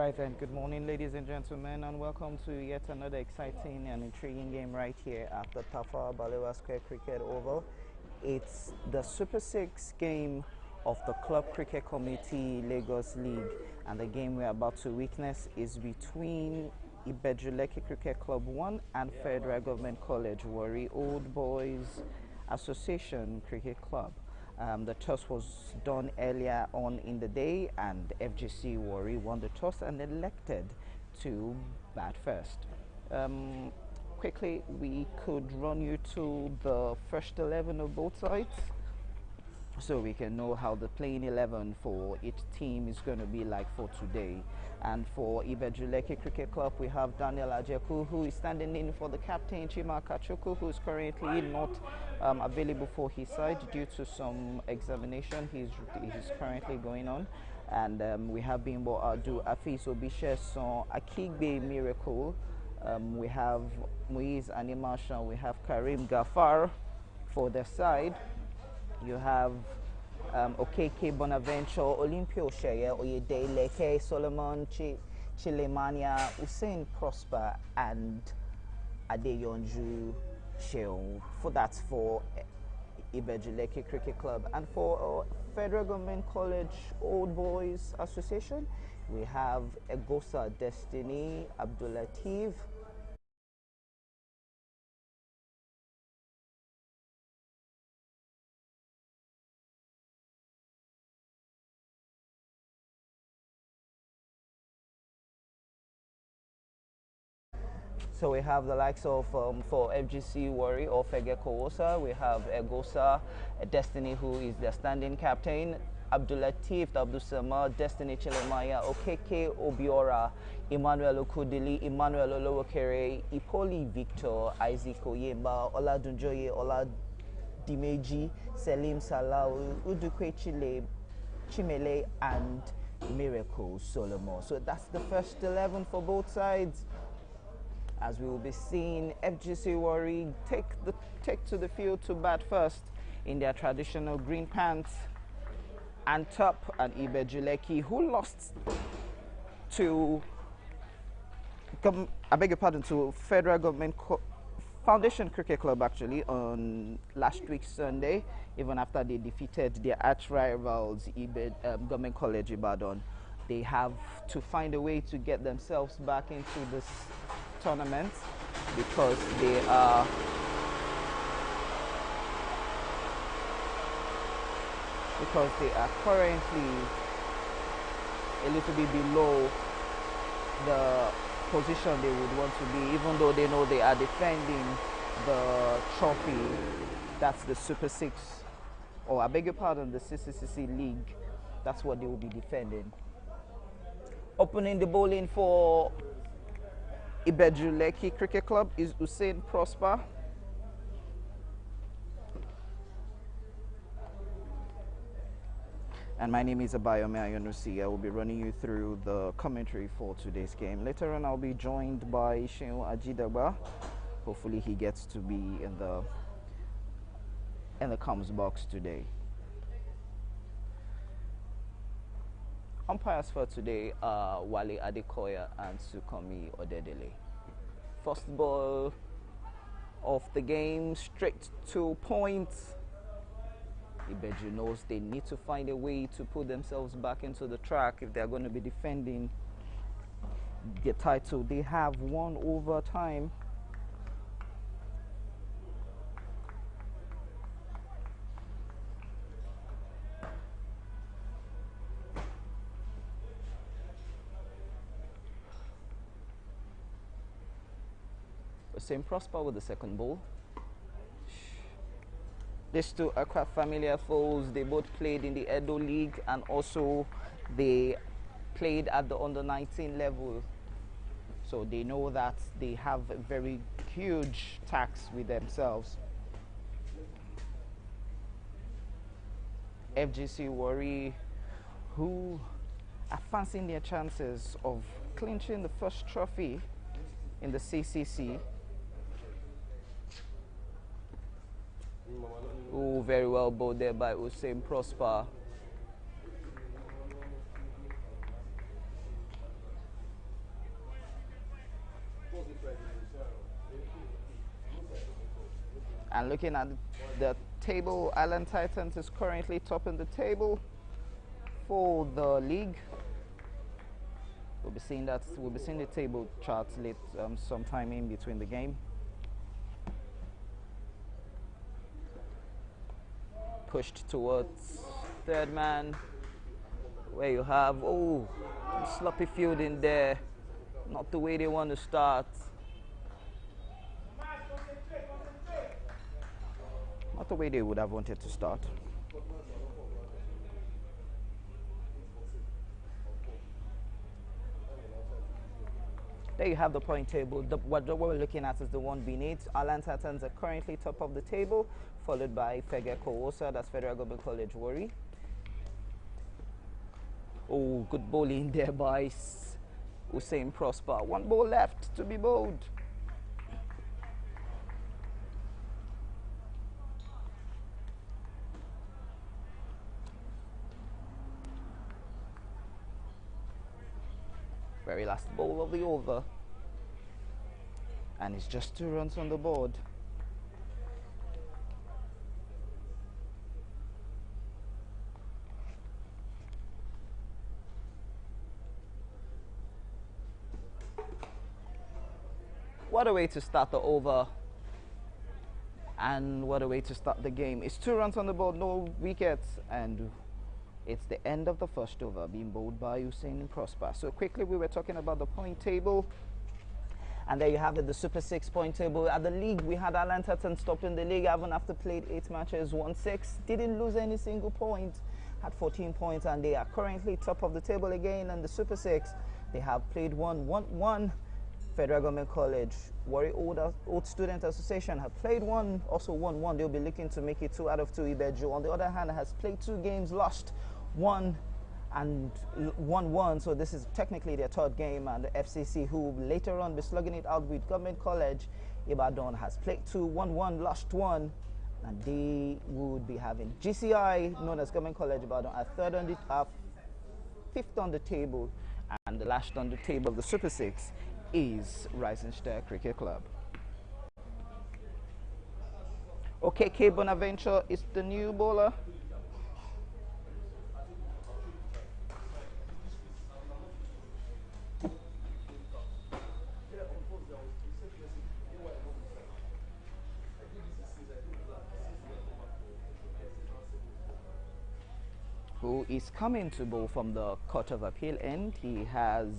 Right then, good morning, ladies and gentlemen, and welcome to yet another exciting and intriguing game right here at the Tafa Balewa Square Cricket Oval. It's the Super 6 game of the Club Cricket Committee Lagos League, and the game we're about to witness is between Ibeju Lekki Cricket Club 1 and Federal Government College Warri Old Boys Association Cricket Club. The toss was done earlier on in the day, and FGC Warri won the toss and elected to bat first. Quickly, we could run you to the first 11 of both sides so we can know how the playing 11 for each team is going to be like for today. And for Ibeju Lekki Cricket Club, we have Daniel Ajeku, who is standing in for the captain, Chima Kachuku, who is currently not available for his side due to some examination he's currently going on. And we have Bimbo Adu, Afis Obisheson, Akigbe Miracle, we have Muiz Animation, we have Karim Gafar for their side. You have Okeke Bonaventure, Olympio Sheye, Oyede Leke, Solomon Chilemania, Hussein Prosper, and Adeyonju Sheung. That's for Ibeju Lekki Cricket Club. And for Federal Government College Old Boys Association, we have Egosa Destiny, Abdulatif, so we have the likes of, for FGC Warri or Fegocowosa, we have Egosa Destiny, who is the standing captain, Abdulatif Abdusama, Destiny Chilemaya, Okeke Obiora, Emmanuel Okudili, Emmanuel Olowokere, Ipoli Victor, Isaac Oyemba, Oladunjoye, Oladimeji, Selim Salah, Udukwe Chimele, and Miracle Solomon. So that's the first 11 for both sides, as we will be seeing FGC Warri take to the field to bat first in their traditional green pants and top, and Ibeju Lekki, who lost to to Federal Government Foundation Cricket Club actually on last week's Sunday, even after they defeated their arch rivals Government College Ibadan. They have to find a way to get themselves back into this tournament because they are currently a little bit below the position they would want to be, even though they know they are defending the trophy. That's the Super 6, or I beg your pardon, the CCCC League. That's what they will be defending. Opening the bowling for Ibeju Lekki Cricket Club is Hussein Prosper. And my name is Abayome Ayonusi. I will be running you through the commentary for today's game. Later on, I'll be joined by Sheun Ajidagba. Hopefully, he gets to be in the comms box today. Umpires for today are Wale Adekoya and Sukomi Odedele. First ball of the game, straight to point. Ibeju knows they need to find a way to put themselves back into the track if they're going to be defending the title. They have won over time. Same Prosper with the second ball. These two are quite familiar foes. They both played in the Edo League, and also they played at the under-19 level. So they know that they have a very huge tax with themselves. FGC Warri, who are fancying their chances of clinching the first trophy in the CCC. Oh, very well bowled there by Hussein Prosper. And looking at the table, Island Titans is currently topping the table for the league. We'll be seeing that. We'll be seeing the table charts late sometime in between the game. Pushed towards third man, where you have sloppy field in there. Not the way they want to start. Not the way they would have wanted to start. There you have the point table. What we're looking at is the one beneath. Island Titans are currently top of the table, followed by Fegocowosa, that's Federal Government College Warri. Oh, good bowling there by Hussein Prosper. One ball left to be bowled. Very last ball of the over. And it's just 2 runs on the board. What a way to start the over. And what a way to start the game. It's 2 runs on the board, no wickets, and it's the end of the first over being bowled by Hussein Prosper. So quickly, we were talking about the point table. And there you have it, the Super 6 point table. At the league, we had Island Titans topping the league, even after played 8 matches, won 6, didn't lose any single point, had 14 points, and they are currently top of the table again. And the Super 6, they have played one. Federal Government College Warri Old Student Association have played one, also won 1. They'll be looking to make it 2 out of 2. Ibeju, on the other hand, has played 2 games, lost 1 and won 1, so this is technically their 3rd game. And the FCC, who will later on be slugging it out with Government College Ibadan, has played 2, won 1, lost 1, and they would be having GCI, known as Government College Ibadan, at 5th on the table, and the last on the table of the Super 6 is Rising Star Cricket Club. OK Bonaventure is the new bowler. Who is coming to bowl from the Court of Appeal end. He has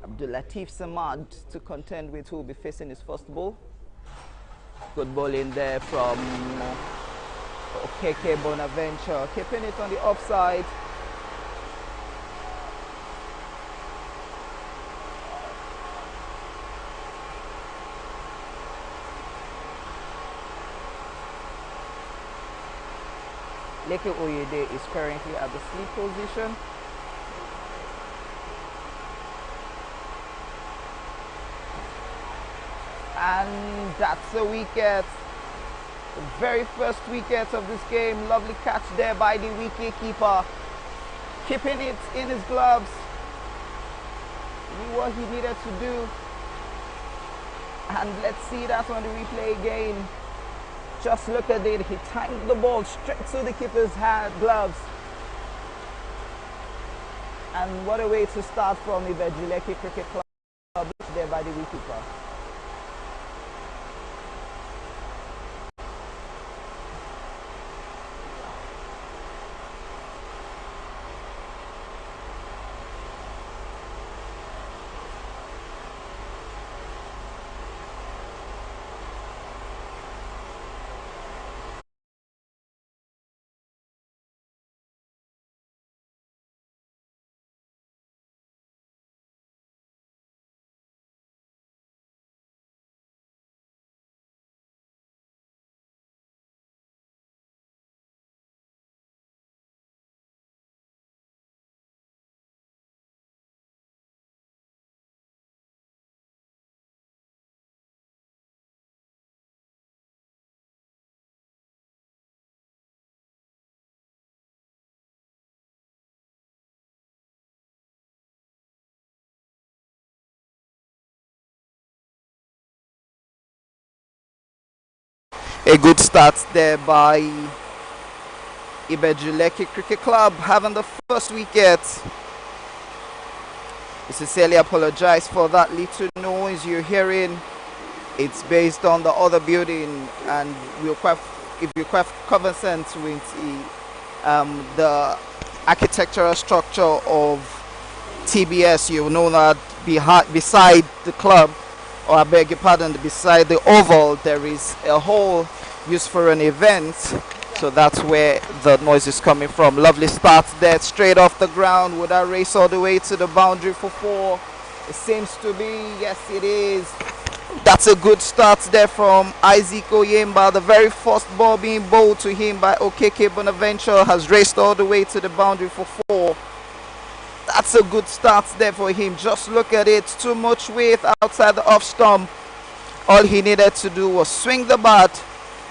Abdul Latif Samad to contend with, who will be facing his first ball. Good bowling there from OK Bonaventure, keeping it on the offside. Lekki is currently at the sleep position. And that's a wicket. The very first wicket of this game. Lovely catch there by the wicket keeper, keeping it in his gloves. Knew what he needed to do. And let's see that on the replay again. Just look at it. He timed the ball straight to the keeper's gloves. And what a way to start from Ibeju Lekki Cricket Club there by the wicketkeeper. A good start there by Ibeju Lekki Cricket Club, having the first wicket. I sincerely apologize for that little noise you're hearing. It's based on the other building, and if you're quite conversant with the architectural structure of TBS, you'll know that beside the club, or I beg your pardon, beside the oval, there is a hall used for an event. So that's where the noise is coming from. Lovely start there, straight off the ground. Would that race all the way to the boundary for 4? It seems to be. Yes, it is. That's a good start there from Isaac Oyemba. The very first ball being bowled to him by Okeke Bonaventure has raced all the way to the boundary for 4. That's a good start there for him. Just look at it. Too much width outside the off stump. All he needed to do was swing the bat,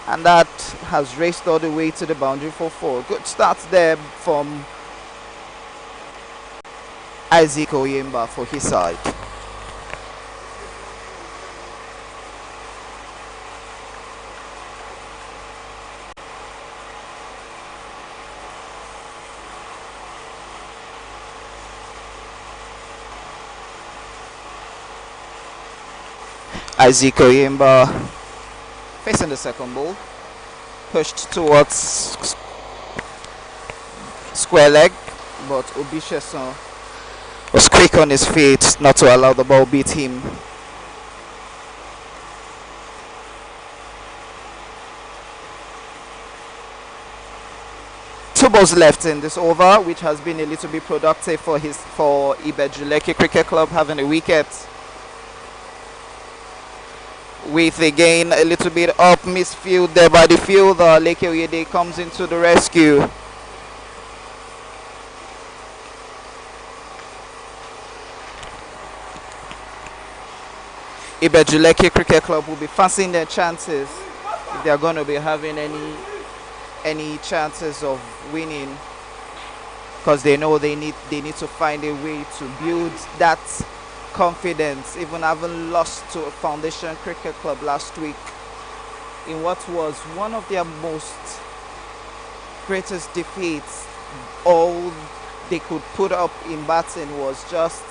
and that has raced all the way to the boundary for 4. Good start there from Isaac Oyemba for his side. Isaac Oyemba facing the second ball, pushed towards square leg, but Obisheson was quick on his feet not to allow the ball beat him. Two balls left in this over, which has been a little bit productive for Ibeju Lekki Cricket Club, having a wicket. With again a little bit up misfield there by the fielder, Lekki Oyede comes into the rescue. Ibeju Lekki Cricket Club will be fancying their chances if they are going to be having any chances of winning, because they know they need to find a way to build that confidence, even having lost to a Foundation Cricket Club last week in what was one of their most greatest defeats. All they could put up in batting was just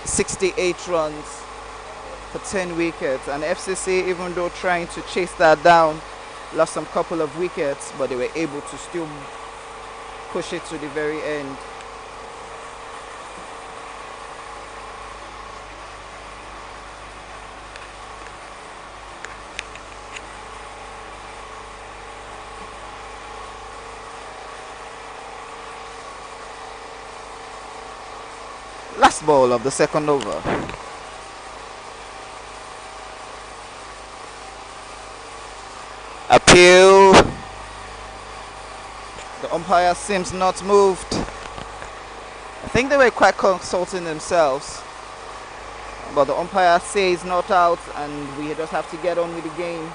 68 runs for 10 wickets, and FCC, even though trying to chase that down, lost some couple of wickets, but they were able to still push it to the very end. Last ball of the second over. Appeal. The umpire seems not moved. I think they were quite consulting themselves, but the umpire says not out, and we just have to get on with the game.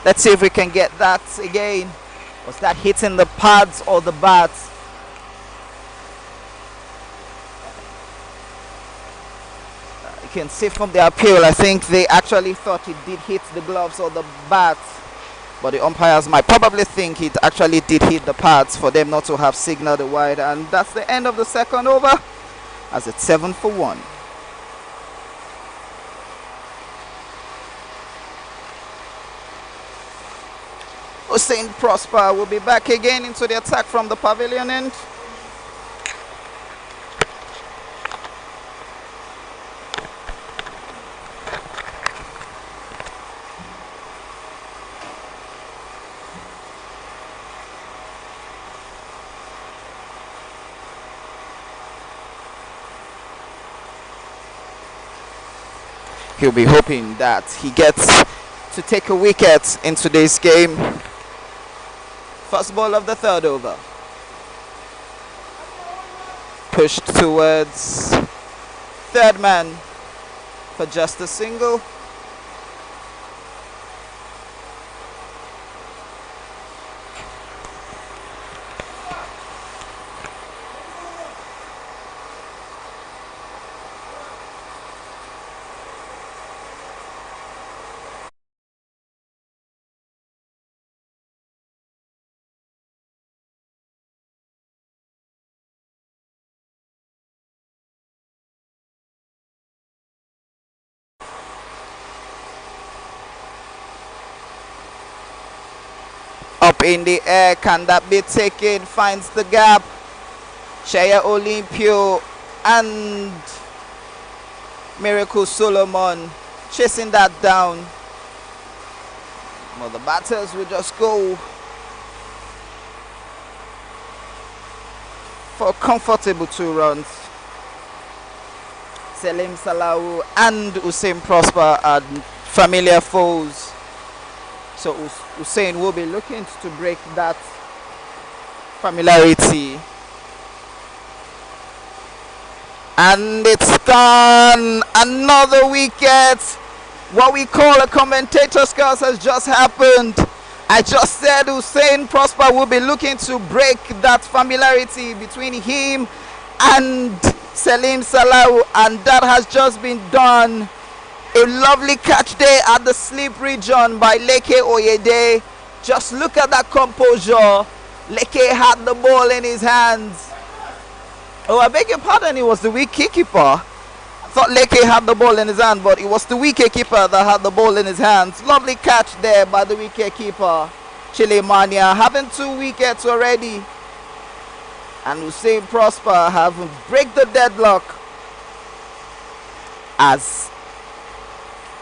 Let's see if we can get that again. Was that hitting the pads or the bat? You can see from the appeal, I think they actually thought it did hit the gloves or the bat, but the umpires might probably think it actually did hit the pads for them not to have signaled the wide. And that's the end of the second over, as it's 7 for 1. Hussein Prosper will be back again into the attack from the pavilion end. He'll be hoping that he gets to take a wicket in today's game. First ball of the third over. Pushed towards third man for just a single. Up in the air, can that be taken? Finds the gap. Shea Olympio and Miracle Solomon chasing that down. Well, the batters will just go for a comfortable 2 runs. Selim Salahu and Hussein Prosper are familiar foes. So Hussein will be looking to break that familiarity. And it's gone. Another wicket. What we call a commentator's curse has just happened. I just said Hussein Prosper will be looking to break that familiarity between him and Selim Salahu, and that has just been done. A lovely catch there at the slip region by Lekki Oyede. Just look at that composure. Lekki had the ball in his hands. Oh, I beg your pardon, it was the wicketkeeper. I thought Lekki had the ball in his hand, but it was the wicketkeeper that had the ball in his hands. Lovely catch there by the wicketkeeper. Chile Mania having 2 wickets already. And Hussein Prosper have break the deadlock as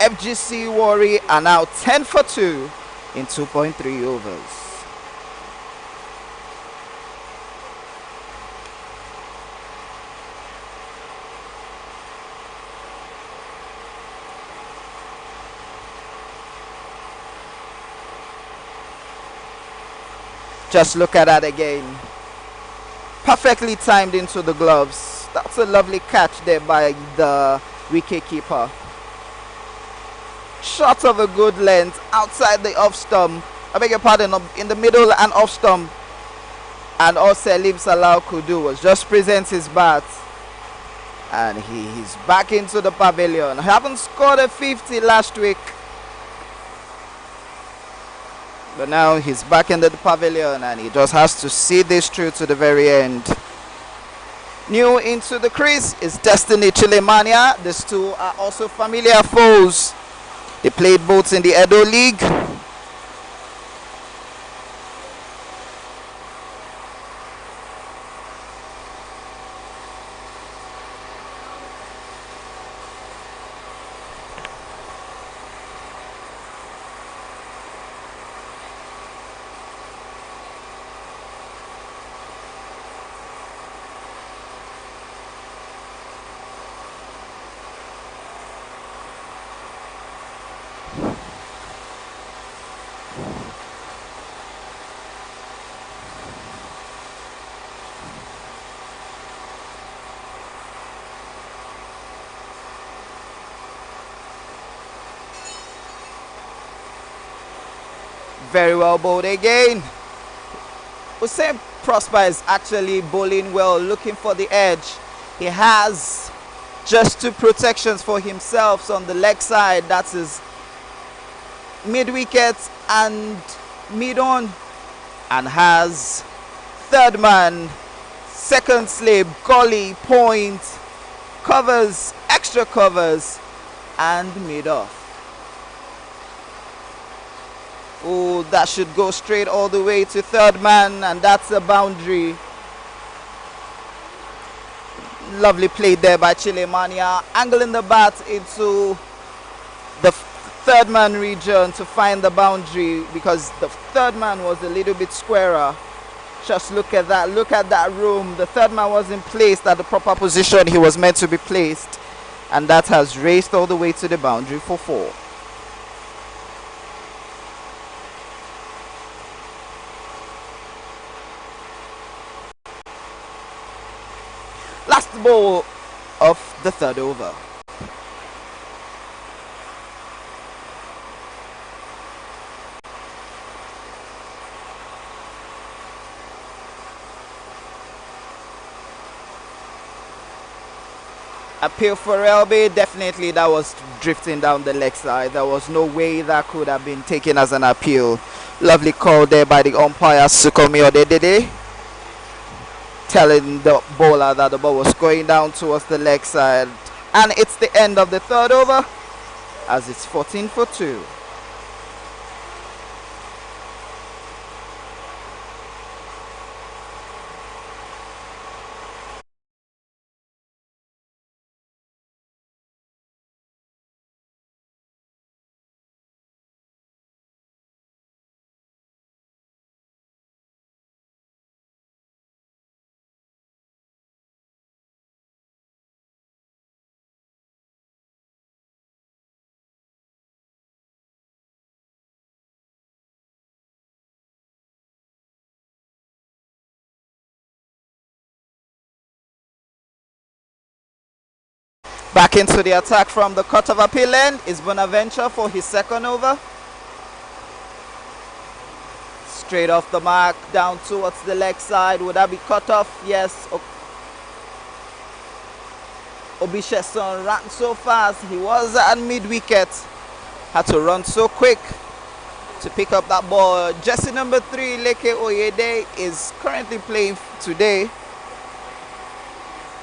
FGC Warri are now 10 for 2 in 2.3 overs. Just look at that again. Perfectly timed into the gloves. That's a lovely catch there by the wicketkeeper. Shot of a good length outside the off stump. I beg your pardon, in the middle and off stump. And all Selim Salah could do was just present his bat. And he's back into the pavilion. Haven't scored a 50 last week. But now he's back into the pavilion and he just has to see this through to the very end. New into the crease is Destiny Chilemania. These two are also familiar foes. They played both in the Edo League. Very well bowled again. Hussein Prosper is actually bowling well, looking for the edge. He has just 2 protections for himself on the leg side. That's his mid wicket and mid on, and has third man, second slip, gully, point, covers, extra covers, and mid off. Oh, that should go straight all the way to third man, and that's a boundary. Lovely play there by Chilemania, angling the bat into the third man region to find the boundary, because the third man was a little bit squarer. Just look at that room. The third man wasn't placed at the proper position he was meant to be placed, and that has raced all the way to the boundary for 4. Last ball of the 3rd over. Appeal for LB, definitely that was drifting down the leg side. There was no way that could have been taken as an appeal. Lovely call there by the umpire, Sukomi Odedede, telling the bowler that the ball was going down towards the leg side. And it's the end of the 3rd over, as it's 14 for 2. Back into the attack from the cut of appeal end is Bonaventure for his second over. Straight off the mark, down towards the leg side. Would that be cut off? Yes. Obisheson ran so fast. He was at mid-wicket. Had to run so quick to pick up that ball. Jersey number 3, Lekki Oyede, is currently playing today,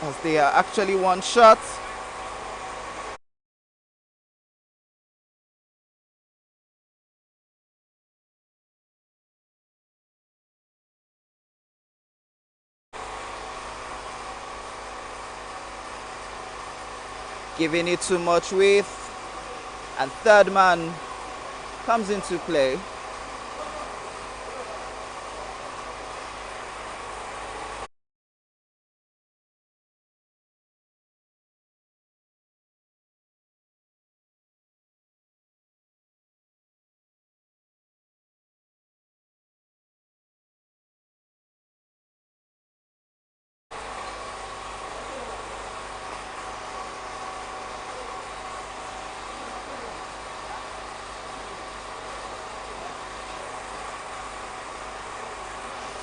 as they are actually one shot. Giving it too much width, and third man comes into play.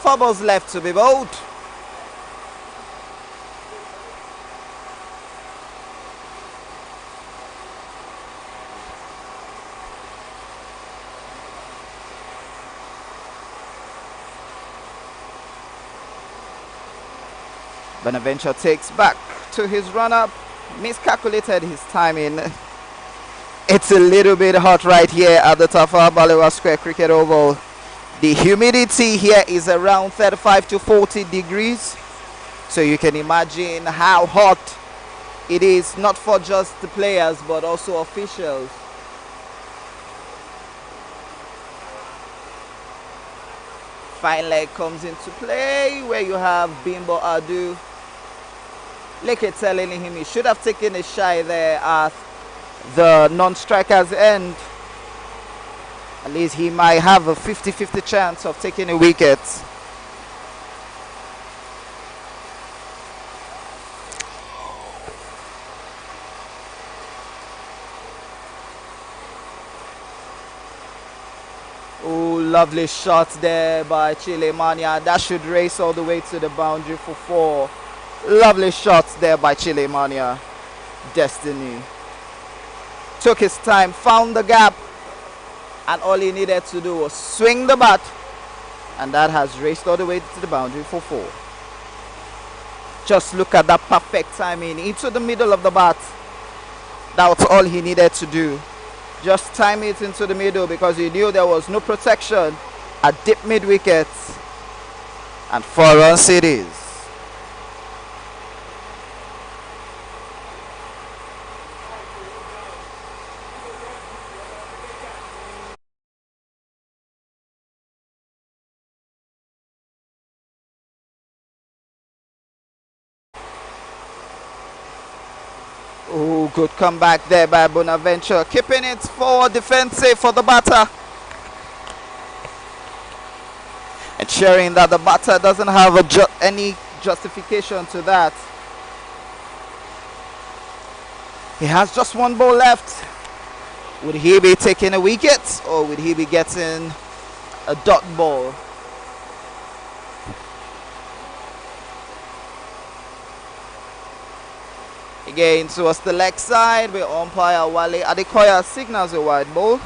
Four balls left to be bowled. Bonaventure takes back to his run-up. Miscalculated his timing. It's a little bit hot right here at the Tafawa Balewa Square Cricket Oval. The humidity here is around 35 to 40 degrees. So you can imagine how hot it is, not for just the players but also officials. Fine leg comes into play, where you have Bimbo Adu. Lekki telling him he should have taken a shy there at the non-striker's end. At least he might have a 50-50 chance of taking a wicket. Oh, lovely shot there by Chile Mania. That should race all the way to the boundary for 4. Lovely shots there by Chile Mania. Destiny. Took his time, found the gap, and all he needed to do was swing the bat, and that has raced all the way to the boundary for 4. Just look at that perfect timing into the middle of the bat. That was all he needed to do. Just time it into the middle, because he knew there was no protection at deep mid-wicket, and 4 runs it is. Oh, good comeback there by Bonaventure, keeping it forward defensive for the batter, ensuring that the batter doesn't have any justification to that. He has just 1 ball left. Would he be taking a wicket, or would he be getting a dot ball? Again towards the leg side, where umpire Wale Adekoya signals a wide ball.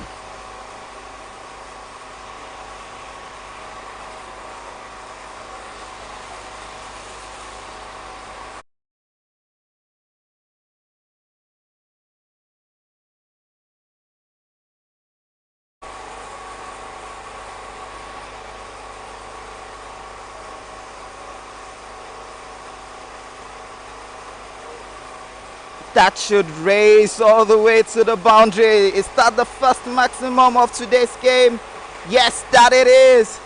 That should race all the way to the boundary. Is that the first maximum of today's game? Yes, that it is.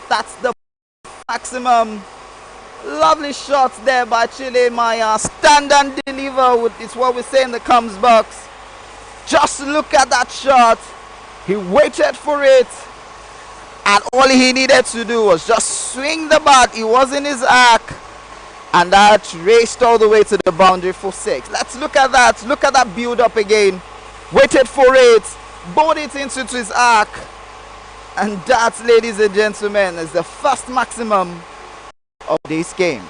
That's the maximum. Lovely shots there by Chile Maya. Stand and deliver is what we say in the comms box. Just look at that shot. He waited for it, and all he needed to do was just swing the bat. He was in his arc, And that raced all the way to the boundary for 6. Let's look at that. Look at that build up again. Waited for it. Bowled it into his arc. And that, ladies and gentlemen, is the first maximum of this game.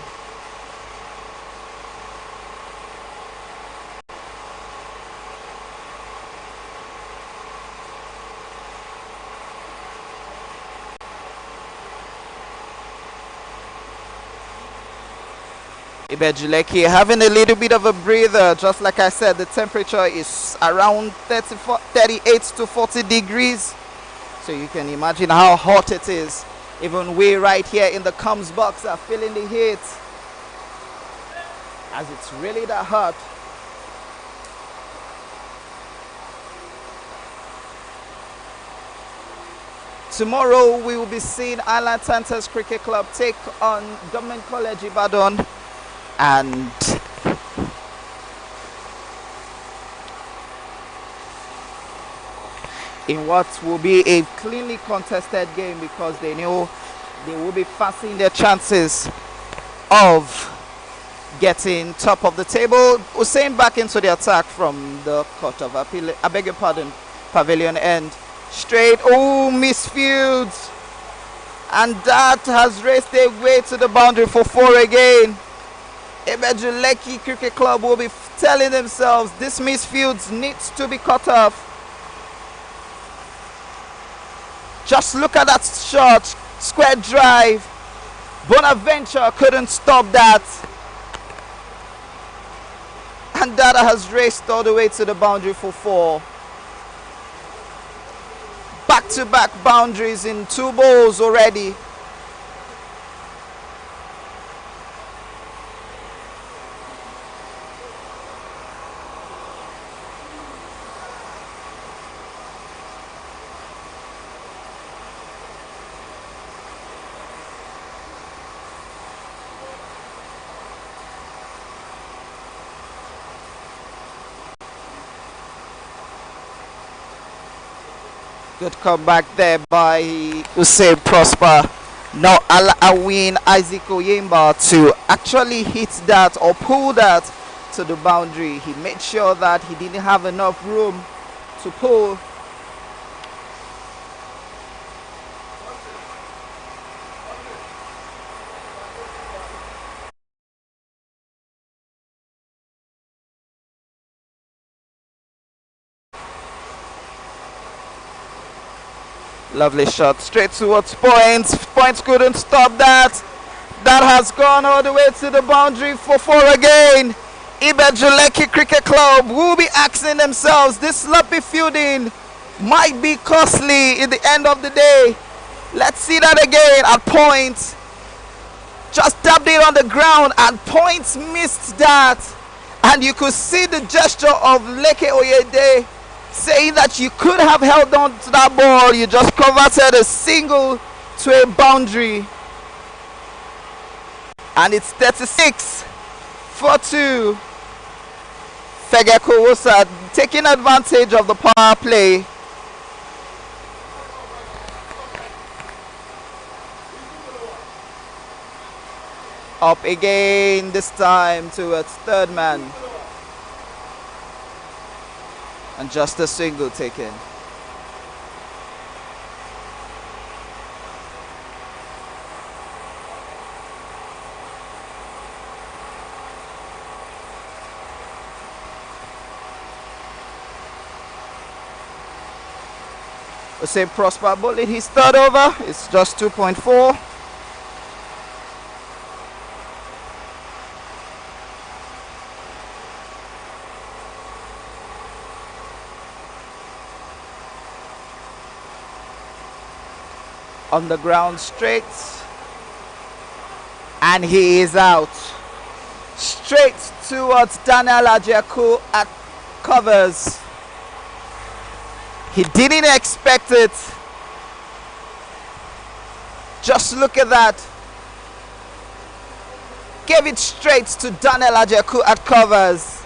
Ibeju Lekki having a little bit of a breather. Just like I said, the temperature is around 38 to 40 degrees. So you can imagine how hot it is. Even we right here in the comms box are feeling the heat, as it's really that hot. Tomorrow we will be seeing Island Tantas Cricket Club take on Government College Ibadan, and in what will be a cleanly contested game, because they know they will be fancying their chances of getting top of the table. Hussein back into the attack from the court of appeal, I beg your pardon, pavilion end. Straight, oh, misfields, and that has raced their way to the boundary for 4 again. Ibeju Lekki Cricket Club will be telling themselves this misfields needs to be cut off. Just look at that shot, square drive. Bonaventure couldn't stop that. And that has raced all the way to the boundary for 4. Back-to-back boundaries in 2 balls already. Good comeback there by Hussein Prosper. Now Awin Isaac Oyemba to actually hit that or pull that to the boundary. He made sure that he didn't have enough room to pull. Lovely shot straight towards points. Points couldn't stop that. That has gone all the way to the boundary for 4 again. Ibeju Lekki Cricket Club will be asking themselves, this sloppy fielding might be costly in the end of the day. Let's see that again at points. Just tapped it on the ground and points missed that. And you could see the gesture of Lekki Oyede saying that you could have held on to that ball. You just converted a single to a boundary. And it's 36-42. Fegocowosa taking advantage of the power play. Up again, this time towards third man. And just a single taken. Hussein Prosper bullet his third over. It's just 2.4. On the ground straight, and he is out. Straight towards Daniel Ajaku at covers. He didn't expect it. Just look at that. Gave it straight to Daniel Ajaku at covers.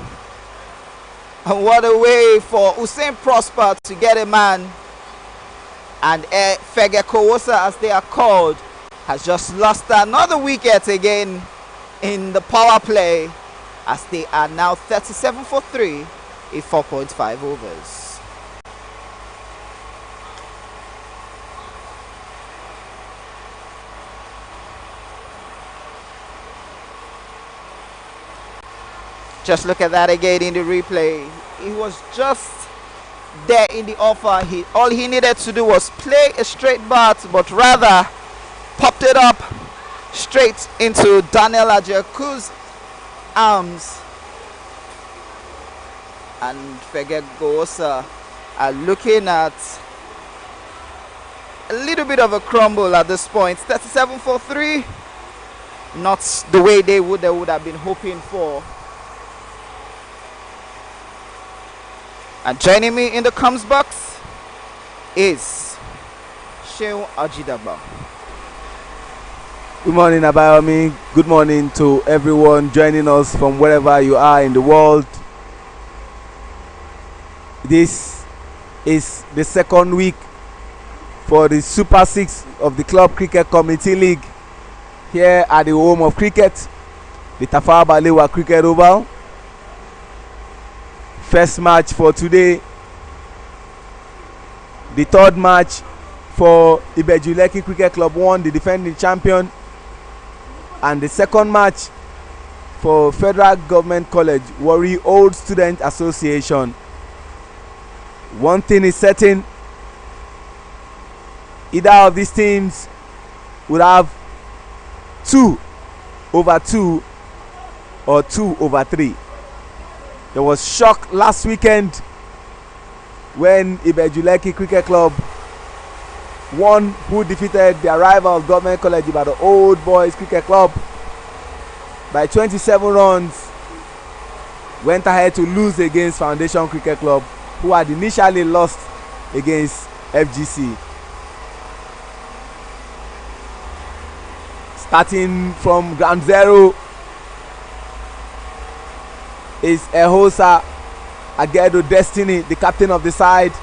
And what a way for Hussein Prosper to get a man. And Fegocowosa, as they are called, has just lost another wicket again. in the power play, as they are now 37 for 3 in 4.5 overs. Just look at that again in the replay. He was just there in the offer. All he needed to do was play a straight bat, but rather popped it up straight into Daniel Ajaku's arms. And Fegocowosa are looking at a little bit of a crumble at this point. 37 for 3. Not the way they would have been hoping for. And joining me in the comms box is Sheun Ajidagba. Good morning, Abayomi. Good morning to everyone joining us from wherever you are in the world. This is the second week for the Super 6 of the Club Cricket Committee League here at the home of cricket, the Tafawa Balewa Cricket Oval. First match for today, the third match for Ibeju Lekki Cricket Club 1, the defending champion, and the second match for Federal Government College Warri Old Student Association. One thing is certain, either of these teams will have 2/2 or 2/3. There was shock last weekend when Ibeju Lekki Cricket Club 1, who defeated their rival Government College by the Old Boys Cricket Club by 27 runs, went ahead to lose against Foundation Cricket Club, who had initially lost against FGC. Starting from ground zero is Ehosa Agedo Destiny, the captain of the side.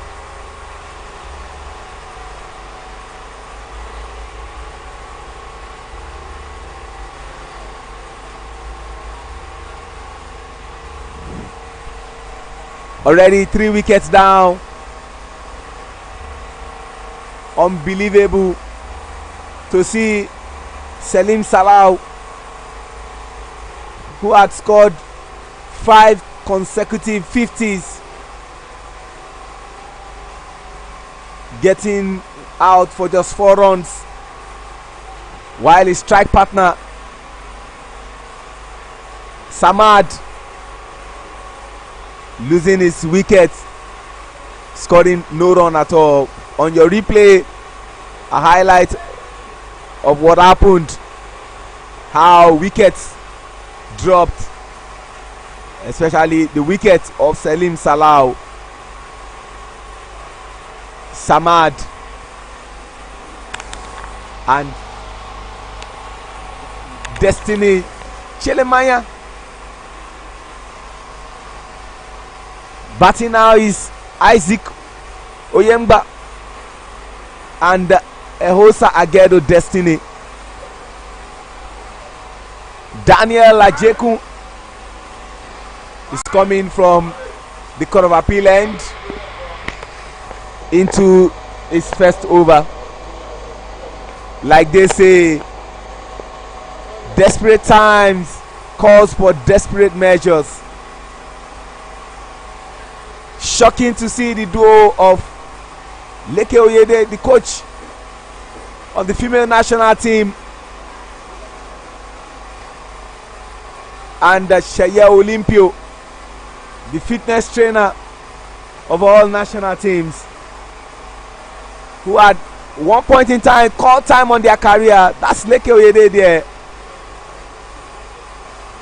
Already 3 wickets down. Unbelievable to see Salim Salau, who had scored 5 consecutive 50s, getting out for just 4 runs, while his strike partner Samad losing his wicket, scoring no run at all. On your replay, a highlight of what happened, how wickets dropped, especially the wicket of Salim Salau. Samad and Destiny Chelemaya. Batting now is Isaac Oyemba and Ehosa Agedo Destiny. Daniel Ajeku is coming from the Court of Appeal end into his first over. Like they say, desperate times calls for desperate measures. Shocking to see the duo of Lekki Oyede, the coach of the female national team, and Sheye Olympio, the fitness trainer of all national teams, who at one point in time called time on their career. That's Lekki Oyede there,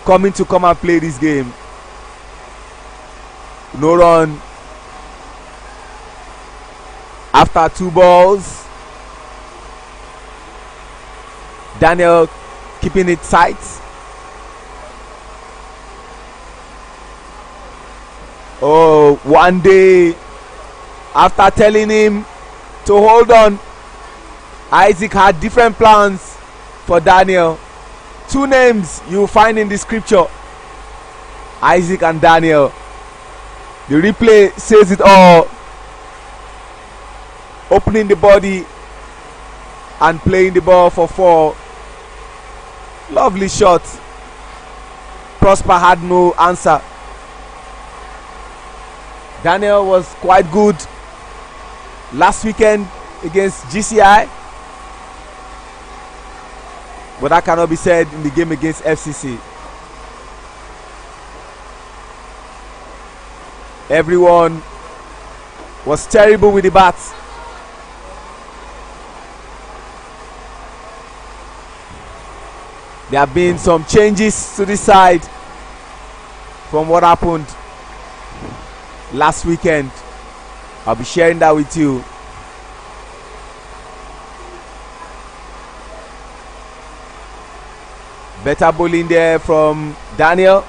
coming to come and play this game. No run after 2 balls. Daniel keeping it tight. Oh, one day after telling him to hold on, Isaac had different plans for Daniel. Two names you find in the scripture, Isaac and Daniel. The replay says it all. Opening the body and playing the ball for 4. Lovely shot. Prosper had no answer. Daniel was quite good last weekend against GCI, but that cannot be said in the game against FCC. Everyone was terrible with the bats. There have been some changes to this side from what happened last weekend. I'll be sharing that with you. Better bowling there from Daniel.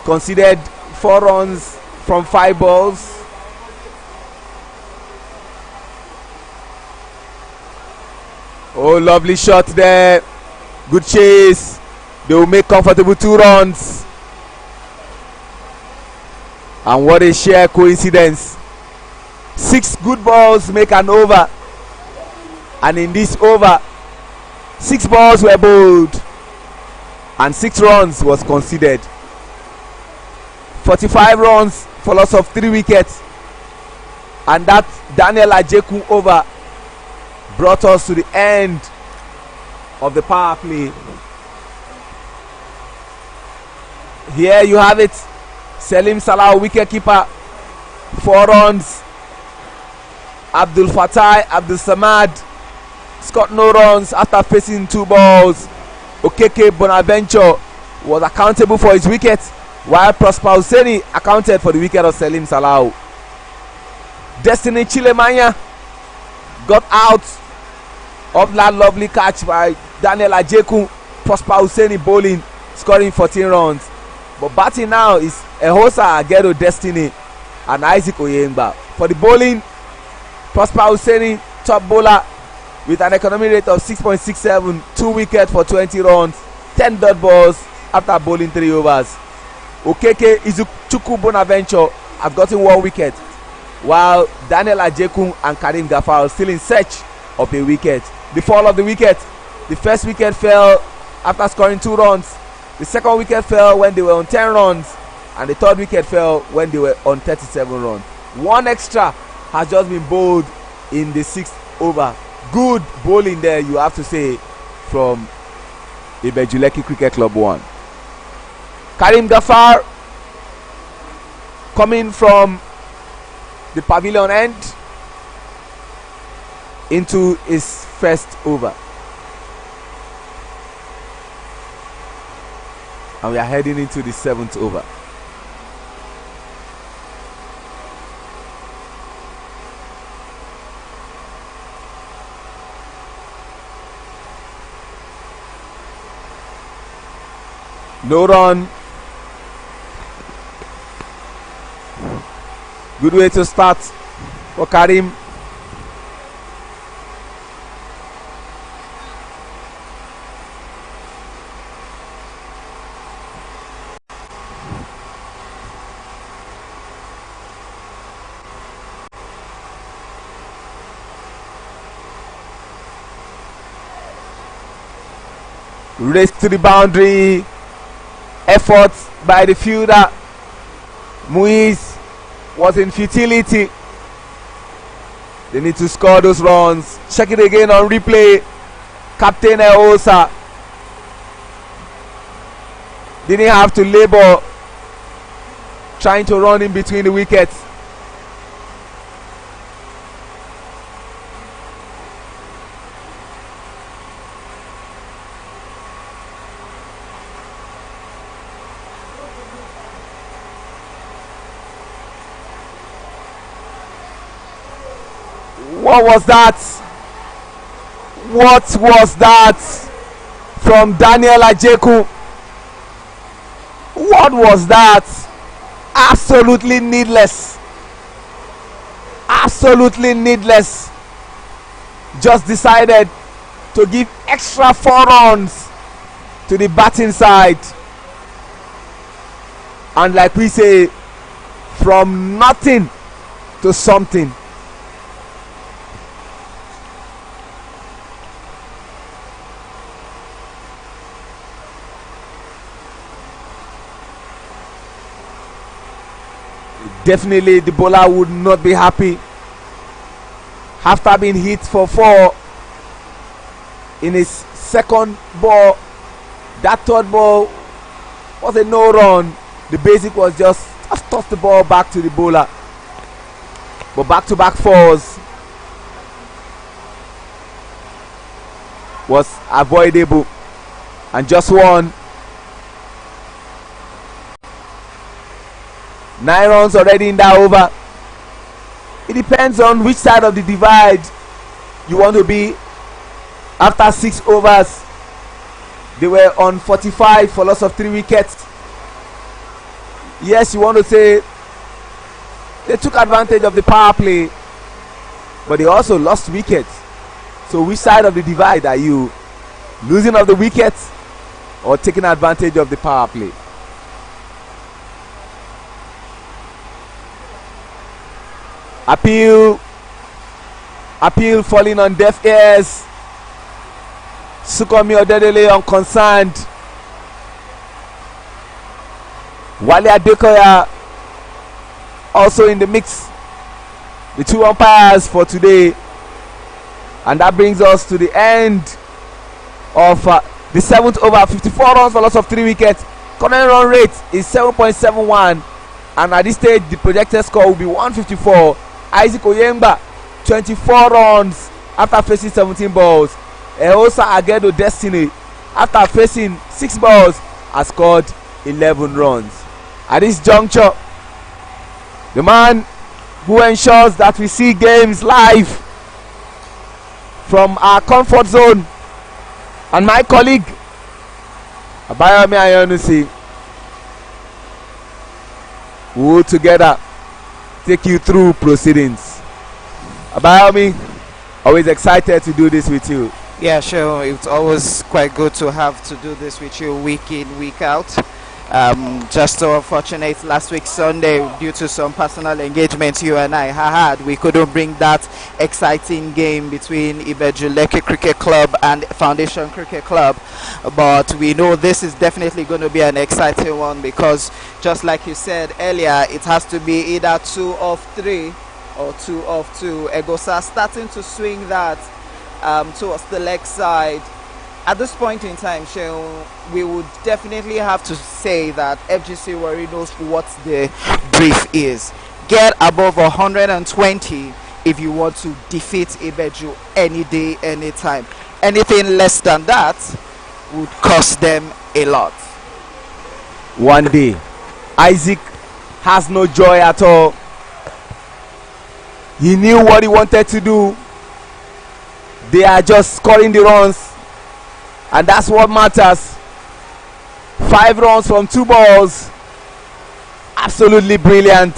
Considered 4 runs from 5 balls. Oh, lovely shot there. Good chase. They will make comfortable 2 runs. And what a sheer coincidence. 6 good balls make an over. And in this over, 6 balls were bowled and 6 runs was conceded. 45 runs for loss of 3 wickets. And that Daniel Ajeku over brought us to the end of the power play. Here you have it. Salim Salah, wicket keeper, 4 runs. Abdul Fatai Abdul Samad scored no runs after facing 2 balls. Okeke Bonaventure was accountable for his wicket, while Prosper Hussaini accounted for the wicket of Salim Salah. Destiny Chilemanya got out of that lovely catch by Daniel Ajeku. Prosper Hussaini bowling, scoring 14 runs. But batting now is Ehosa Agedo Destiny and Isaac Oyemba. For the bowling, Prosper Hussaini, top bowler with an economy rate of 6.67, 2 wickets for 20 runs, 10 dot balls after bowling 3 overs. Okeke Izuchukwu Bonaventure have gotten 1 wicket, while Daniel Ajeku and Karim Gafar are still in search of a wicket. The fall of the wicket: the first wicket fell after scoring 2 runs, the second wicket fell when they were on 10 runs, and the third wicket fell when they were on 37 runs. 1 extra has just been bowled in the 6th over. Good bowling there, you have to say, from Ibeju Lekki Cricket Club 1. Karim Gafar coming from the pavilion end into his first over. And we are heading into the 7th over. No run. Good way to start for Karim. Race to the boundary. Efforts by the fielder Muiz was in futility. They need to score those runs. Check it again on replay. Captain Ehosa didn't have to labor trying to run in between the wickets. What was that? What was that from Daniel Ajeku? What was that? Absolutely needless. Absolutely needless. just decided to give extra 4 runs to the batting side, and like we say, from nothing to something. Definitely the bowler would not be happy after being hit for 4 in his second ball. That third ball was a no run. The basic was just toss the ball back to the bowler, but back-to-back 4s was avoidable, and just 1. 9 runs already in that over. It depends on which side of the divide you want to be. After 6 overs, they were on 45 for loss of 3 wickets. Yes, you want to say they took advantage of the power play, but they also lost wickets. So which side of the divide are you? Losing of the wickets or taking advantage of the power play? Appeal falling on deaf ears. Sukomi Odedele unconcerned. Wale Adekoya also in the mix. The 2 umpires for today. And that brings us to the end of the 7th over. 54 runs for loss of 3 wickets. Current run rate is 7.71. And at this stage, the projected score will be 154. Isaac Oyemba, 24 runs after facing 17 balls. Ehosa Agedo Destiny, after facing 6 balls, has scored 11 runs. At this juncture, the man who ensures that we see games live from our comfort zone, and my colleague Abayomi Ayonusi, will together take you through proceedings. Abayomi, always excited to do this with you. Yeah, sure. It's always quite good to have to do this with you week in, week out. Just so unfortunate last week Sunday, due to some personal engagements you and I had, we couldn't bring that exciting game between Ibeju Lekki Cricket Club and Foundation Cricket Club. But we know this is definitely going to be an exciting one, because just like you said earlier, it has to be either 2 of 3 or 2 of 2. Egosa starting to swing that towards the leg side. At this point in time, Sheon, we would definitely have to say that FGC Warri knows what the brief is. Get above 120 if you want to defeat Ibeju any day, anytime. Anything less than that would cost them a lot. One day, Isaac has no joy at all. He knew what he wanted to do. They are just scoring the runs, and that's what matters. 5 runs from 2 balls. Absolutely brilliant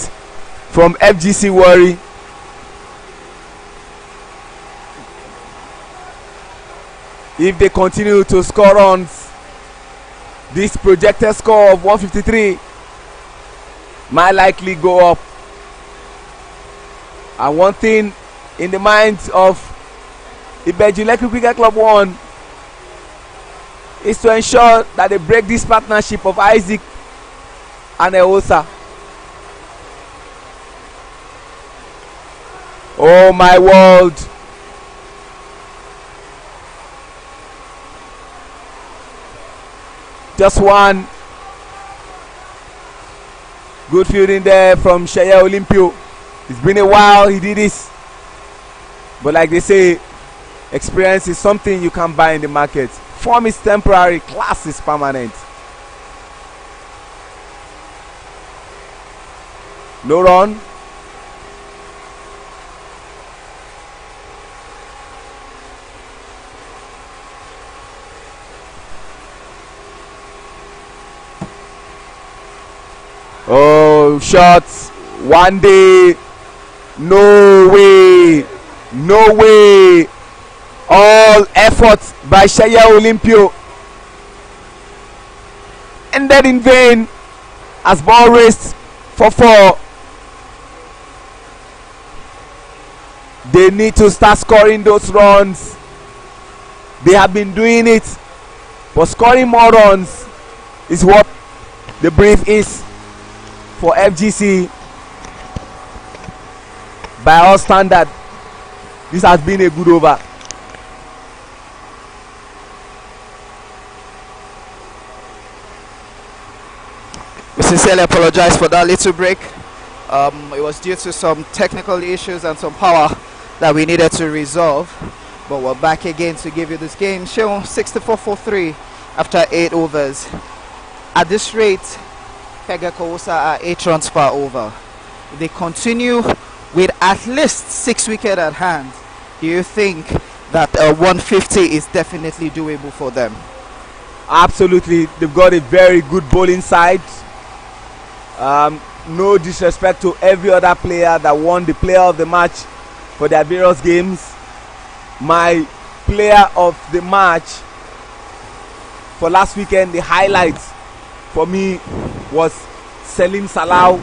from FGC Warri. If they continue to score runs, this projected score of 153 might likely go up. And one thing in the minds of Ibeju Lekki Cricket Club 1 is to ensure that they break this partnership of Isaac and Ehosa. Oh my world. Just one. Good fielding there from Sheye Olympio. It's been a while he did this. But like they say, experience is something you can buy in the market. Form is temporary, class is permanent. No run. Oh, shots. One day. No way. No way. All effort by Shaya Olympio ended in vain as ball raced for 4. They need to start scoring those runs. They have been doing it, but scoring more runs is what the brief is for FGC. By all standard, this has been a good over. We sincerely apologize for that little break. It was due to some technical issues and some power that we needed to resolve. But we're back again to give you this game. Show 64-43 after 8 overs. At this rate, Fegocowosa are 8 runs per over. They continue with at least 6 wickets at hand. Do you think that 150 is definitely doable for them? Absolutely. They've got a very good bowling side. No disrespect to every other player that won the player of the match for their various games. My player of the match for last weekend, the highlights for me was Selim Salau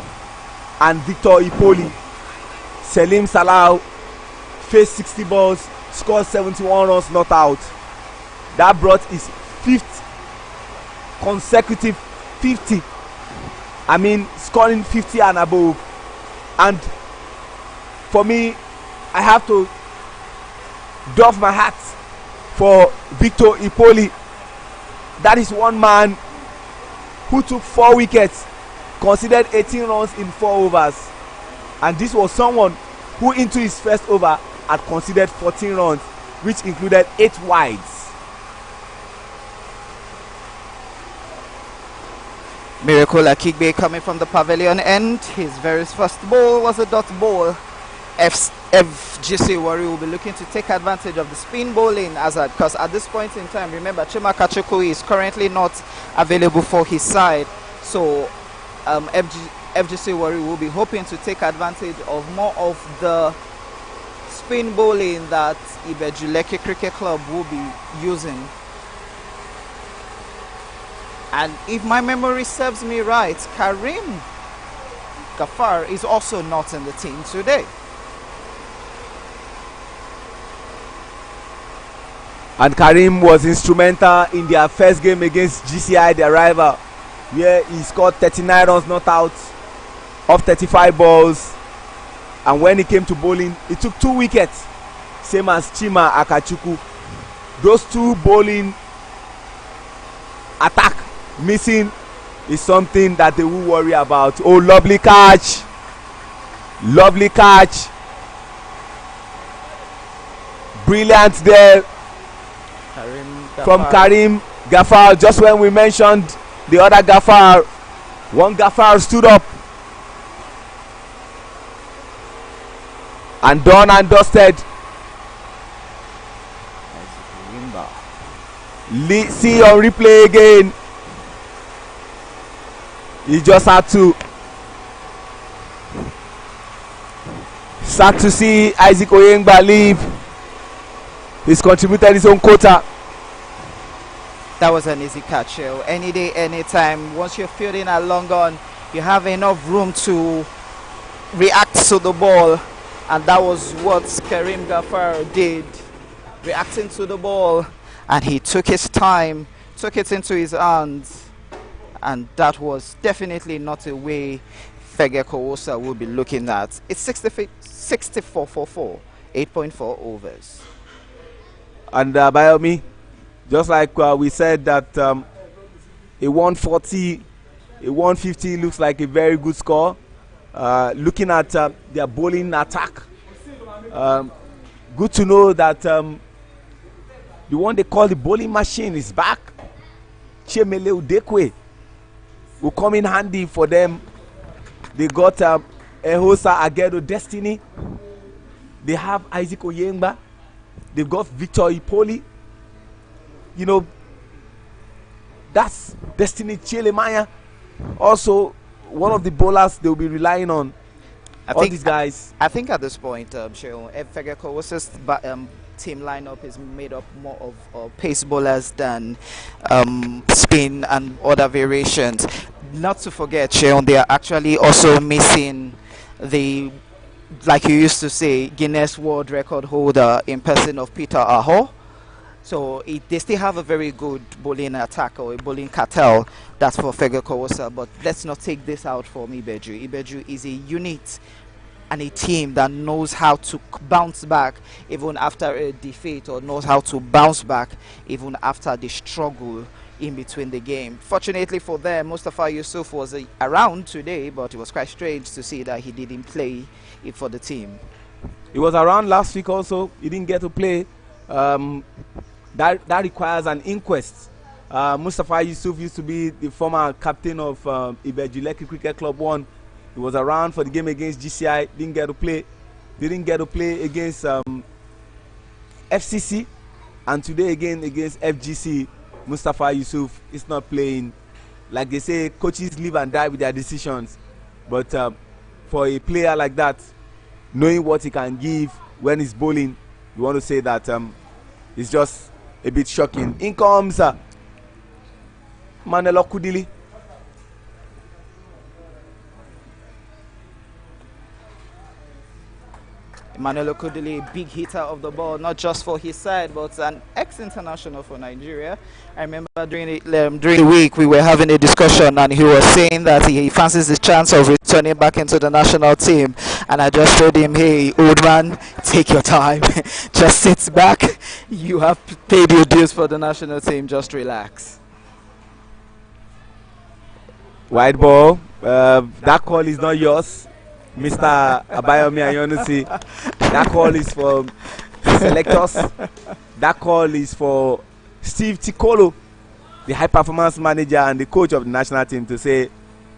and Victor Ipoli. Selim Salau faced 60 balls, scored 71 runs, not out. That brought his 5th consecutive 50. I mean, scoring 50 and above. And for me, I have to doff my hat for Victor Ipoli. That is one man who took 4 wickets, considered 18 runs in 4 overs. And this was someone who into his first over had considered 14 runs, which included 8 wides. Miracle Lekki coming from the pavilion end. His very first ball was a dot ball. FGC Warri will be looking to take advantage of the spin bowling because at this point in time, remember, Chima Kachuku is currently not available for his side. So FGC Warri will be hoping to take advantage of more of the spin bowling that Ibeju Lekki Cricket Club will be using. And if my memory serves me right, Karim Gafar is also not in the team today. And Karim was instrumental in their first game against GCI, their rival, where he scored 39 runs not out of 35 balls. And when he came to bowling, he took 2 wickets, same as Chima Akachuku. Those 2 bowling attack missing is something that they will worry about. Oh, lovely catch. Lovely catch. Brilliant there from Karim Gafar. Just when we mentioned the other Gafar, one Gafar stood up and done and dusted. See on replay again. He just had to sad to see Isaac Oyengba leave. He's contributed his own quota. That was an easy catch. Any day, anytime. Once you're fielding a long on, you have enough room to react to the ball, and that was what Karim Gafar did, reacting to the ball, and he took his time, took it into his hands. And that was definitely not a way Fegocowosa will be looking at. It's 64-4, 8.4 overs. And by me, just like we said that a 140, a 150 looks like a very good score. Looking at their bowling attack, good to know that the one they call the bowling machine is back. Chemele Udekwe will come in handy for them. They got Ehosa Agedo Destiny. They have Isaac Oyengba. They've got Victor Ipoli. You know, that's Destiny Chilemaya. Also, one of the bowlers they'll be relying on. All these guys. I think at this point, Fegocowosa's team lineup is made up more of pace bowlers than spin and other variations. Not to forget, Sheon, they are actually also missing the, like you used to say, Guinness World Record holder in person of Peter Aho. So they still have a very good bowling attack, or a bowling cartel. That's for Fegocowosa. But let's not take this out from Ibeju. Ibeju is a unit and a team that knows how to bounce back even after a defeat, or knows how to bounce back even after the struggle in between the game. Fortunately for them, Mustafa Yusuf was around today, but it was quite strange to see that he didn't play it for the team. He was around last week also. He didn't get to play. That requires an inquest. Mustafa Yusuf used to be the former captain of Ibeju Lekki Cricket Club 1. He was around for the game against GCI. Didn't get to play. Didn't get to play against FCC. And today again against FGC, Mustafa Yusuf is not playing. Like they say, coaches live and die with their decisions. But for a player like that, knowing what he can give when he's bowling, you want to say that it's just a bit shocking. In comes Manelo Kudili. Emmanuel Okudili, big hitter of the ball, not just for his side, but an ex-international for Nigeria. I remember during the week we were having a discussion, and he was saying that he fancies the chance of returning back into the national team. And I just told him, hey, old man, take your time. Just sit back. You have paid your dues for the national team. Just relax. Wide ball. That call is not yours, Mr. Abayomi Ayonusi. That call is for selectors. That call is for Steve Tikolo, the high performance manager and the coach of the national team, to say,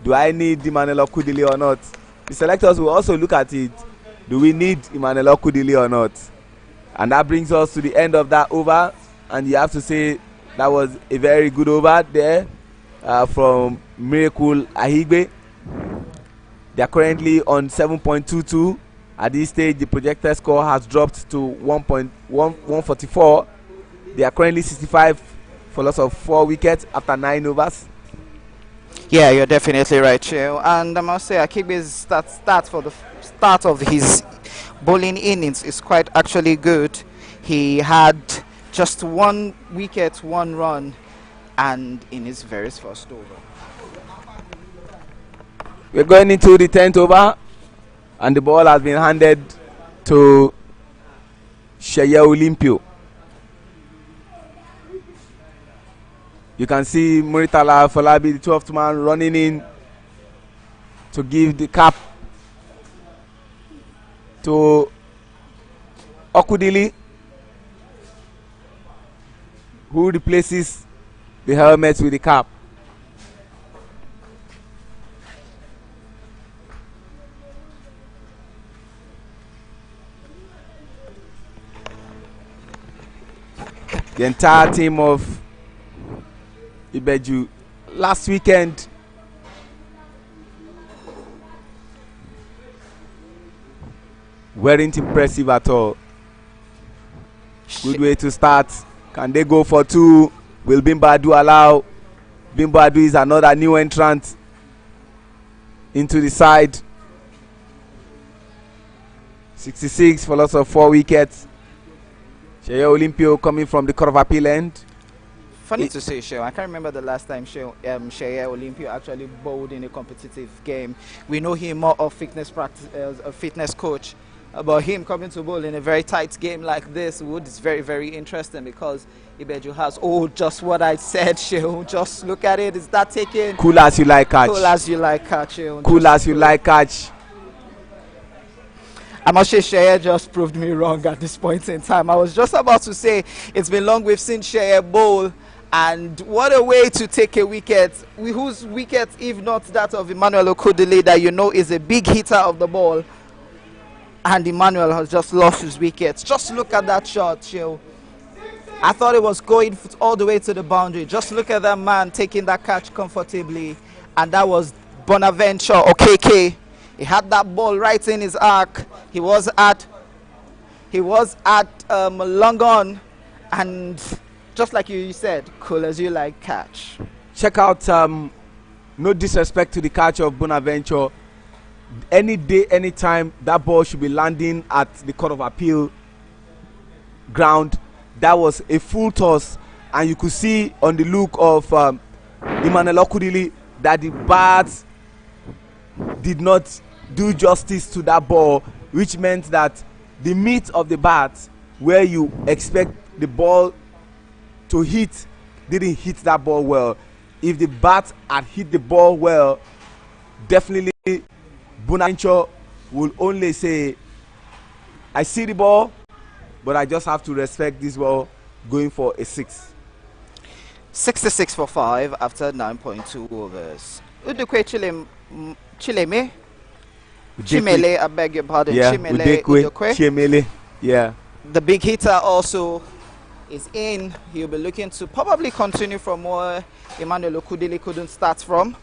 do I need Emmanuel Okudili or not? The selectors will also look at it. Do we need Emmanuel Okudili or not? And that brings us to the end of that over. And you have to say that was a very good over there from Miracle Ahigbe. They are currently on 7.22. At this stage, the projected score has dropped to 144. They are currently 65 for loss of 4 wickets after 9 overs. Yeah, you're definitely right, Cheo. And I must say, Akigbe's start for the start of his bowling innings is quite actually good. He had just 1 wicket, 1 run, and in his very first over. We're going into the 10th over, and the ball has been handed to Sheye Olimpio. You can see Muritala Falabi, the 12th man, running in to give the cap to Okudili, who replaces the helmet with the cap. The entire team of Ibeju last weekend weren't impressive at all. Good way to start. Can they go for 2? Will Bimbadu allow? Bimbadu is another new entrant into the side. 66 for loss of 4 wickets. Sheye Olimpio coming from the Court of Appeal end. Funny to say, Sheo, I can't remember the last time Sheye Olimpio actually bowled in a competitive game. We know him more of fitness practice, a fitness coach. But him coming to bowl in a very tight game like this is very, very interesting, because Ibeju has, just what I said, Sheo. Just look at it. Is that taking? Cool as you like catch. Cool as you like catch, Sheo. Cool as you like catch. I must say, Sheye just proved me wrong at this point in time. I was just about to say, it's been long we've seen Sheye bowl, and what a way to take a wicket. Whose wicket, if not that of Emmanuel Okudili, that you know is a big hitter of the ball, and Emmanuel has just lost his wickets. Just look at that shot, Sheo. I thought it was going all the way to the boundary. Just look at that man taking that catch comfortably, and that was Bonaventure Okeke. He had that ball right in his arc. He was at He was at long on, and just like you said, cool as you like catch. Check out, no disrespect to the catch of Bonaventure. Any day, anytime, that ball should be landing at the Court of Appeal ground. That was a full toss, and you could see on the look of Emmanuel Okudili that the bat did not do justice to that ball, which meant that the meat of the bat, where you expect the ball to hit, didn't hit that ball well. If the bat had hit the ball well, definitely Bonaventure will only say, I see the ball, but I just have to respect this ball, going for a 6. 66 for 5 after 9.2 overs. Udukwe Chileme? Chimele, I beg your pardon. Yeah, Chimele Udekwe, Chimele. Yeah. The big hitter also is in. He'll be looking to probably continue from where Emmanuel Okudili couldn't start from.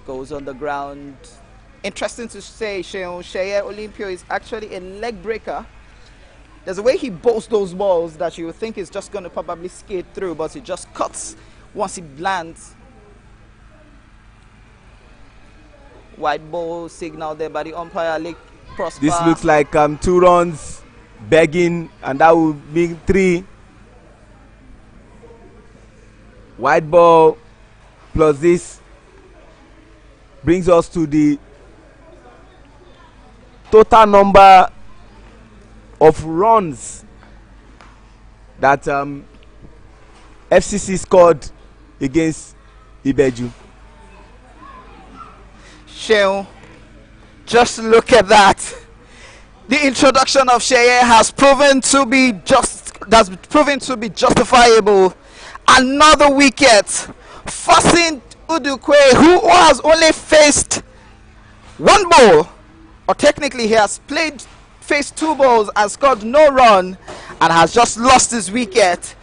Goes on the ground. Interesting to say, Sheye Olympio is actually a leg breaker. There's a way he bowls those balls that you would think is just going to probably skate through, but it just cuts once it lands. White ball signal there by the umpire, Lake Prosper. This looks like 2 runs begging, and that would be 3. White ball plus this brings us to the total number of runs that FCC scored against Ibeju. Sheon, just look at that. The introduction of Sheye has proven to be justifiable. Another wicket, forcing Udukwe, who has only faced 1 ball, or technically he has faced 2 balls and scored no run, and has just lost his wicket.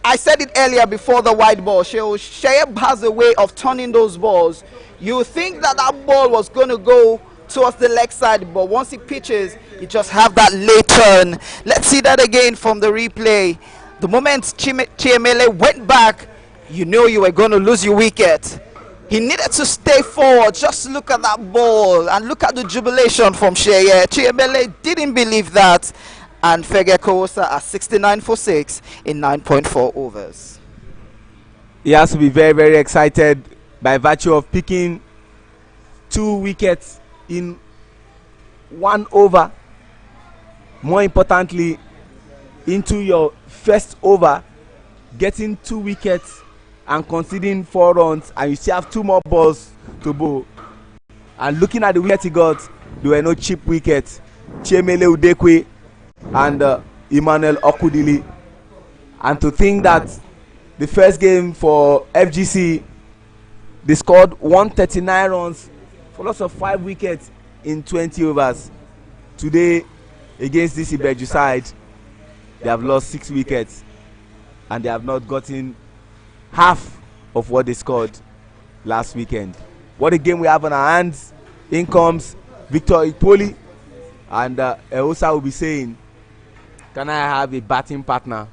I said it earlier before the white ball. Sheye has a way of turning those balls. You think that ball was going to go towards the leg side, but once it pitches, you just have that late turn. Let's see that again from the replay. The moment Chiemele went back, you knew you were going to lose your wicket. He needed to stay forward. Just look at that ball and look at the jubilation from Sheye. Chiemele didn't believe that. And Fegocowosa at 69 for 6 in 9.4 overs. He has to be very, very excited by virtue of picking 2 wickets in 1 over. More importantly, into your first over, getting 2 wickets and conceding 4 runs, and you still have 2 more balls to bowl. And looking at the wickets he got, there were no cheap wickets. Chiemele Udekwe and Emmanuel Okudili. And to think that the first game for FGC, they scored 139 runs for loss of 5 wickets in 20 overs. Today, against this Ibeju side, they have lost 6 wickets, and they have not gotten half of what they scored last weekend. What a game we have on our hands. In comes Victor Ipoli, and Eosa will be saying, can I have a batting partner?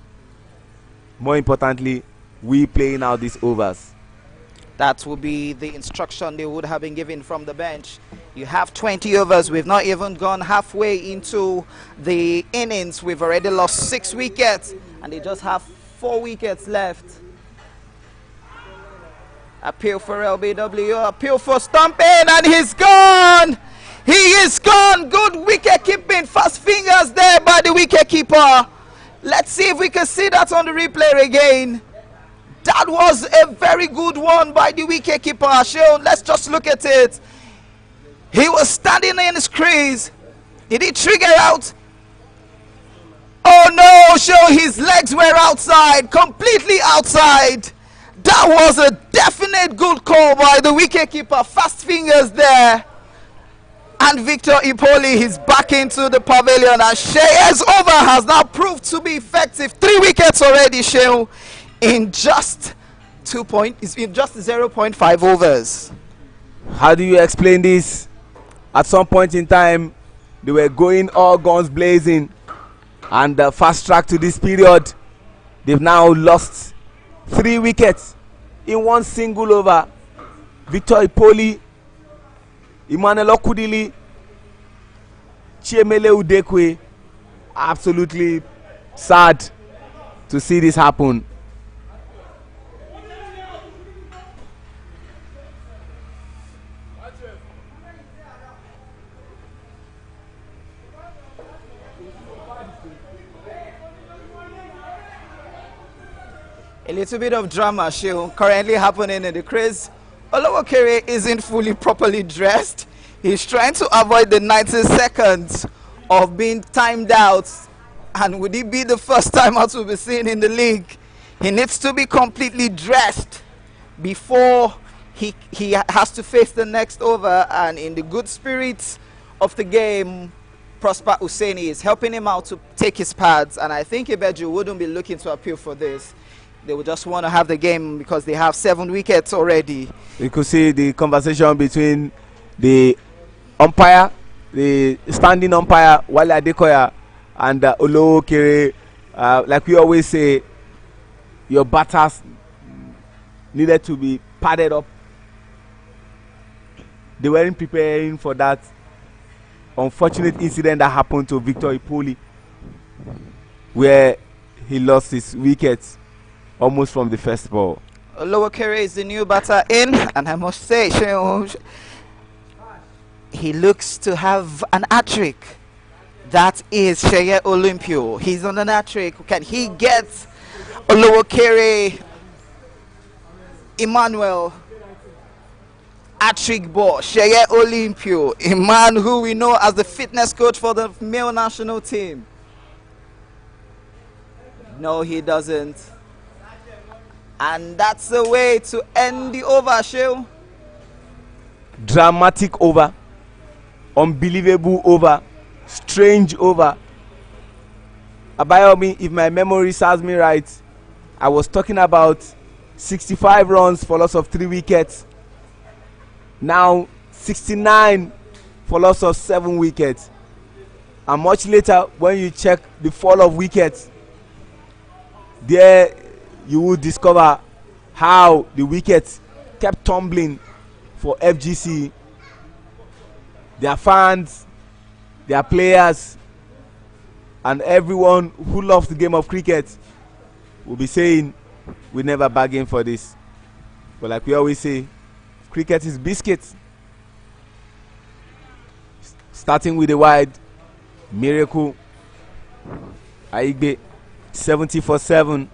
More importantly, we playing out these overs. That will be the instruction they would have been given from the bench. You have 20 overs. We've not even gone halfway into the innings. We've already lost 6 wickets, and they just have 4 wickets left. Appeal for LBW, appeal for Stumping, and he's gone! He is gone! Good wicket keeping, fast fingers there by the wicket keeper. Let's see if we can see that on the replay again. That was a very good one by the wicket keeper. Let's just look at it. He was standing in his crease. Did he trigger out? Oh no, his legs were outside, completely outside. That was a definite good call by the wicketkeeper. Fast fingers there. And Victor Ipoli is back into the pavilion. And Sheye's over has now proved to be effective. 3 wickets already, Sheo, in just 0.5 overs. How do you explain this? At some point in time, they were going all guns blazing, and fast track to this period, they've now lost 3 wickets in one single over. Victor Ipoli, Emmanuel Okudili, Chiemele Udekwe. Absolutely sad to see this happen. A little bit of drama show currently happening in the crease. Olowokere isn't fully properly dressed. He's trying to avoid the 90 seconds of being timed out. And would he be the first time out we'll be seeing in the league? He needs to be completely dressed before he has to face the next over. And in the good spirits of the game, Prosper Hussaini is helping him out to take his pads. And I think Ibeju wouldn't be looking to appeal for this. They would just want to have the game because they have 7 wickets already. You could see the conversation between the umpire, the standing umpire, Wale Adekoya, and Olowokere. Like we always say, your batters needed to be padded up. They weren't preparing for that unfortunate incident that happened to Victor Ipoli, where he lost his wickets almost from the first ball. Olowokere is the new batter in, and I must say, he looks to have an hat-trick. That is Sheye Olympio. He's on an hat-trick. Can he get Olowokere Emmanuel hat-trick ball? Sheye Olympio, a man who we know as the fitness coach for the male national team. No, he doesn't. And that's the way to end the over, show. Dramatic over, unbelievable over, strange over. Abayomi, if my memory serves me right, I was talking about 65 runs for loss of 3 wickets. Now 69 for loss of 7 wickets. And much later, when you check the fall of wickets, there you will discover how the wickets kept tumbling for FGC. Their fans, their players, and everyone who loves the game of cricket will be saying, we never bargained for this. But like we always say, cricket is biscuits. Starting with the wide, Miracle, Aigbe, 70 for 7.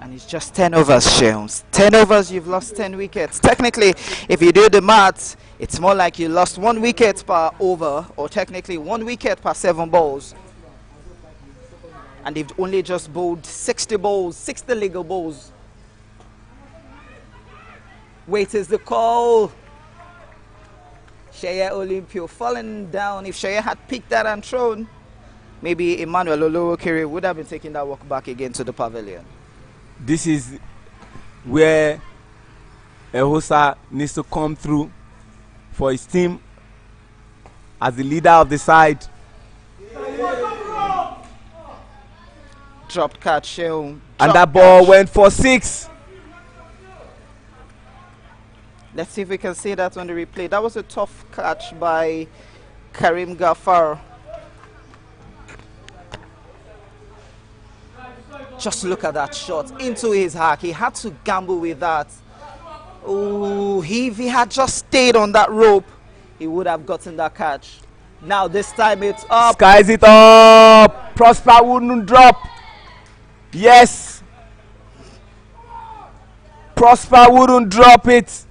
And it's just 10 overs, Shelms. 10 overs, you've lost 10 wickets. Technically, if you do the maths, it's more like you lost 1 wicket per over, or technically 1 wicket per 7 balls. And they've only just bowled 60 balls, 60 legal balls. Wait is the call. Sheye Olympio falling down. If Sheye had picked that and thrown, maybe Emmanuel Olowokere would have been taking that walk back again to the pavilion. This is where Ehosa needs to come through for his team as the leader of the side. Dropped catch, Sheung. And that ball went for 6. Let's see if we can see that on the replay. That was a tough catch by Karim Ghaffar. Just look at that shot into his hack. He had to gamble with that. Oh, if he had just stayed on that rope, he would have gotten that catch. Now this time it's up. Skies it up. Prosper wouldn't drop. Yes. Prosper wouldn't drop it.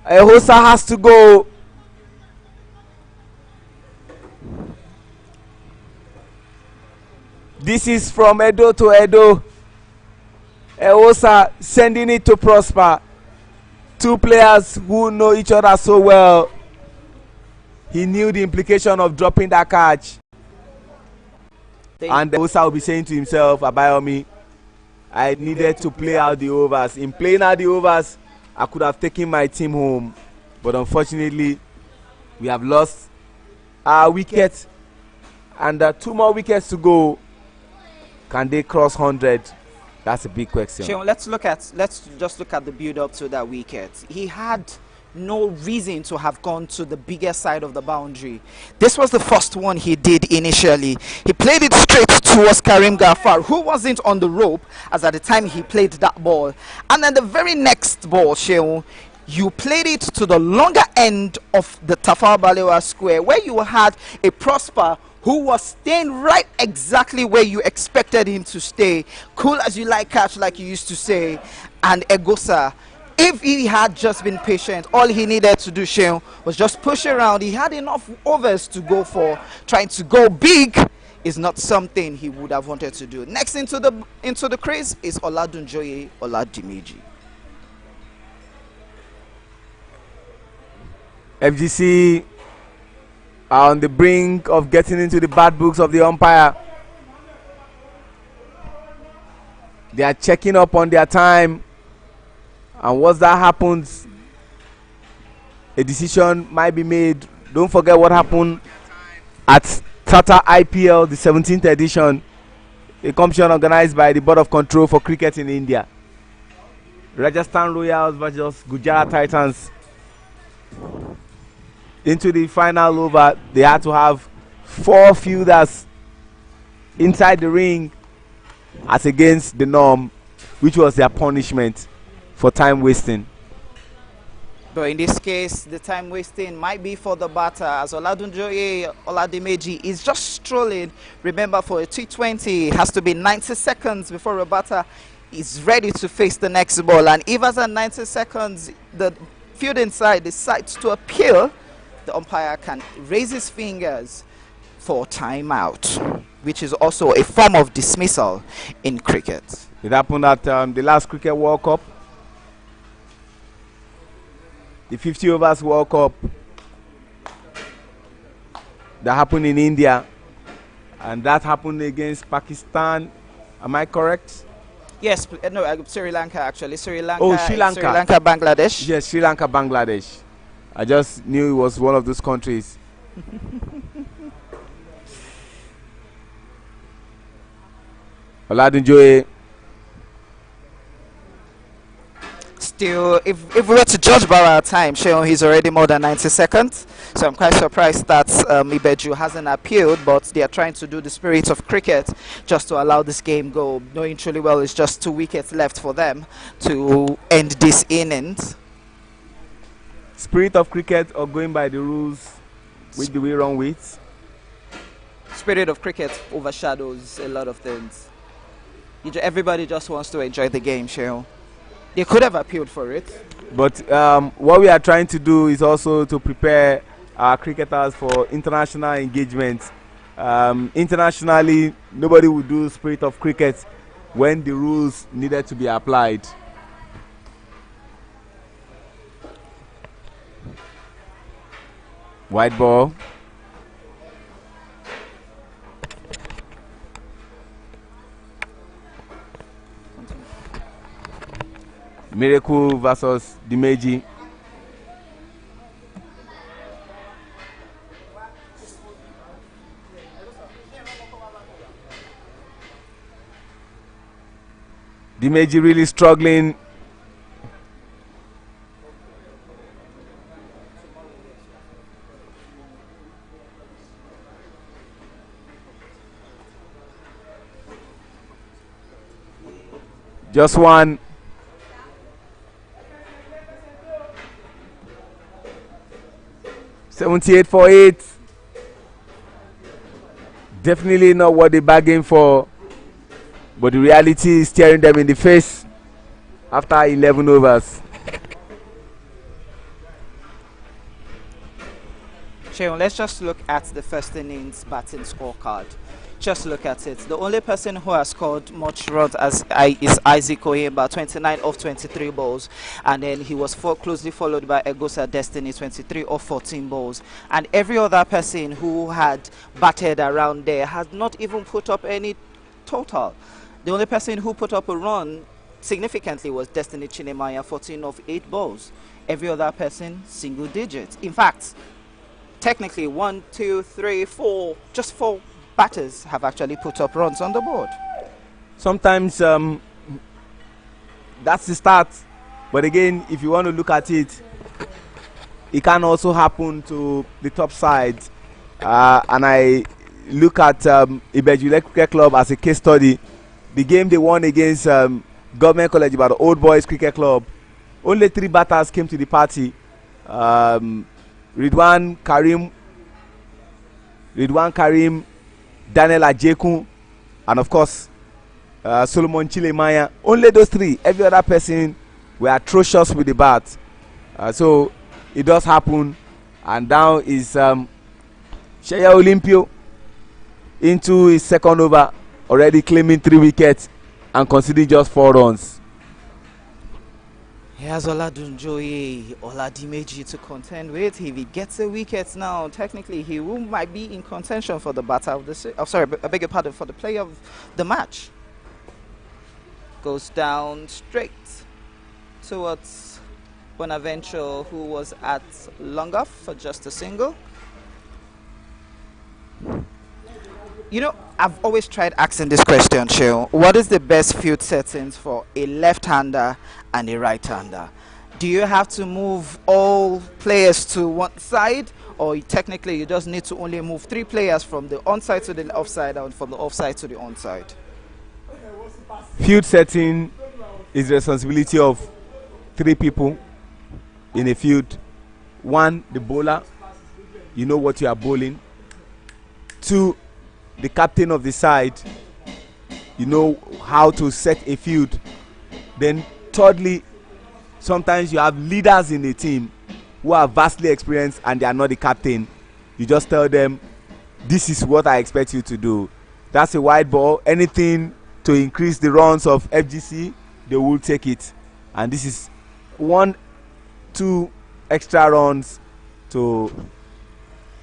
Ehosa has to go. This is from Edo to Edo. Ehosa sending it to Prosper. 2 players who know each other so well. He knew the implication of dropping that catch. And Ehosa will be saying to himself, Abayomi, I needed to play out the overs. In playing out the overs, I could have taken my team home. but unfortunately we have lost our wicket, and 2 more wickets to go. Can they cross 100? That's a big question. Sean, let's just look at the build up to that wicket. He had no reason to have gone to the bigger side of the boundary. This was the first one he did initially. He played it straight towards Karim Ghaffar, who wasn't on the rope as at the time he played that ball. And then the very next ball, Shehu, you played it to the longer end of the Tafawa Balewa square, where you had a Prosper who was staying right exactly where you expected him to stay. Cool as you like catch, like you used to say. And Egosa, if he had just been patient, all he needed to do, Shehu, was just push around. He had enough overs to go for. Trying to go big is not something he would have wanted to do. Next into the crease is Oladunjoye Oladimeji. FGC are on the brink of getting into the bad books of the umpire. They are checking up on their time, and once that happens, a decision might be made. Don't forget what happened at Tata IPL, the 17th edition, a competition organized by the Board of Control for Cricket in India. Rajasthan Royals versus Gujarat Titans. Into the final over, they had to have 4 fielders inside the ring as against the norm, which was their punishment for time wasting. But in this case, the time wasting might be for the batter, as Oladunjoye Oladimeji is just strolling. Remember, for a T20, it has to be 90 seconds before a batter is ready to face the next ball. And if as at 90 seconds, the fielding side decides to appeal, the umpire can raise his fingers for timeout, which is also a form of dismissal in cricket. It happened at the last Cricket World Cup, the 50 overs World Cup that happened in India, and that happened against Pakistan. Am I correct? Yes, no, Sri Lanka actually. Sri Lanka. Oh, Sri Lanka. Sri Lanka, Bangladesh. Yes, Sri Lanka, Bangladesh. I just knew it was one of those countries. Oladunjoye. Still, if we were to judge by our time, Sheon, he's already more than 90 seconds. So I'm quite surprised that Ibeju hasn't appealed, but they are trying to do the spirit of cricket just to allow this game go, knowing truly well it's just 2 wickets left for them to end this innings. Spirit of cricket, or going by the rules, which do we run with? Spirit of cricket overshadows a lot of things. Everybody just wants to enjoy the game, Sheon. They could have appealed for it. But what we are trying to do is also to prepare our cricketers for international engagement. Internationally, nobody would do spirit of cricket when the rules needed to be applied. White ball. Miracle versus Dimeji. Dimeji really struggling. Just one. $78 for 8. Definitely not what they bargained for, but the reality is staring them in the face after 11 overs. Sheon, let's just look at the first innings batting scorecard. Just look at it. The only person who has scored much runs is Isaac Oyemba, 29 off 23 balls. And then he was closely followed by Egosa Destiny, 23 off 14 balls. And every other person who had batted around there has not even put up any total. The only person who put up a run significantly was Destiny Chinemaya, 14 of 8 balls. Every other person, single digits. In fact, technically 1, 2, 3, 4, just 4 batters have actually put up runs on the board. Sometimes that's the start, but again, if you want to look at it, it can also happen to the top side. And I look at Ibeju Lekki Cricket Club as a case study. The game they won against Government College, about the Old Boys Cricket Club, only 3 batters came to the party. Ridwan Karim, Daniel Ajekun, and of course Solomon Chilemaya. Only those 3. Every other person were atrocious with the bat. So it does happen. And now is Sheye Olympio into his second over, already claiming 3 wickets and conceding just 4 runs. He has Oladunjoye, Oladimeji to contend with. If he gets a wicket now, technically he might be in contention for the batter of the I beg your pardon, for the player of the match. Goes down straight towards Bonaventure, who was at long off for just a single. You know, I've always tried asking this question, Sheo. What is the best field settings for a left-hander and a right-hander? Do you have to move all players to one side, or technically you just need to only move 3 players from the onside to the offside and from the offside to the onside? Field setting is the responsibility of 3 people in a field. 1, the bowler, you know what you are bowling. 2, the captain of the side, you know how to set a field. Then thirdly, sometimes you have leaders in the team who are vastly experienced and they are not the captain. You just tell them, this is what I expect you to do. That's a wide ball. Anything to increase the runs of FGC, they will take it. And this is 1, 2 extra runs to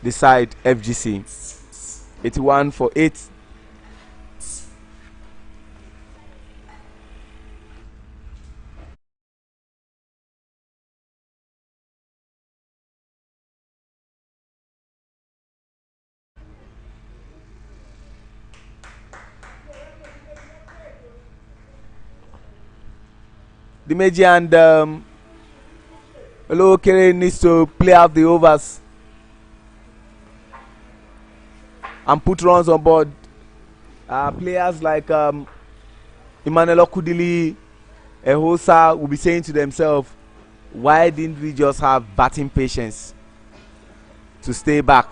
the side FGC. 81 for 8. Dimeji and Olokere needs to play out the overs and put runs on board. Players like Emmanuel Okudili, Ehosa will be saying to themselves, why didn't we just have batting patience to stay back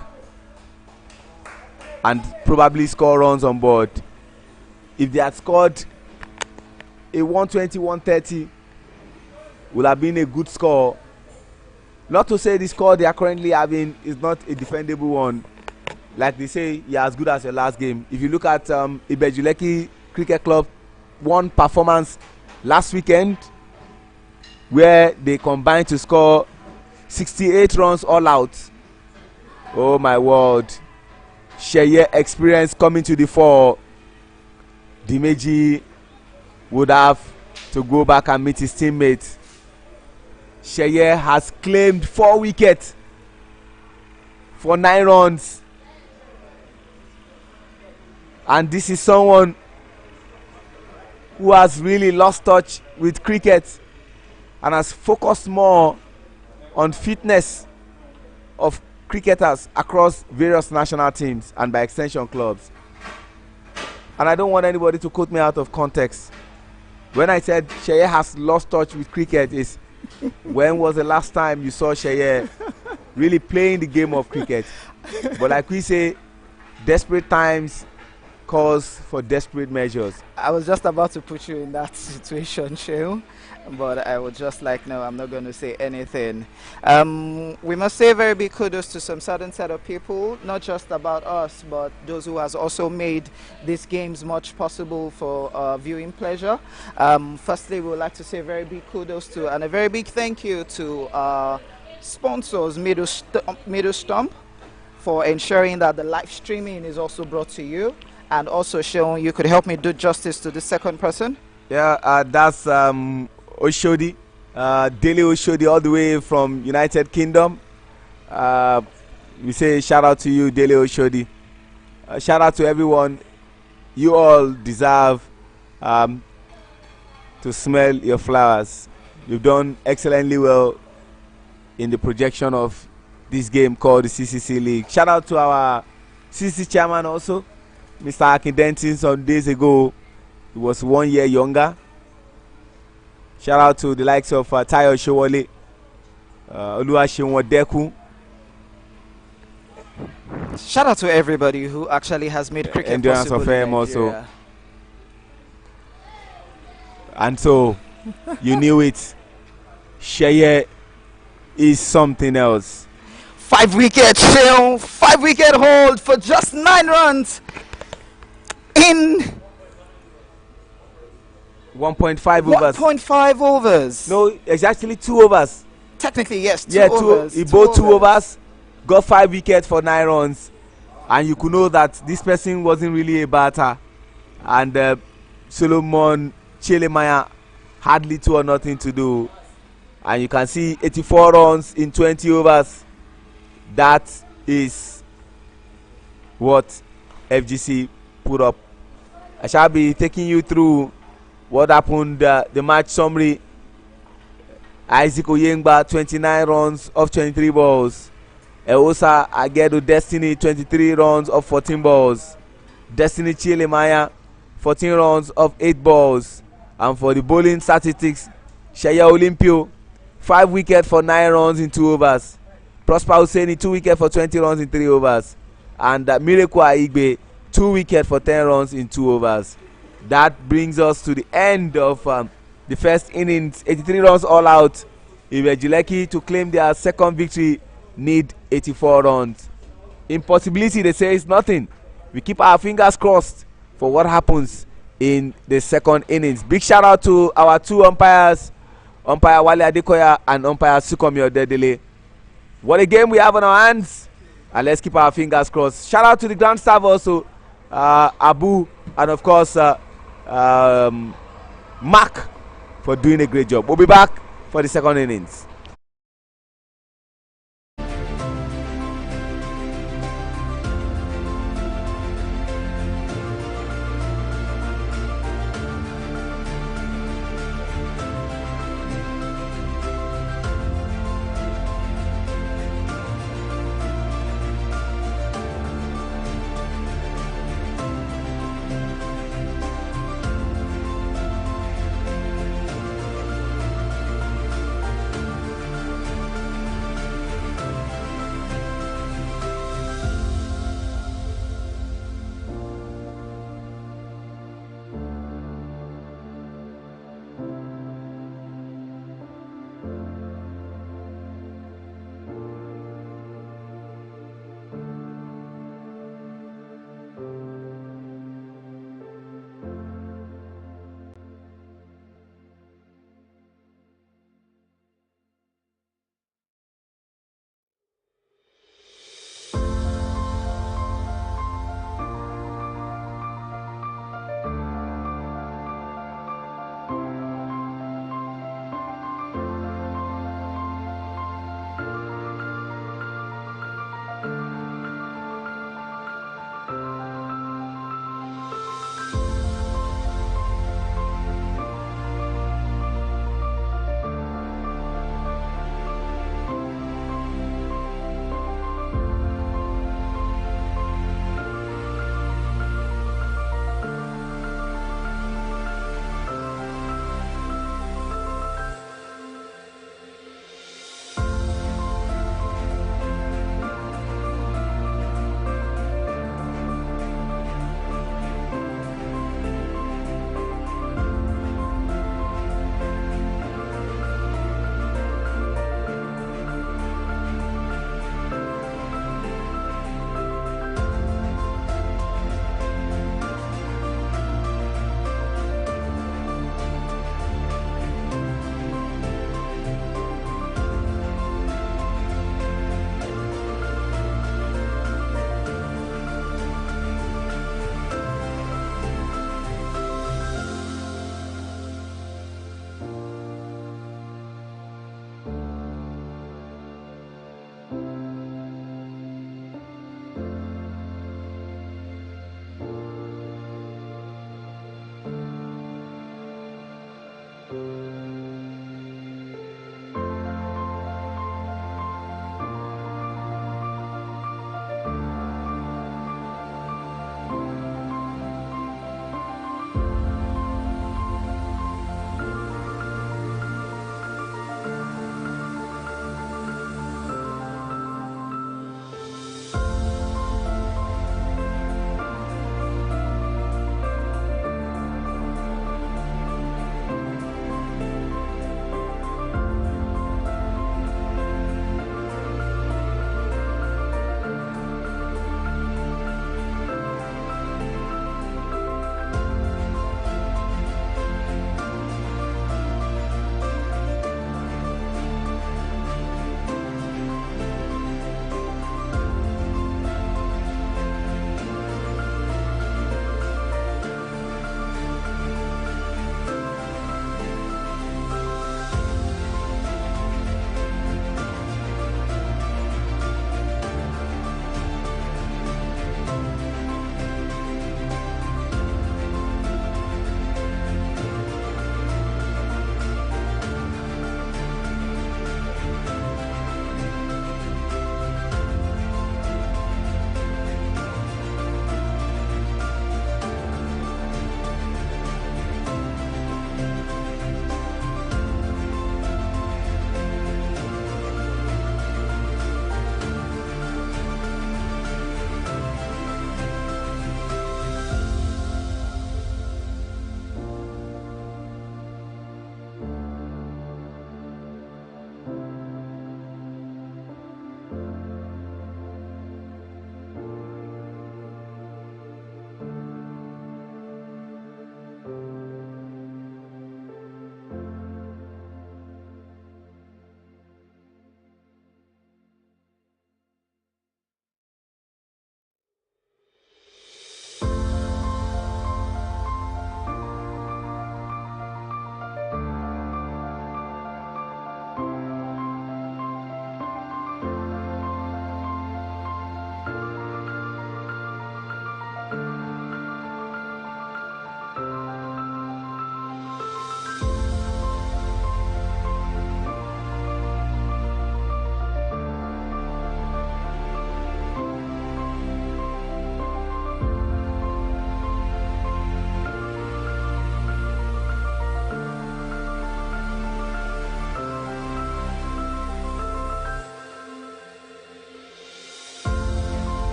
and probably score runs on board? If they had scored a 120, 130, would have been a good score. Not to say the score they are currently having is not a defendable one. Like they say, you're as good as your last game. If you look at Ibeju Lekki Cricket Club, one performance last weekend where they combined to score 68 runs all out. Oh my word. Sheye experience coming to the fore. Dimeji would have to go back and meet his teammates. Sheye has claimed 4 wickets for 9 runs. And this is someone who has really lost touch with cricket and has focused more on fitness of cricketers across various national teams and by extension clubs. And I don't want anybody to quote me out of context. When I said Sheye has lost touch with cricket, is when was the last time you saw Sheye really playing the game of cricket? But like we say, desperate times calls for desperate measures. I was just about to put you in that situation, Sheo, but I was just like, no, I'm not going to say anything. We must say very big kudos to some certain set of people, not just about us, but those who has also made these games much possible for viewing pleasure. Firstly, we would like to say very big kudos to and a very big thank you to sponsors, Middle Stump, for ensuring that the live streaming is also brought to you. And also, Sean, you could help me do justice to the second person. Yeah, that's Oshodi, Daily Oshodi, all the way from United Kingdom. We say shout out to you, Daily Oshodi. Shout out to everyone. You all deserve to smell your flowers. You've done excellently well in the projection of this game called the CCC League. Shout out to our CCC chairman also, Mr. Akindentin. Some days ago, he was 1 year younger. Shout out to the likes of Tayo Showole, Oluwaseun Odeku. Shout out to everybody who actually has made cricket Endurance possible of in Fame also. Nigeria. And so, you knew it. Sheye is something else. 5-wicket Sheung, 5-wicket hold for just 9 runs in 1.5 overs. 1.5 overs. No, it's actually 2 overs. Technically, yes. Yeah, overs. He bowled 2 overs, got 5 wickets for 9 runs, and you could know that this person wasn't really a batter. And Solomon Chelemaya had little or nothing to do, and you can see 84 runs in 20 overs. That is what FGC put up. I shall be taking you through what happened, the match summary. Isaac Oyengba, 29 runs off 23 balls. Eosa Agedo Destiny, 23 runs off 14 balls. Destiny Chilemaya, 14 runs off 8 balls. And for the bowling statistics, Shaya Olympio, 5 wickets for 9 runs in 2 overs. Prosper Hussaini, 2 wickets for 20 runs in 3 overs. And Miracle Aigbe, 2 wickets for 10 runs in 2 overs. That brings us to the end of the first innings. 83 runs all out. Ibeju Lekki to claim their second victory need 84 runs. Impossibility, they say, is nothing. We keep our fingers crossed for what happens in the second innings. Big shout out to our 2 umpires, umpire Wale Adekoya and umpire Sukomi Odedele. What a game we have on our hands, and let's keep our fingers crossed. Shout out to the ground staff also, Abu, and of course Mark, for doing a great job. We'll be back for the second innings.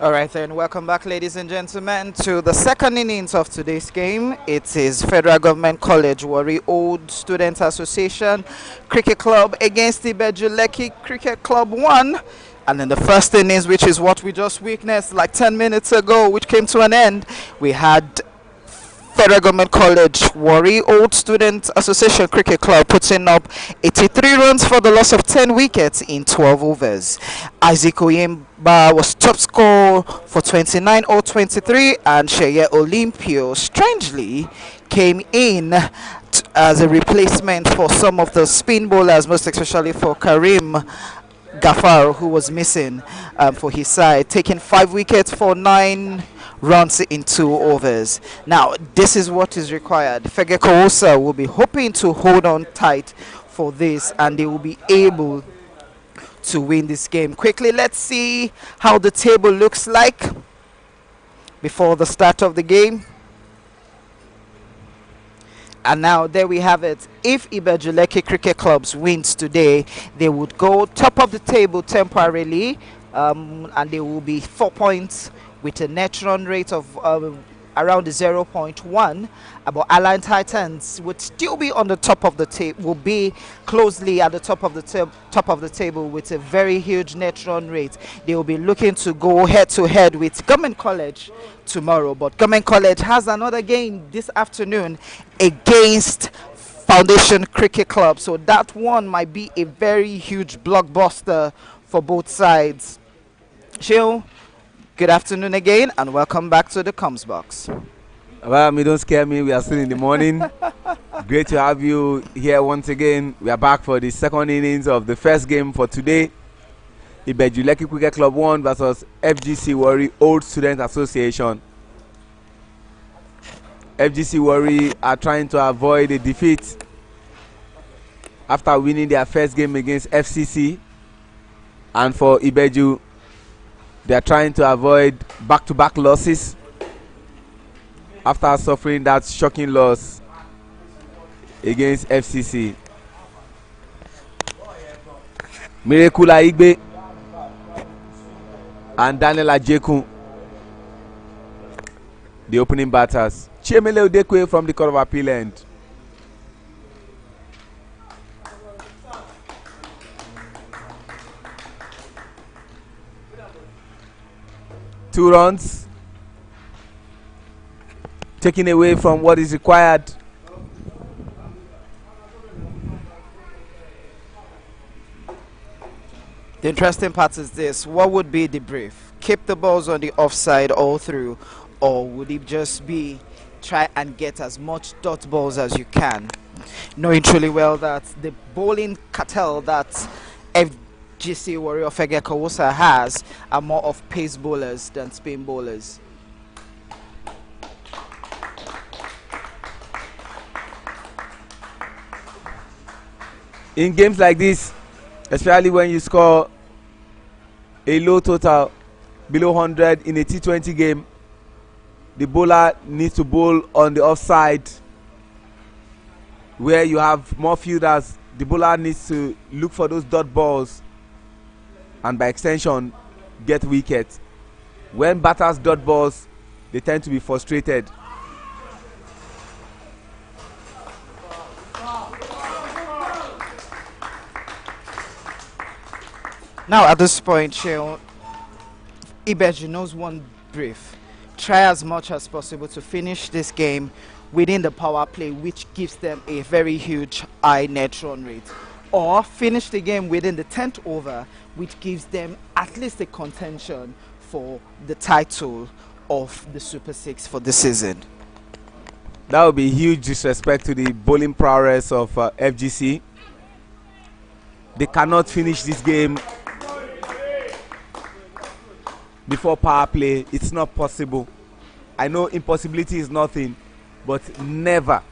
All right, then, welcome back, ladies and gentlemen, to the second innings of today's game. It is Federal Government College Warri Old Student Association Cricket Club against the Ibeju Lekki Cricket Club 1. And in the first innings, which is what we just witnessed like 10 minutes ago, which came to an end, we had Federal Government College Warri Old Student Association Cricket Club putting up 83 runs for the loss of 10 wickets in 12 overs. Isaac Oyemba was top scorer for 29 or 23, and Sheye Olympio strangely came in as a replacement for some of the spin bowlers, most especially for Karim Gafar, who was missing for his side, taking 5 wickets for 9 runs in 2 overs. Now, this is what is required. Fegocowosa will be hoping to hold on tight for this, and they will be able to win this game. Quickly, let's see how the table looks like before the start of the game. And now there we have it. If Ibeju Lekki Cricket Clubs wins today, they would go top of the table temporarily, and they will be 4 points with a net run rate of around 0.1. But Allied Titans would still be on the top of the table, will be closely at the top of the table with a very huge net run rate. They will be looking to go head to head with Government College tomorrow, but Government College has another game this afternoon against Foundation Cricket Club, so that one might be a very huge blockbuster for both sides. Chill. Good afternoon again, and welcome back to the Comms Box. Well, don't scare me. We are still in the morning. Great to have you here once again. We are back for the second innings of the first game for today. Ibeju Lekki Cricket Club 1 versus FGC Warri Old Student Association. FGC Warri are trying to avoid a defeat after winning their first game against FCC, and for Ibeju, they are trying to avoid back-to-back losses after suffering that shocking loss against FCC. Mirekula Igbe and Daniel Ajekun, the opening batters. Chiemele Udekwe from the Court of Appeal end. Two runs taken away from what is required. The interesting part is this: what would be the brief? Keep the balls on the offside all through, or would it just be try and get as much dot balls as you can, knowing truly well that the bowling cartel that FGC Warrior Fegocowosa has are more of pace bowlers than spin bowlers. In games like this, especially when you score a low total below 100 in a T20 game, the bowler needs to bowl on the offside where you have more fielders. The bowler needs to look for those dot balls and by extension get wickets. When batters dot balls, they tend to be frustrated. Now at this point, Ibeju knows one brief: try as much as possible to finish this game within the power play, which gives them a very huge high net run rate, or finish the game within the 10th over, which gives them at least a contention for the title of the Super 6 for this season. That would be huge disrespect to the bowling prowess of FGC. They cannot finish this game before power play. It's not possible. I know impossibility is nothing, but never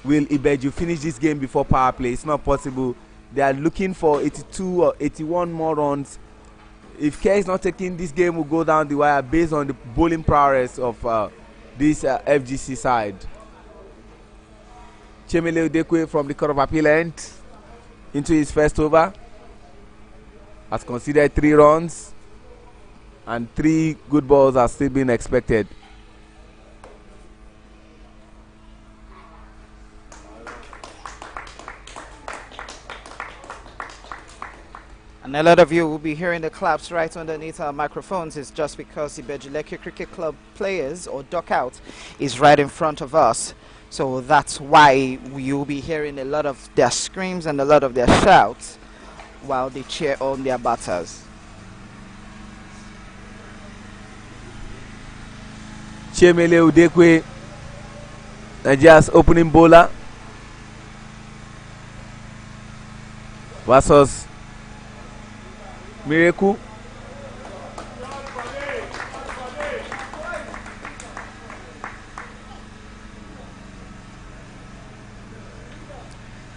will Ibeju finish this game before power play. It's not possible. They are looking for 82 or 81 more runs. If care is not taken, this game will go down the wire based on the bowling prowess of this FGC side. Chemele Udekwe from the Court of Appeal end into his first over has considered 3 runs and 3 good balls are still being expected. And a lot of you will be hearing the claps right underneath our microphones. It's just because Ibeju Lekki Cricket Club players or duckout is right in front of us. So that's why you'll be hearing a lot of their screams and a lot of their shouts while they cheer on their batters. Chemele Udekwe, Nigeria's opening bowler, versus Miracle.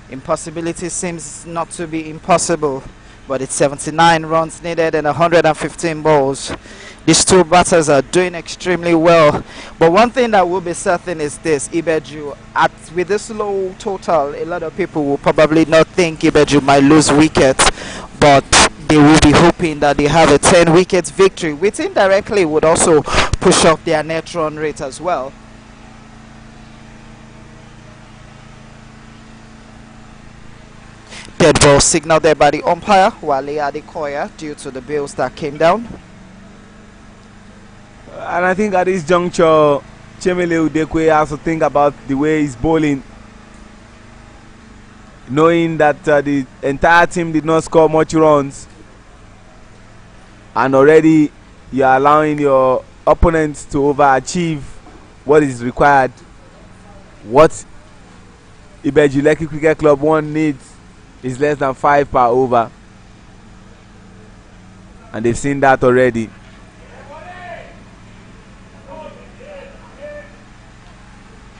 Impossibility seems not to be impossible, but it's 79 runs needed and 115 balls. These two batters are doing extremely well. But one thing that will be certain is this: Ibeju, with this low total, a lot of people will probably not think Ibeju might lose wickets, but they will be hoping that they have a 10 wickets victory, which indirectly would also push up their net run rate as well. Dead ball signal there by the umpire, Wale Adekoya, due to the bills that came down. And I think at this juncture, Chemele Udekwe has to think about the way he's bowling, knowing that the entire team did not score much runs, and already you are allowing your opponents to overachieve what is required. What Ibeju Lekki Cricket Club 1 needs is less than 5 per over, and they've seen that already.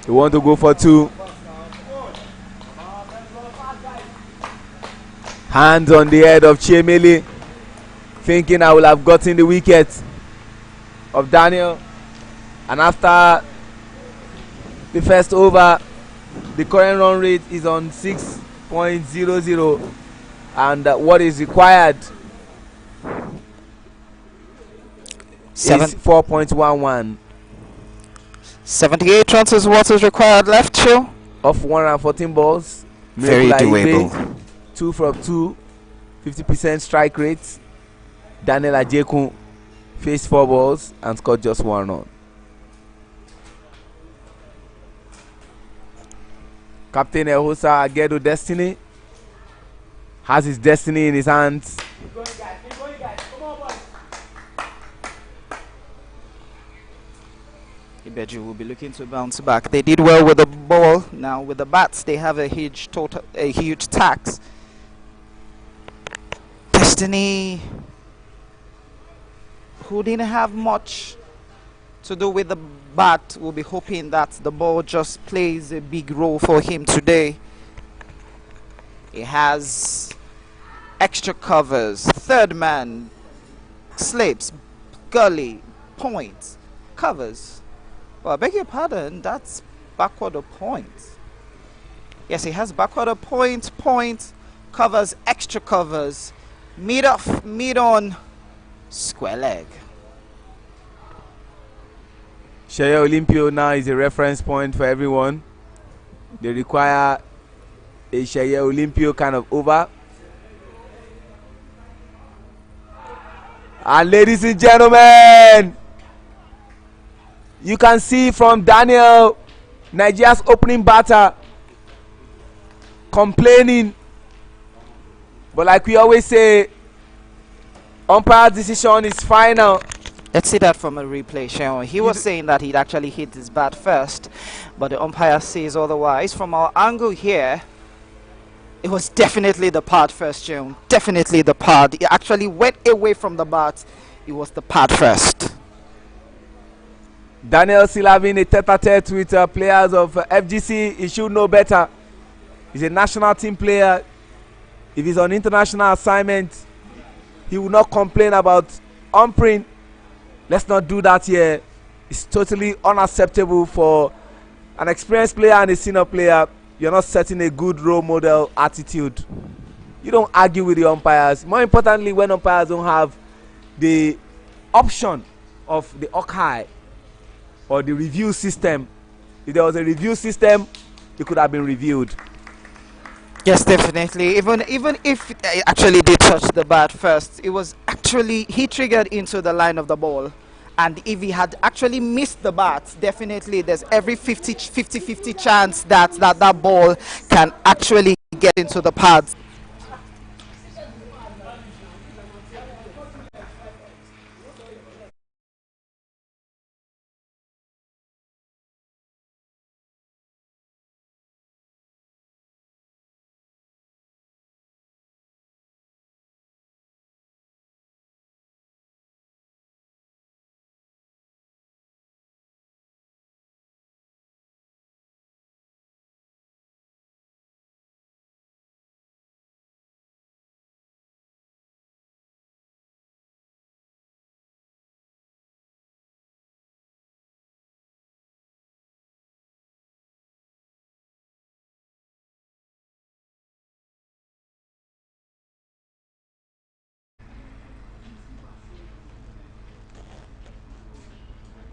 They want to go for 2. Hands on the head of Chemele, thinking I will have gotten the wicket of Daniel. And after the first over, the current run rate is on 6.00, and what is required is 4.11. 78 runs is what is required left, Chill. Of 114 balls. Very doable. 2 from 2, 50% strike rate. Daniel Ajeku faced 4 balls and scored just 1 run. Captain Ehosa Agedo Destiny has his destiny in his hands. Keep going, guys. Keep going, guys. Come on, boys. Ibeju will be looking to bounce back. They did well with the ball. Now with the bats, they have a huge tax. Destiny, who didn't have much to do with the bat, will be hoping that the ball just plays a big role for him today. He has extra covers, third man, slips, gully, points, covers. Well, I beg your pardon, that's backward of points. Yes, he has backward of points, covers, extra covers, mid off, mid on, square leg. Sheye Olympio now is a reference point for everyone. They require a Sheye Olympio kind of over. And ladies and gentlemen, you can see from Daniel, Nigeria's opening batter, complaining. But like we always say, umpire's decision is final. Let's see that from a replay, Sharon. He was saying that he'd actually hit his bat first, but the umpire says otherwise. From our angle here, it was definitely the pad first, Sharon. Definitely the pad. He actually went away from the bat. It was the pad first. Daniel still having a tete-a-tete with players of FGC. He should know better. He's a national team player. If he's on international assignment, he will not complain about umpiring. Let's not do that here. It's totally unacceptable for an experienced player and a senior player. You're not setting a good role model attitude. You don't argue with the umpires. More importantly, when umpires don't have the option of the Hawkeye or the review system. If there was a review system, it could have been reviewed. Yes, definitely. Even if actually they touched the bat first, it was actually he triggered into the line of the ball. And if he had actually missed the bat, definitely there's every 50 chance that ball can actually get into the pads.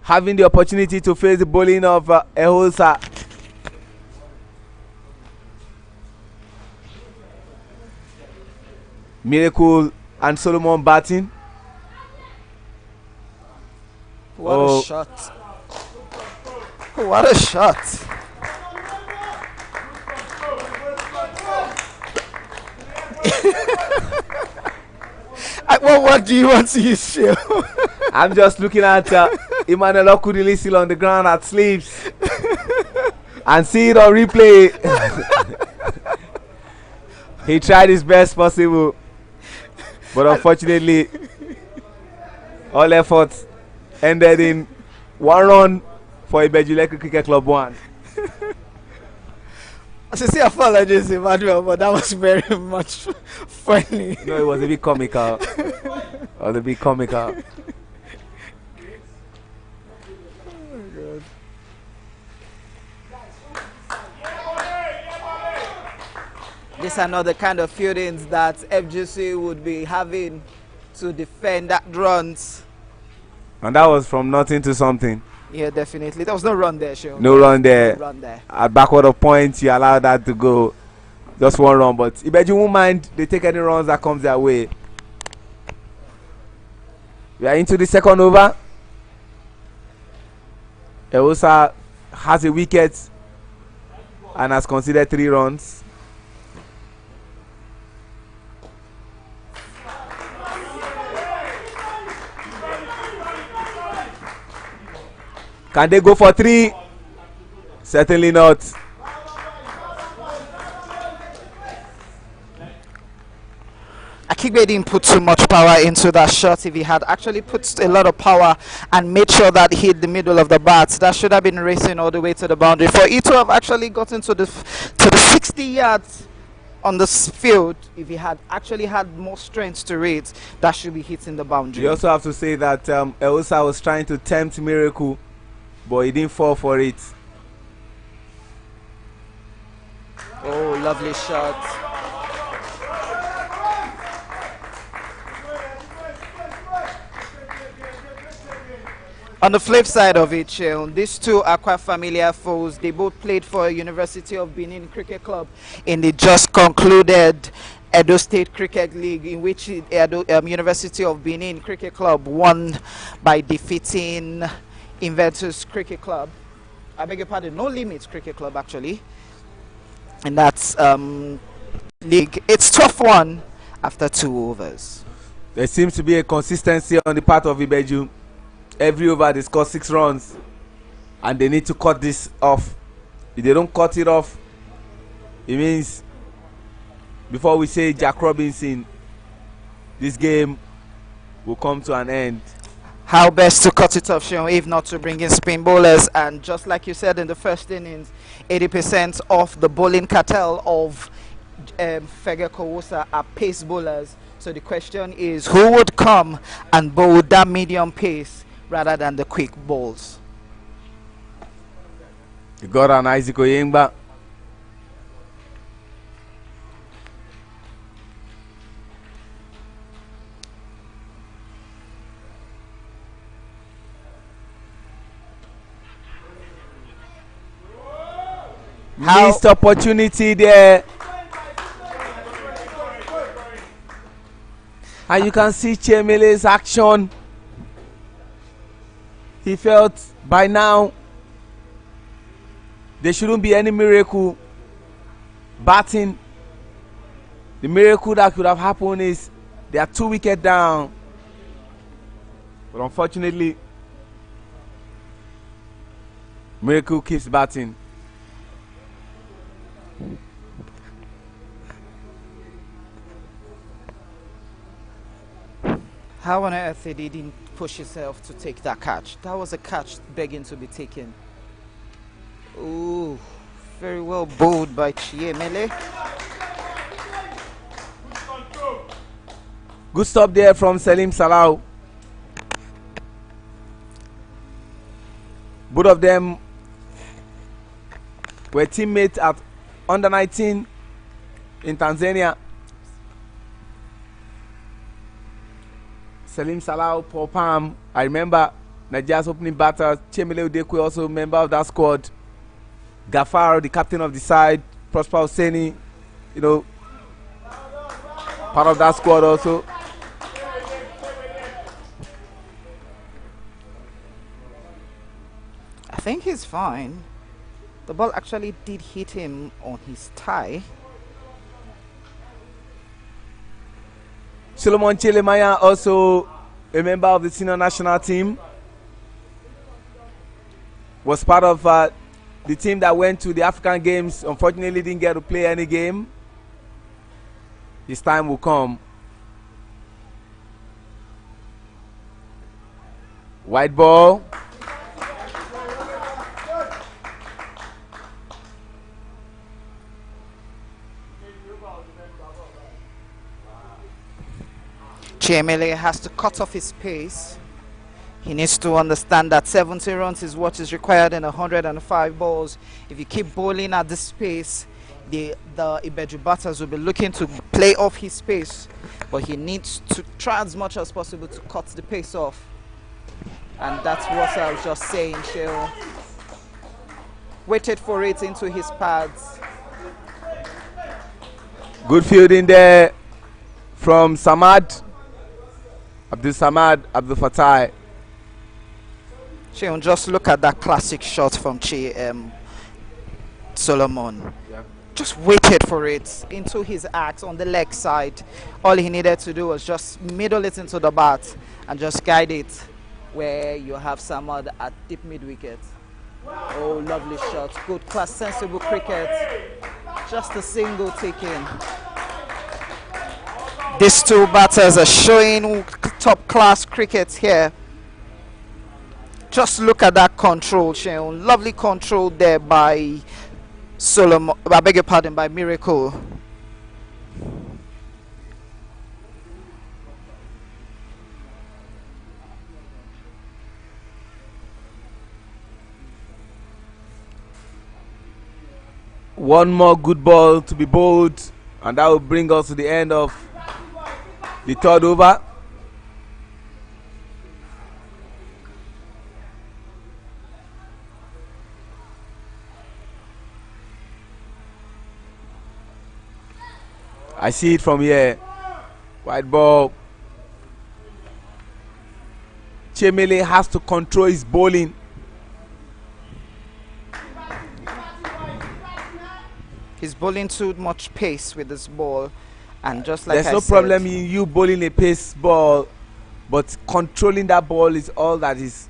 Having the opportunity to face the bowling of Fegocowosa. Miracle and Solomon batting. What a shot. What a shot. What do you want to use, Phil? I'm just looking at Emmanuel Okudili still on the ground at sleeps and see it on replay. He tried his best possible, but unfortunately, all efforts ended in 1 run for Ibeju Lekki Cricket Club 1. I say apologies, Emmanuel, but that was very much funny. No, it was a bit comical. It was a bit comical. These are not the kind of feelings that FGC would be having to defend that runs. And that was from nothing to something. Yeah, definitely. There was no run there, Sean. No run there. No run there. At backward of points, you allow that to go. Just 1 run, but Ibeju won't mind. They take any runs that comes their way. We are into the second over. Fegocowosa has a wicket and has considered 3 runs. Can they go for 3? Certainly not. Akigbe didn't put too much power into that shot. If he had actually put a lot of power and made sure that he hit the middle of the bat, that should have been racing all the way to the boundary. For it to have actually gotten to the 60 yards on this field, if he had actually had more strength to it, that should be hitting the boundary. You also have to say that Fegocowosa was trying to tempt Miracle, but he didn't fall for it. Oh, lovely shot. On the flip side of it, Sean, these two are quite familiar foes. They both played for University of Benin Cricket Club in the just concluded Edo State Cricket League, in which University of Benin Cricket Club won by defeating Inventors Cricket Club. I beg your pardon, No Limits Cricket Club actually. And that's league. It's 12-1 after 2 overs. There seems to be a consistency on the part of Ibeju. Every over they score 6 runs, and they need to cut this off. If they don't cut it off, it means before we say Jack Robinson, this game will come to an end. How best to cut it off, Sean, if not to bring in spin bowlers? And just like you said in the first innings, 80% of the bowling cartel of Fegocowosa are pace bowlers. So the question is, who would come and bowl that medium pace rather than the quick balls? You got an Isaac Oyengba. Missed opportunity there. And you can see Chiemele's action. He felt by now there shouldn't be any miracle batting. The miracle that could have happened is they are 2 wickets down. But unfortunately, Miracle keeps batting. How on earth he didn't push himself to take that catch? That was a catch begging to be taken. Ooh, very well bowled by Chiemele. Good stop there from Salim Salau. Both of them were teammates at under 19 in Tanzania. Salim Salau, Paul Palm, I remember Nigeria's opening batter. Chiemele Udekwe, also a member of that squad. Gafar, the captain of the side. Prosper Hosseini, you know, part of that squad also. I think he's fine. The ball actually did hit him on his thigh. Solomon Chelemaya, also a member of the senior national team, was part of the team that went to the African Games. Unfortunately, didn't get to play any game. His time will come. White ball. Chiemele has to cut off his pace. He needs to understand that 70 runs is what is required in 105 balls. If you keep bowling at this pace, the Ibeju batters will be looking to play off his pace. But he needs to try as much as possible to cut the pace off. And that's what I was just saying, Sheo. Waited for it into his pads. Good fielding there from Samad. Abdul Samad, Abdul Fatai. Sheon, just look at that classic shot from Solomon. Yeah. Just waited for it into his axe on the leg side. All he needed to do was just middle it into the bat and just guide it where you have Samad at deep mid wicket. Oh, lovely shot. Good class, sensible cricket. Just a single taken. These two batters are showing top class cricket here. Just look at that control, Sheon. Lovely control there by Solomon. I beg your pardon, by Miracle. One more good ball to be bowled, and that will bring us to the end of the third over. I see it from here. White ball. Chiemele has to control his bowling. He's bowling too much pace with this ball, and just like there's no problem in you bowling a pace ball, but controlling that ball is all that is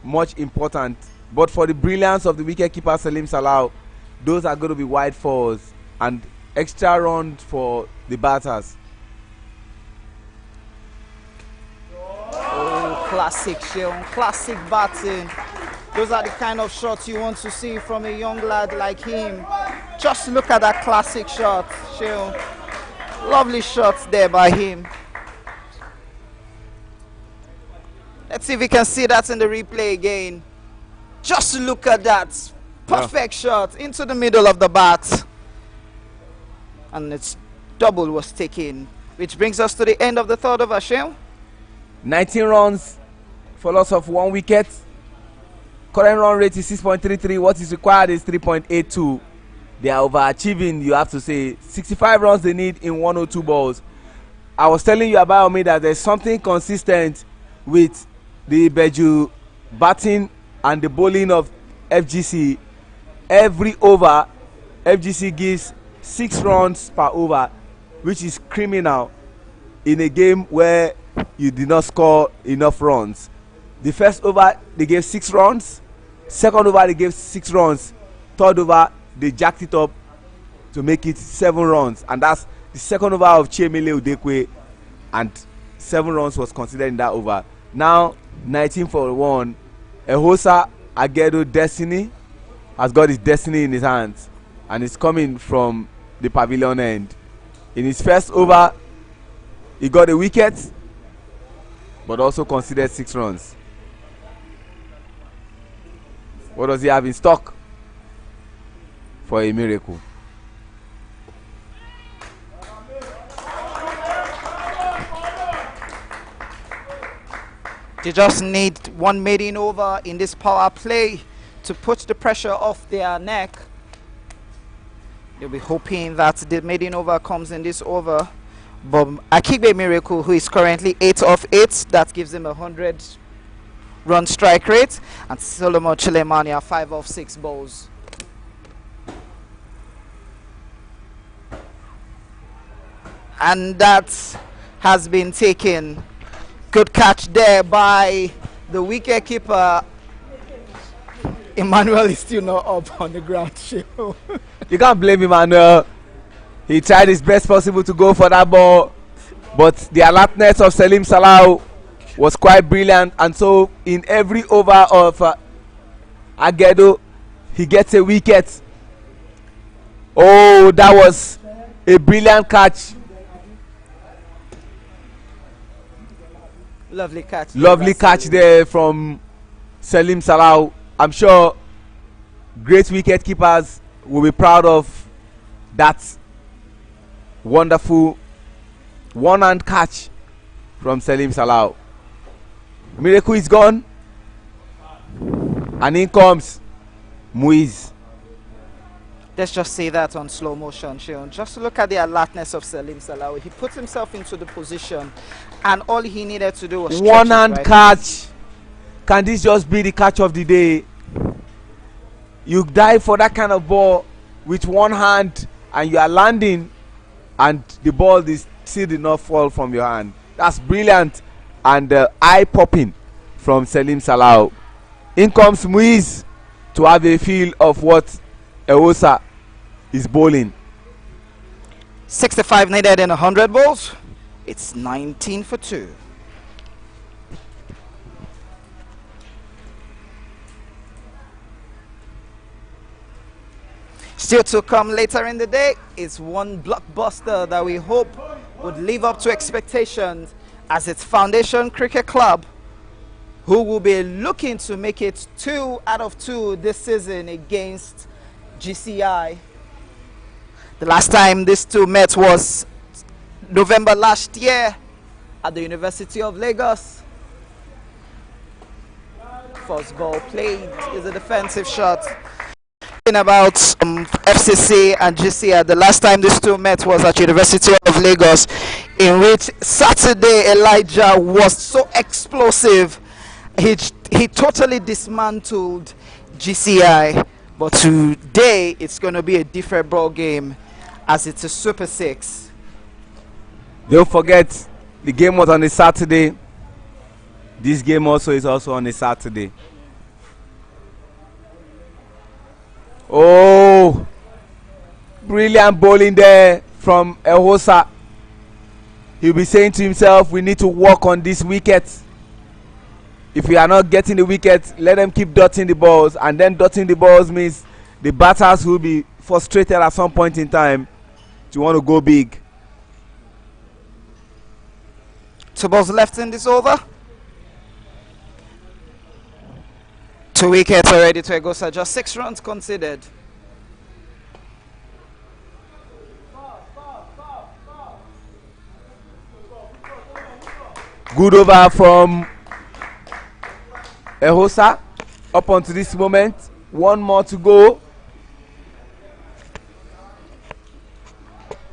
much important. But for the brilliance of the wicketkeeper Salim Salau, those are going to be wide fours and extra run for the batters. Oh, classic Sheon, classic batting. Those are the kind of shots you want to see from a young lad like him. Just look at that classic shot, Sheon. Lovely shots there by him. Let's see if we can see that in the replay again. Just look at that. Perfect shot into the middle of the bat. And its double was taken, which brings us to the end of the third over, Sheon. 19 runs for loss of 1 wicket. Current run rate is 6.33. What is required is 3.82. they are overachieving, you have to say. 65 runs they need in 102 balls. I was telling you about me that there's something consistent with the Ibeju batting and the bowling of FGC. Every over, FGC gives 6 runs per over, which is criminal in a game where you did not score enough runs. The first over they gave 6 runs, second over they gave 6 runs, third over they jacked it up to make it 7 runs, and that's the second over of Chiemele Udekwe, and 7 runs was considered in that over. Now 19 for 1. Ehosa Agedo Destiny has got his destiny in his hands, and it's coming from the pavilion end. In his first over, he got a wicket, but also considered 6 runs. What does he have in stock for a miracle? They just need one maiden over in this power play to put the pressure off their neck. They'll be hoping that the maiden over comes in this over. But Akigbe Miracle, who is currently 8 of 8, that gives him 100-run strike rate, and Solomon Chilemania 5 of 6 balls. And that has been taken. Good catch there by the wicket keeper. Emmanuel is still not up on the ground. You can't blame Emmanuel. He tried his best possible to go for that ball, but the alertness of Salim Salau was quite brilliant, and so in every over of Agedo, he gets a wicket. Oh, that was a brilliant catch. Lovely catch. Lovely catch there from Salim Salau. I'm sure great wicket keepers will be proud of that wonderful one-hand catch from Salim Salau. Miracle is gone, and in comes Muiz. Let's just say that on slow motion, Sean. Just look at the alertness of Salim Salau. He put himself into the position, and all he needed to do was one-hand catch. Can this just be the catch of the day? You dive for that kind of ball with one hand, and you are landing, and the ball is still did not fall from your hand. That's brilliant and eye-popping from Salim Salau. In comes Muiz to have a feel of what Ehosa is bowling. 65 needed in 100 balls. It's 19 for 2. Still to come later in the day is one blockbuster that we hope would live up to expectations, as its Foundation Cricket Club, who will be looking to make it 2 out of 2 this season against GCI. The last time these two met was November last year at the University of Lagos. First ball played is a defensive shot. About FCC and GCI, the last time these two met was at University of Lagos, in which Saturday Elijah was so explosive. He totally dismantled GCI. But today it's going to be a different ball game, as it's a Super 6. Don't forget, the game was on a Saturday. This game also is also on a Saturday. Oh, brilliant bowling there from Ehosa. He'll be saying to himself, we need to work on this wicket. If we are not getting the wicket, let them keep dotting the balls, and then dotting the balls means the batters will be frustrated at some point in time to want to go big. 2 balls left in this over. 2 wickets already to Egosa, just 6 runs conceded. Good over from Ehosa up until this moment. 1 more to go.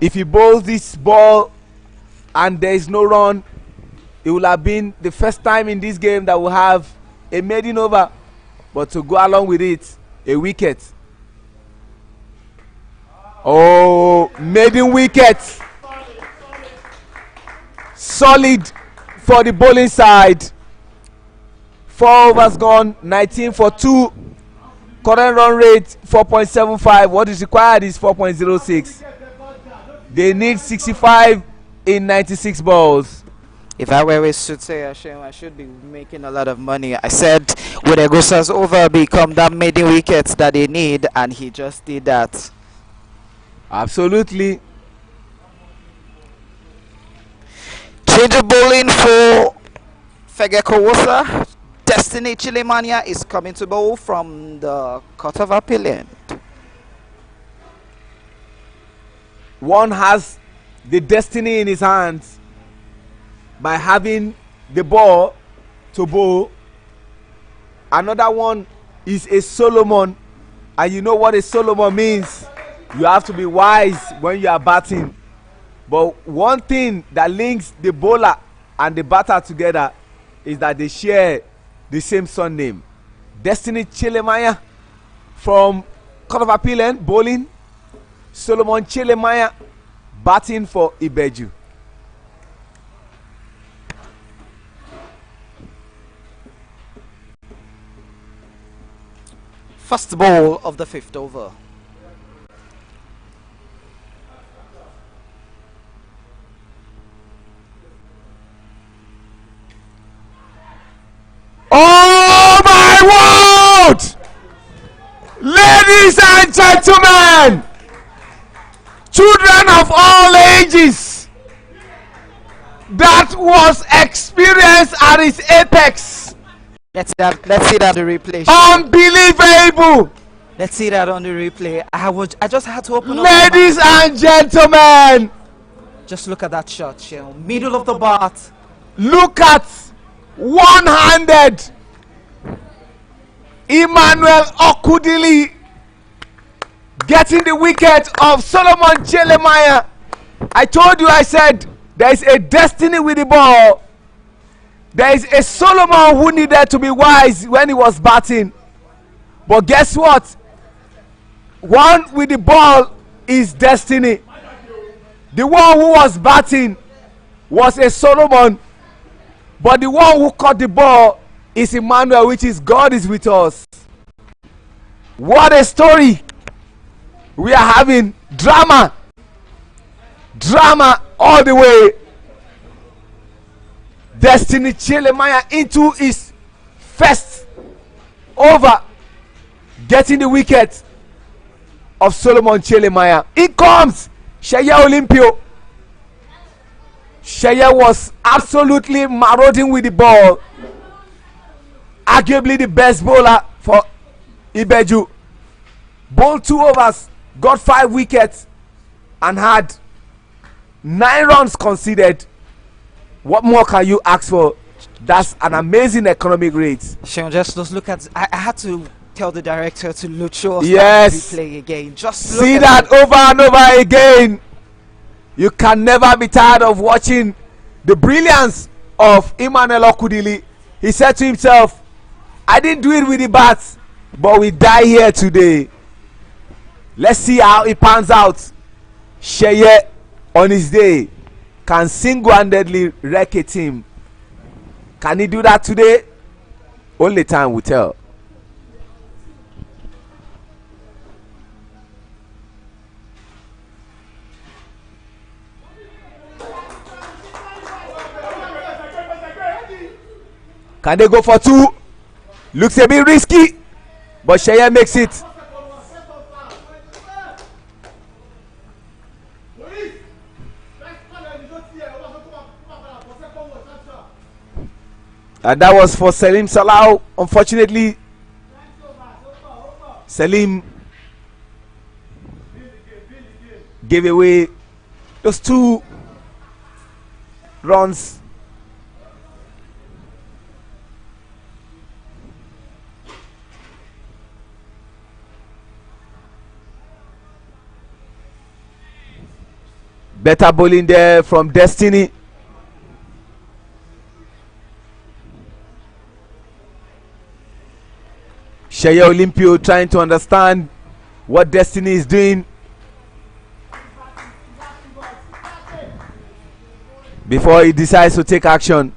If he bowls this ball and there is no run, it will have been the first time in this game that we'll have a maiden over, but to go along with it, a wicket. Oh, maiden wicket. Solid for the bowling side. 4 overs gone, 19 for 2. Current run rate 4.75. What is required is 4.06. They need 65 in 96 balls. If I were a soothsayer, I should be making a lot of money. I said, would Egosa's over become that maiden wicket that they need? And he just did that. Absolutely. Change of bowling for Fegocowosa. Destiny Chilemania is coming to bowl from the Court of Appeal. One has the destiny in his hands by having the ball to bowl. Another one is a Solomon, and you know what a Solomon means. You have to be wise when you are batting. But one thing that links the bowler and the batter together is that they share the same surname. Destiny Chilemaya from Court of Appeal bowling. Solomon Chilemaya batting for Ibeju. First ball of the 5th over. Oh my word! Ladies and gentlemen, children of all ages, that was experience at its apex. Let's see that on the replay. Unbelievable. Let's see that on the replay. I just had to open up. Ladies and gentlemen, just look at that shot, Shell. Middle of the bat. Look at one-handed Emmanuel Okudili getting the wicket of Solomon Chilemaya. I told you, I said there is a destiny with the ball. There is a Solomon who needed to be wise when he was batting. But guess what? One with the ball is destiny. The one who was batting was a Solomon. But the one who caught the ball is Emmanuel, which is God is with us. What a story. We are having drama. Drama all the way. Destiny Chilemaya into his first over, getting the wicket of Solomon Chilemaya. In comes Sheye Olympio. Sheye was absolutely marauding with the ball. Arguably the best bowler for Ibeju. Bowled 2 overs, got 5 wickets, and had 9 runs conceded. What more can you ask for? That's an amazing economic rate. Sean, just look at. I had to tell the director to show us yes, that replay again. Just see that over and over again. You can never be tired of watching the brilliance of Emmanuel Okudili. He said to himself, I didn't do it with the bats, but we die here today. Let's see how it pans out. Sheye on his day can single-handedly wreck a team. Can he do that today? Only time will tell. Can they go for 2? Looks a bit risky, but Sheye makes it. And that was for Salim Salau. Unfortunately, Salim gave away those 2 runs. Better bowling there from Destiny. Sheye Olympio trying to understand what Destiny is doing before he decides to take action.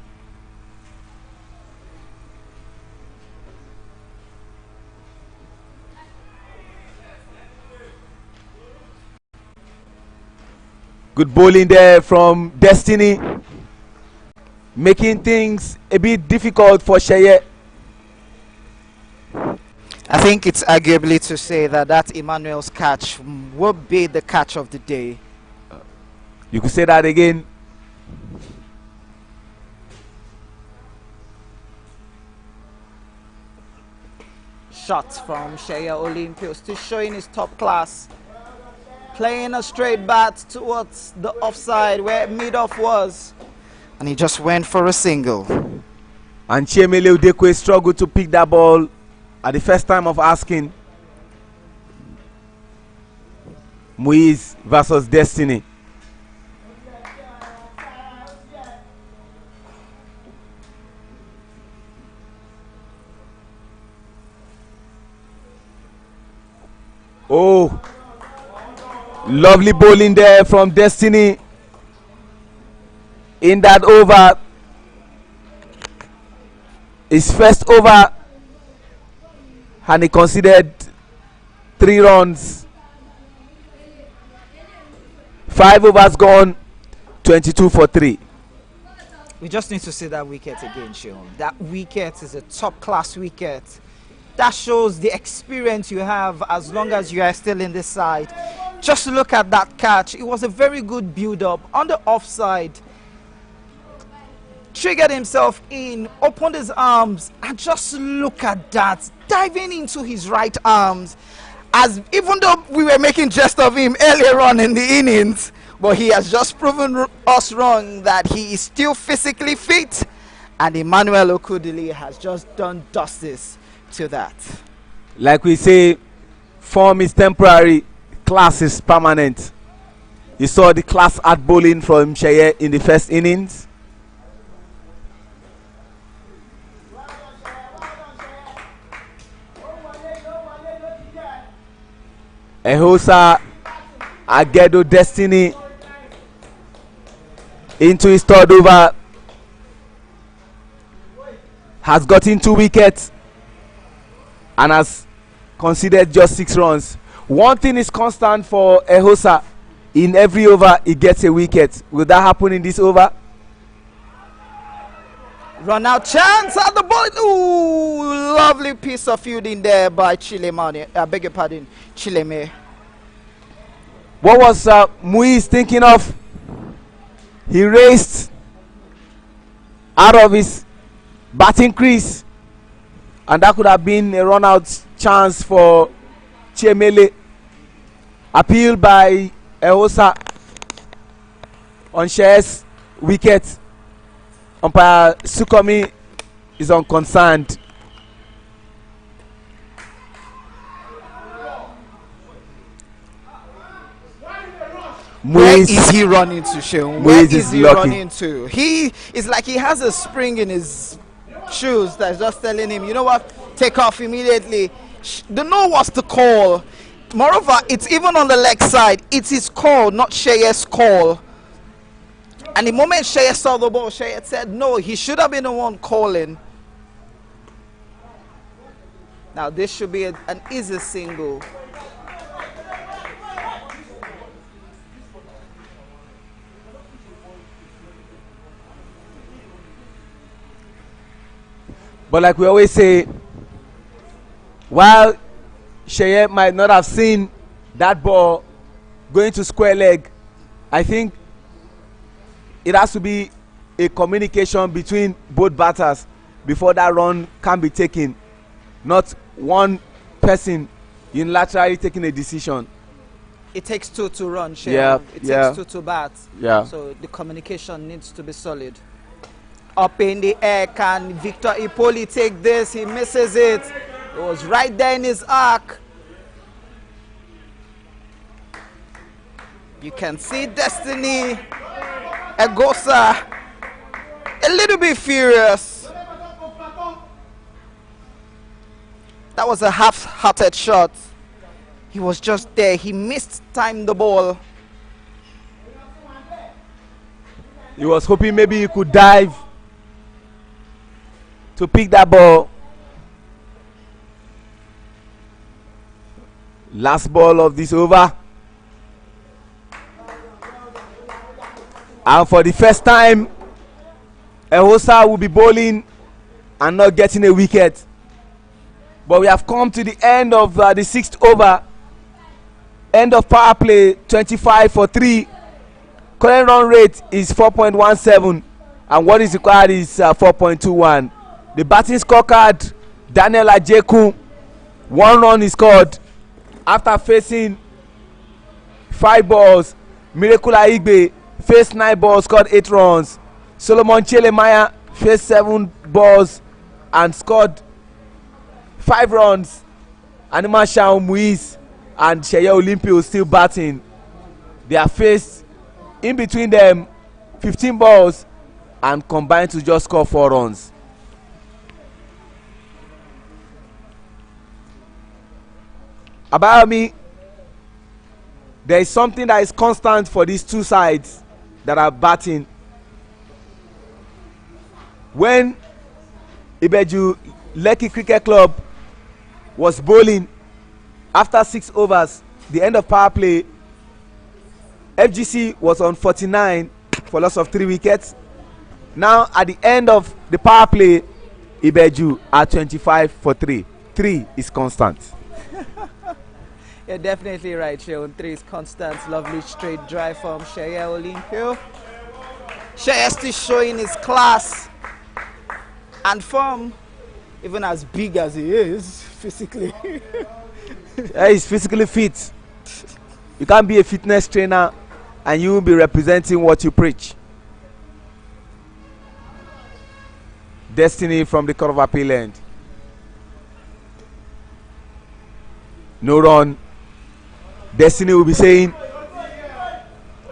Good bowling there from Destiny, making things a bit difficult for Sheye. I think it's arguably to say that Emmanuel's catch would be the catch of the day. You could say that again. Shots from Sheye Olympio, still showing his top class. Playing a straight bat towards the offside where mid-off was. And he just went for a single. And Chiemele Udekwe struggled to pick that ball at the first time of asking. Muiz versus Destiny. Oh, lovely bowling there from Destiny in that over. His first over, and he considered 3 runs. 5 overs gone, 22 for 3. We just need to see that wicket again, Sean. That wicket is a top class wicket. That shows the experience you have as long as you are still in this side. Just look at that catch. It was a very good build-up on the offside. Triggered himself in, opened his arms, and just look at that, diving into his right arms. As even though we were making jest of him earlier on in the innings, but he has just proven us wrong that he is still physically fit, and Emmanuel Okudili has just done justice to that. Like we say, form is temporary, class is permanent. You saw the class at bowling from Sheye in the first innings. Ehosa Agedo Destiny into his third over, has gotten 2 wickets and has conceded just 6 runs. One thing is constant for Ehosa: in every over he gets a wicket. Will that happen in this over? Run out chance at the ball. Ooh, lovely piece of fielding there by Chilemane. I beg your pardon, Chileme. What was Muiz thinking of? He raced out of his batting crease, and that could have been a run out chance for Chiemele. Appeal by Ehosa on Sheye's wicket. Umpire Sukomi is unconcerned. Where is he running to, Sean? Where is he lucky. running to? He is like he has a spring in his shoes that's just telling him, you know what, take off immediately. The no was the call. Moreover, it's even on the leg side. It's his call, not Sheye's call. And the moment Sheye saw the ball, Sheye said no, he should have been the one calling. Now this should be an easy single. But like we always say, while Sheye might not have seen that ball going to square leg, I think it has to be a communication between both batters before that run can be taken, not one person unilaterally taking a decision. It takes 2 to run, Sheye. Yeah, It takes 2 to bat. Yeah. So the communication needs to be solid. Up in the air, can Victor Ipoli take this? He misses it. It was right there in his arc. You can see Destiny Fegocowosa a little bit furious. That was a half-hearted shot. He was just there. He timed the ball. He was hoping maybe he could dive to pick that ball. Last ball of this over. And for the first time, Fegocowosa will be bowling and not getting a wicket. But we have come to the end of the 6th over. End of power play, 25 for 3. Current run rate is 4.17. And what is required is 4.21. The batting scorecard, Daniel Ajeku, 1 run is scored after facing 5 balls. Miracle Aigbe faced 9 balls, scored 8 runs. Solomon Chelemaya faced 7 balls and scored 5 runs. Anima Shao Muiz and Sheye Olympio still batting. They are faced in between them 15 balls and combined to just score 4 runs. About me, there is something that is constant for these two sides that are batting. When Ibeju Lekki Cricket Club was bowling after 6 overs, the end of power play, FGC was on 49 for loss of 3 wickets. Now at the end of the power play, Ibeju are 25 for 3. 3 is constant. You're definitely right, Sheon. 3 is constant. Lovely straight drive from Sheye Olympio. Sheye still showing his class and form, even as big as he is physically. He's physically fit. You can't be a fitness trainer and you will be representing what you preach. Destiny from the Court of Appeal end. No run. Destiny will be saying,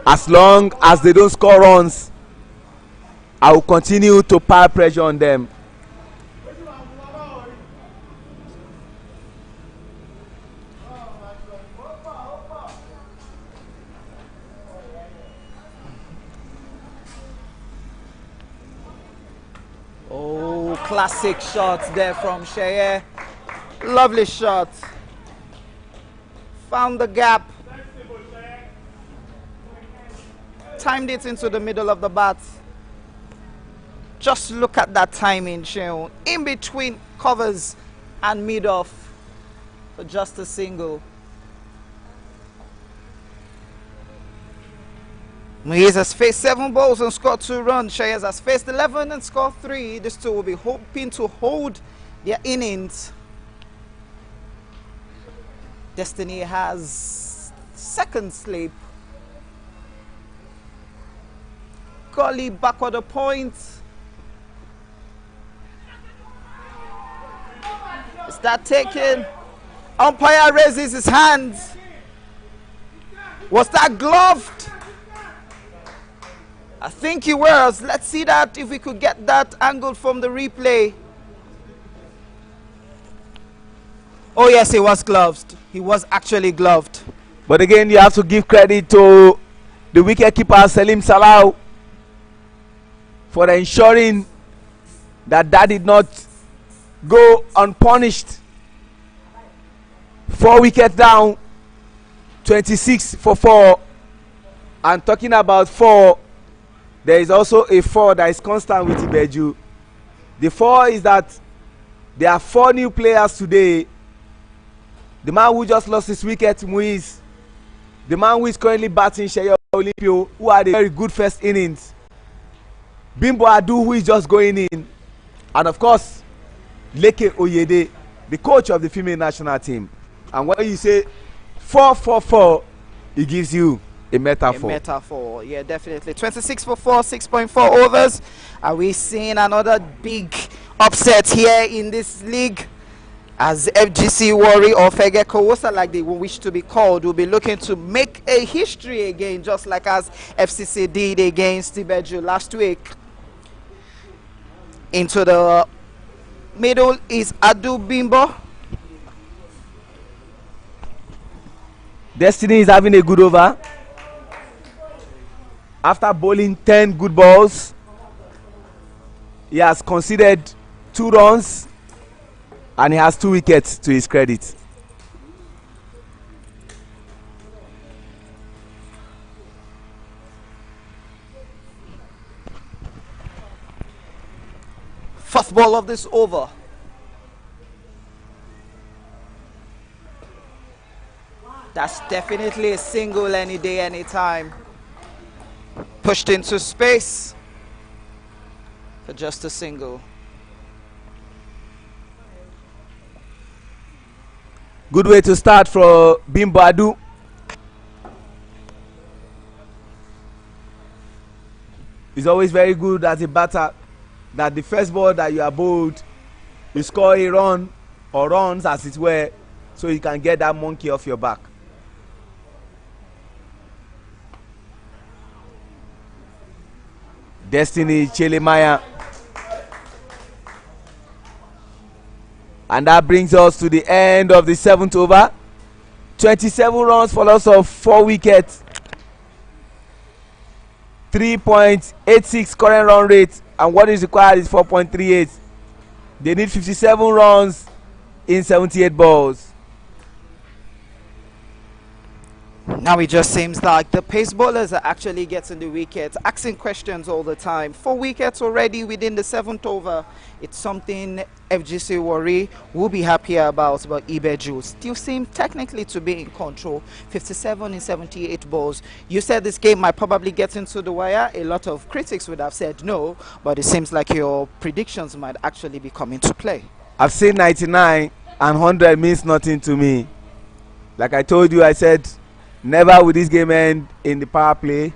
as long as they don't score runs, I will continue to pile pressure on them. Oh, classic shots there from Sheye. Lovely shot. Found the gap. Timed it into the middle of the bat. Just look at that timing, Sheon. In between covers and mid-off for just a single. Muiz has faced 7 balls and scored 2 runs. Sheye has faced 11 and scored 3. These two will be hoping to hold their innings. Destiny has second slip. Gully backward a point. Is that taken? Umpire raises his hands. Was that gloved? I think he was. Let's see that, if we could get that angle from the replay. Oh yes, he was gloved. He was actually gloved. But again, you have to give credit to the wicketkeeper Selim Salau for ensuring that did not go unpunished. 4 wickets down, 26 for 4. And talking about 4, there is also a 4 that is constant with Ibeju. The 4 is that there are 4 new players today. The man who just lost his wicket, Muiz. The man who is currently batting, Sheye Olympio, who had a very good first innings. Bimbo Adu, who is just going in. And of course, Lekki Oyede, the coach of the female national team. And when you say 4-4-4, it gives you a metaphor. A metaphor, yeah, definitely. 26 for 4, 6.4 overs. Are we seeing another big upset here in this league? As FGC Warri or Fegocowosa, like they wish to be called, will be looking to make a history again, just like as FCC did against Ibeju last week. Into the middle is Adu Bimbo. Destiny is having a good over. After bowling 10 good balls, he has conceded 2 runs and he has 2 wickets to his credit. First ball of this over. That's definitely a single any day, anytime. Pushed into space for just a single. Good way to start for Bimbo Adu. It's always very good as a batter that the first ball that you are bowled, you score a run or runs as it were, so you can get that monkey off your back. Destiny Chelemaya. And that brings us to the end of the 7th over. 27 runs for loss of 4 wickets. 3.86 current run rate, and what is required is 4.38. They need 57 runs in 78 balls. Now it just seems like the pace bowlers are actually getting the wickets, asking questions all the time. 4 wickets already within the 7th over. It's something FGC Warri will be happier about, but Ibeju still seem technically to be in control. 57 in 78 balls. You said this game might probably get into the wire. A lot of critics would have said no, but it seems like your predictions might actually be coming to play. I've seen 99 and 100 means nothing to me. Like I told you, I said never would this game end in the power play.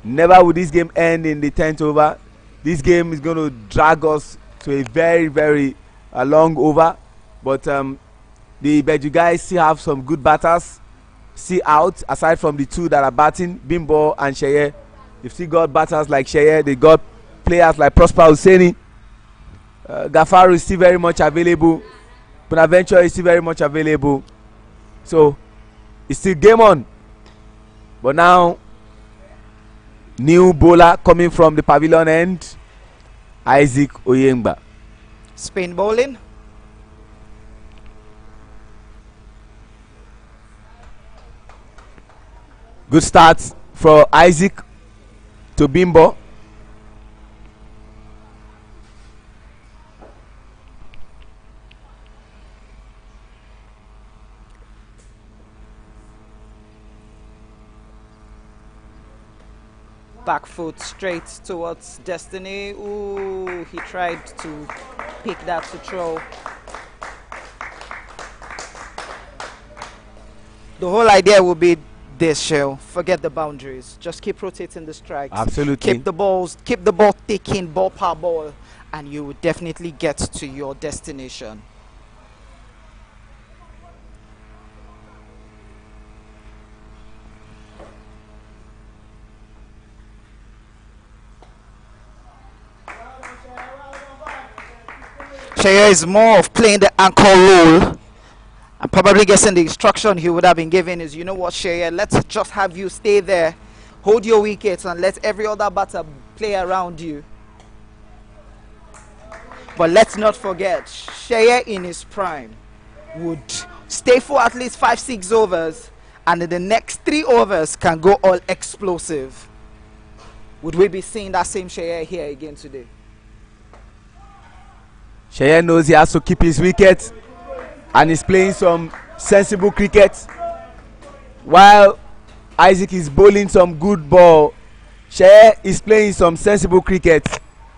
Never would this game end in the 10th over. This game is going to drag us to a very, very long over. But the Ibeju guys still have some good batters. See out, aside from the 2 that are batting, Bimbo and Sheye. They've still got batters like Sheye. They got players like Prosper Hussaini. Gafaru is still very much available. Bonaventure is still very much available. So it's still game on. But now, new bowler coming from the pavilion end, Isaac Oyengba. Spin bowling. Good start for Isaac to Bimbo. Back foot straight towards Destiny. Ooh, he tried to pick that to throw. The whole idea will be this, Shell. Forget the boundaries. Just keep rotating the strikes. Absolutely. Keep the balls, keep the ball ticking, ball per ball, and you will definitely get to your destination. Sheye is more of playing the anchor role, and probably guessing the instruction he would have been given is, you know what, Sheye, let's just have you stay there, hold your wickets, and let every other batter play around you. But let's not forget, Sheye in his prime would stay for at least 5-6 overs, and in the next 3 overs can go all explosive. Would we be seeing that same Sheye here again today? Sheye knows he has to keep his wicket and he's playing some sensible cricket while Isaac is bowling some good ball. Sheye is playing some sensible cricket.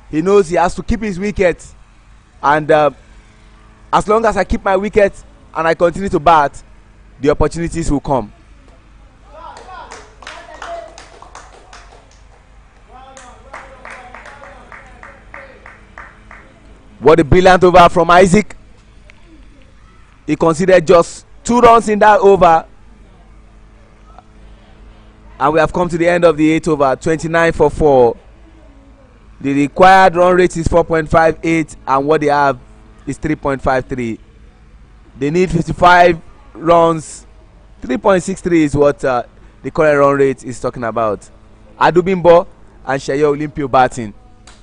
He knows he has to keep his wicket, and as long as I keep my wicket and I continue to bat, the opportunities will come. What a brilliant over from Isaac. He considered just 2 runs in that over. And we have come to the end of the 8th over, 29 for 4. The required run rate is 4.58 and what they have is 3.53. They need 55 runs. 3.63 is what the current run rate is talking about. Adubimbo and Sheye Olympio batting.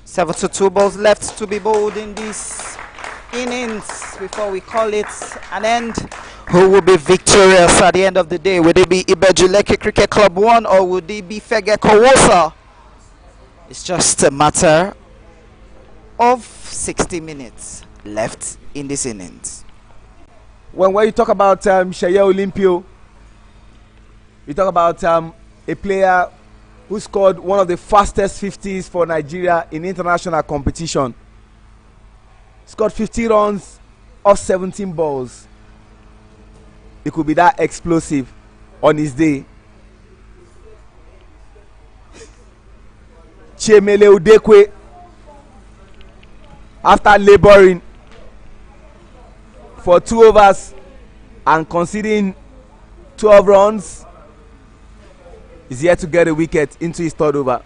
72 balls left to be bowled in this innings before we call it an end. Who will be victorious at the end of the day? Would it be Ibeju Lekki Cricket Club 1 or would it be Fegocowosa? It's just a matter of 60 minutes left in this innings. When you talk about Sheye Olympio, you talk about a player who scored one of the fastest 50s for Nigeria in international competition. Scored 50 runs off 17 balls. It could be that explosive on his day. Chiemele Udekwe, after laboring for 2 overs and conceding 12 runs, is yet to get a wicket into his 3rd over.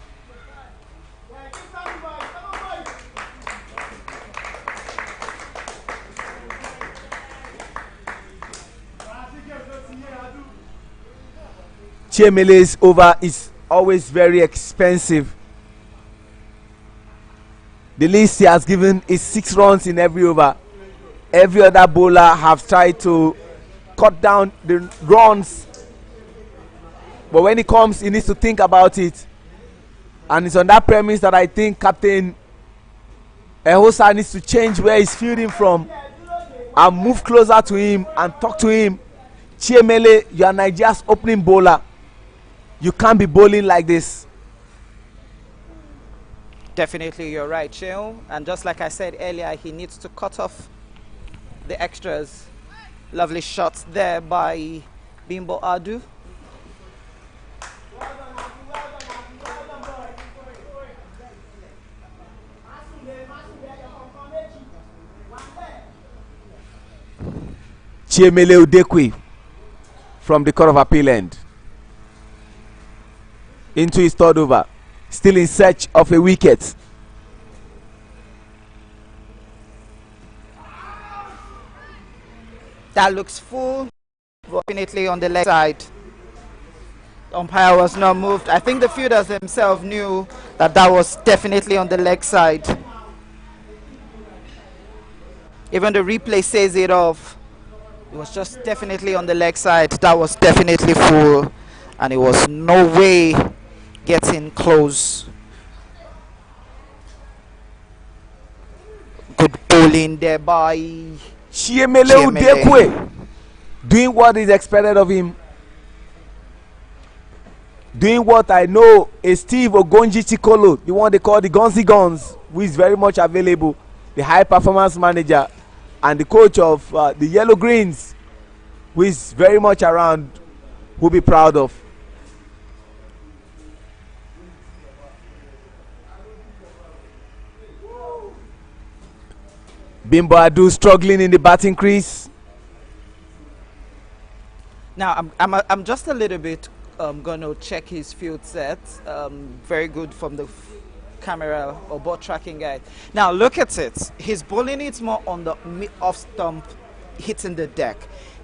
Chiemele's over is always very expensive. The least he has given is 6 runs in every over. Every other bowler have tried to cut down the runs, but when he comes, he needs to think about it, and it's on that premise that I think Captain Ehosa needs to change where he's fielding from and move closer to him and talk to him. Chiemele, you are Nigeria's opening bowler. You can't be bowling like this. Definitely, you're right, Sheil. And just like I said earlier, he needs to cut off the extras. Lovely shots there by Bimbo Adu. Chiemele Udekwe from the Court of Appeal end into his 3rd over, still in search of a wicket. That looks full, definitely on the leg side. The umpire was not moved. I think the fielders themselves knew that that was definitely on the leg side. Even the replay says it off. It was just definitely on the leg side. That was definitely full, and it was no way getting close. Good bowling there by Chiemele Udekwe doing what is expected of him. Doing what I know is Steve Ogonji Chikolo, the one they call the Gonzi Guns, who is very much available, the high performance manager and the coach of the Yellow Greens, who is very much around, who be proud of. Bimbo Adu struggling in the batting crease. Now I'm just a little bit gonna check his field set. Very good from the camera or ball tracking guide. Now look at it. He's bowling it more on the off stump, hitting the deck.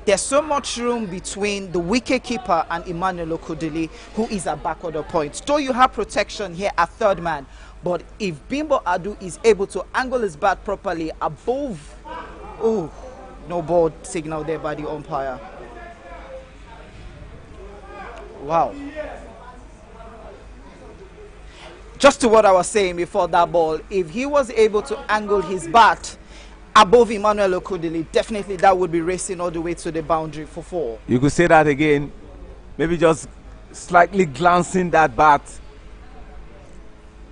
There's so much room between the wicket keeper and Emmanuel Okodili, who is at backward point. Though you have protection here at 3rd man, but if Bimbo Adu is able to angle his bat properly above, oh, no ball signal there by the umpire. Wow. Just to what I was saying before that ball, if he was able to angle his bat above Emmanuel Okodili, definitely that would be racing all the way to the boundary for 4. You could say that again. Maybe just slightly glancing that bat.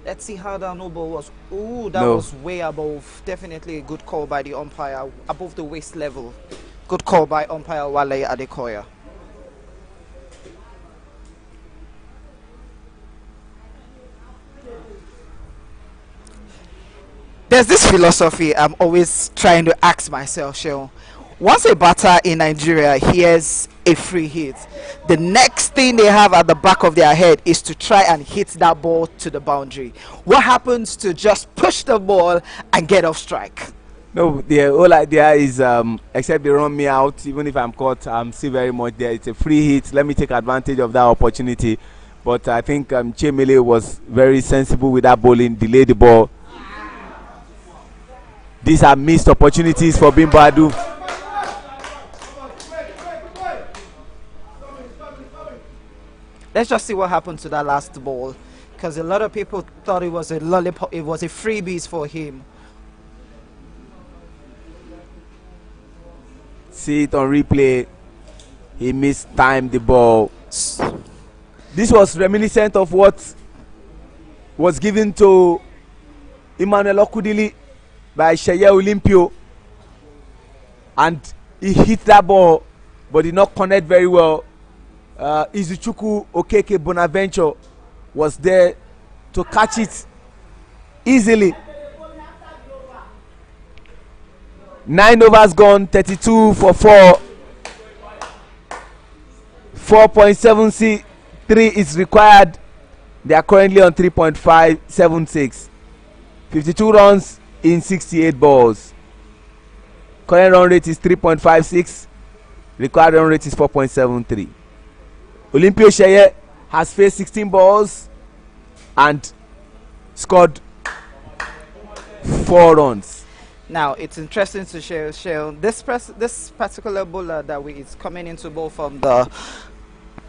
Let's see how that no ball was. Ooh, that was way above. Definitely a good call by the umpire, above the waist level. Good call by umpire Wale Adekoya. There's this philosophy I'm always trying to ask myself, Sheil. Once a batter in Nigeria hears a free hit, the next thing they have at the back of their head is to try and hit that ball to the boundary. What happens to just push the ball and get off strike? No, the whole idea is except they run me out, even if I'm caught, I'm still very much there. It's a free hit. Let me take advantage of that opportunity. But I think Chemele was very sensible with that bowling, delay the ball. These are missed opportunities for Bimbo Adu. Let's just see what happened to that last ball, because a lot of people thought it was a lollipop, it was a freebies for him. See it on replay. He mistimed the ball. This was reminiscent of what was given to Emmanuel Okudili by Sheye Olympio, and he hit that ball but did not connect very well. Izuchukwu Okeke Bonaventure was there to catch it easily. 9 overs gone, 32 for 4. 4.73 is required. They are currently on 3.576. 52 runs in 68 balls. Current run rate is 3.56. Required run rate is 4.73. Olympio Sheye has faced 16 balls and scored 4 runs. Now it's interesting to share this particular bowler that is coming into bowl from the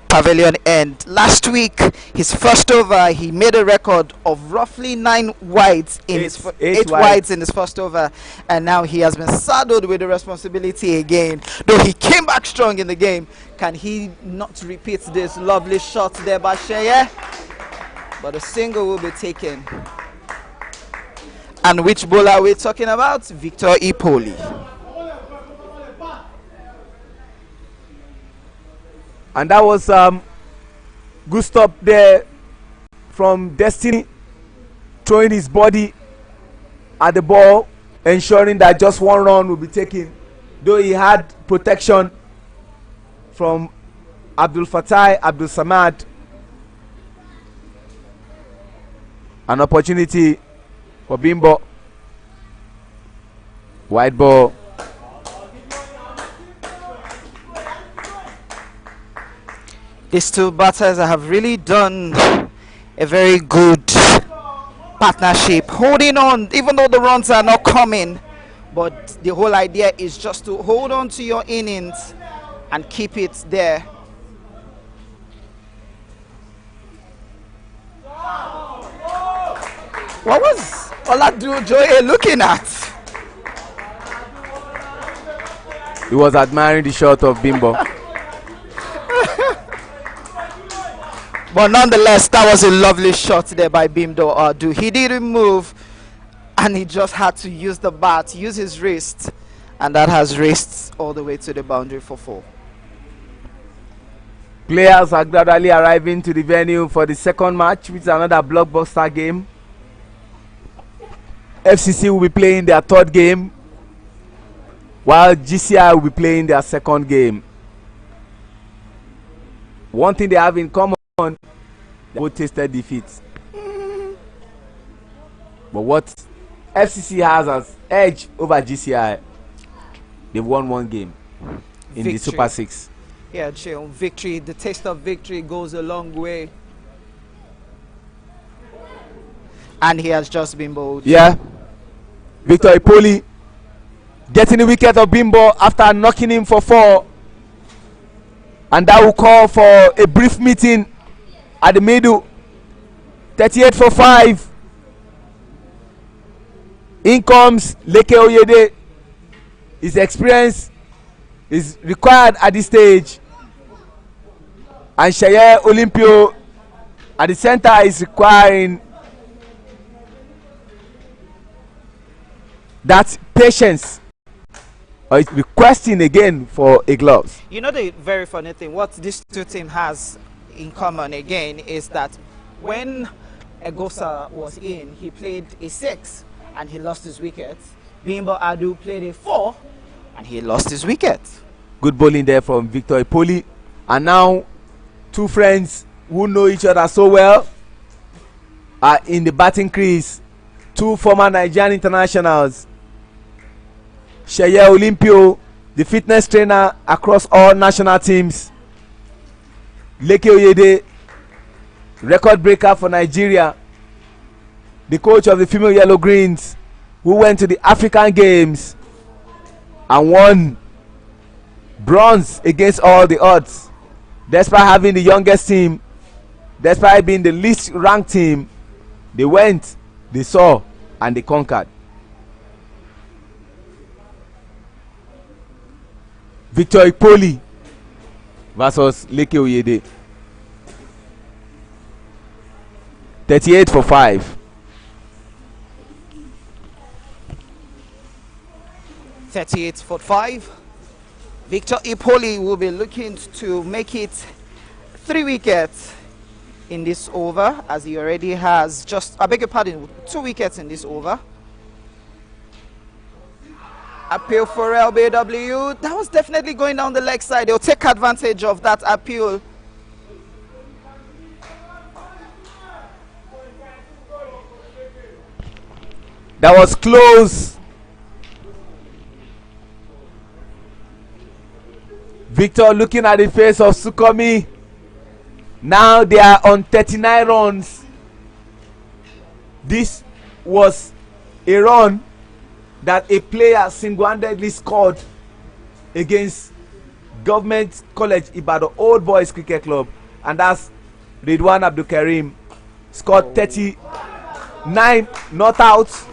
pavilion end. Last week, his first over, he made a record of roughly 9 wides in eight wides in his first over, and now he has been saddled with the responsibility again. Though he came back strong in the game, can he not repeat this lovely shot there by Sheye? But a single will be taken. And which bowler are we talking about? Victor Ipoli. And that was good stop there from Destiny, throwing his body at the ball, ensuring that just 1 run will be taken. Though he had protection from Abdul Fatai Abdul Samad. An opportunity for Bimbo. Wide ball. These two batters have really done a very good partnership, holding on even though the runs are not coming, but the whole idea is just to hold on to your innings and keep it there. What was Olajumoye looking at? He was admiring the shot of Bimbo. But nonetheless, that was a lovely shot there by Bimdo Adu. He didn't move, and he just had to use the bat, use his wrist, and that has raced all the way to the boundary for 4. Players are gradually arriving to the venue for the second match, which is another blockbuster game. FCC will be playing their 3rd game, while GCI will be playing their 2nd game. One thing they have in common, they both tasted defeats. But what FCC has as edge over GCI, they've won 1 game in the Super 6. Yeah, chill. Victory, the taste of victory goes a long way. And he has just been bowled. Yeah. Victor Ipoli getting the wicket of Bimbo after knocking him for 4. And that will call for a brief meeting at the middle. 38 for 5. In comes Lekki Oyede. His experience is required at this stage. And Sheye Olympio at the center is requiring that patience, or it's requesting again for a glove. You know the very funny thing, what these two teams has in common again is that when Fegocowosa was in, he played a 6 and he lost his wicket. Bimbo Adu played a 4 And he lost his wicket. Good bowling there from Victor Ipoli. And now, two friends who know each other so well are in the batting crease. Two former Nigerian internationals. Sheye Olimpio, the fitness trainer across all national teams. Lekki Oyede, record breaker for Nigeria. The coach of the female Yellow Greens, who went to the African Games and won bronze against all the odds. Despite having the youngest team, despite being the least ranked team, they went, they saw, and they conquered. Victor Ipoli versus Lekki Oyede. 38 for 5. 38 for 5. Victor Ipoli will be looking to make it 3 wickets in this over, as he already has I beg your pardon, 2 wickets in this over. Appeal for LBW. That was definitely going down the leg side. They'll take advantage of that appeal. That was close. Victor looking at the face of Sukomi. Now they are on 39 runs. This was a run that a player single-handedly scored against Government College Ibadan Old Boys Cricket Club, and that's Ridwan Abdul Karim. Scored 39 not out.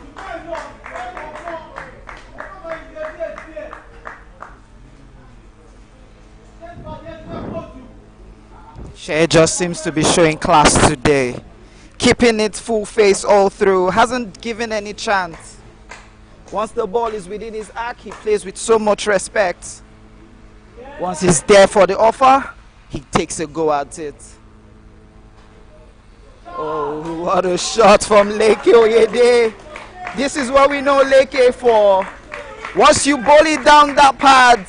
Shea just seems to be showing class today, keeping it full face all through, hasn't given any chance. Once the ball is within his arc, he plays with so much respect. Once he's there for the offer, he takes a go at it. Oh, what a shot from Lekki Oyede. This is what we know Lekki for. Once you bowl it down that pad,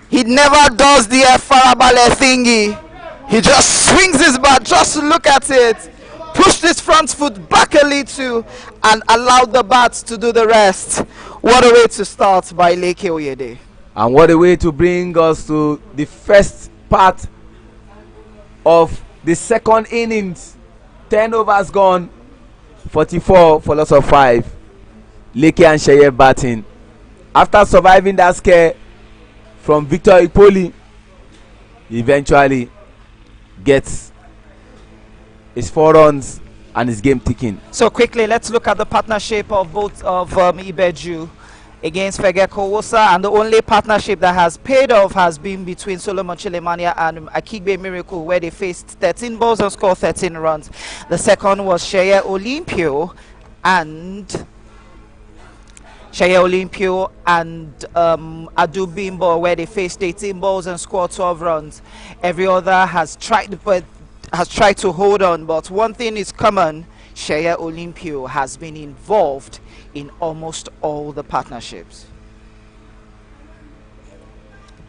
he never does the Farabale thingy. He just swings his bat. Just look at it. Pushed his front foot back a little and allowed the bat to do the rest. What a way to start by Lekki Oyede. And what a way to bring us to the first part of the second innings. 10 overs gone, 44 for loss of 5. Lekki and Sheye batting. After surviving that scare from Victor Ipoli, he eventually gets his 4 runs and his game ticking. So quickly, let's look at the partnership of both of Ibeju against Fegocowosa, and the only partnership that has paid off has been between Solomon Chilemania and Akigbe Miracle, where they faced 13 balls and scored 13 runs. The second was Sheye Olimpio and Adu Bimbo, where they faced 18 balls and scored 12 runs. Every other has tried to hold on, but one thing is common: Sheye Olimpio has been involved in almost all the partnerships.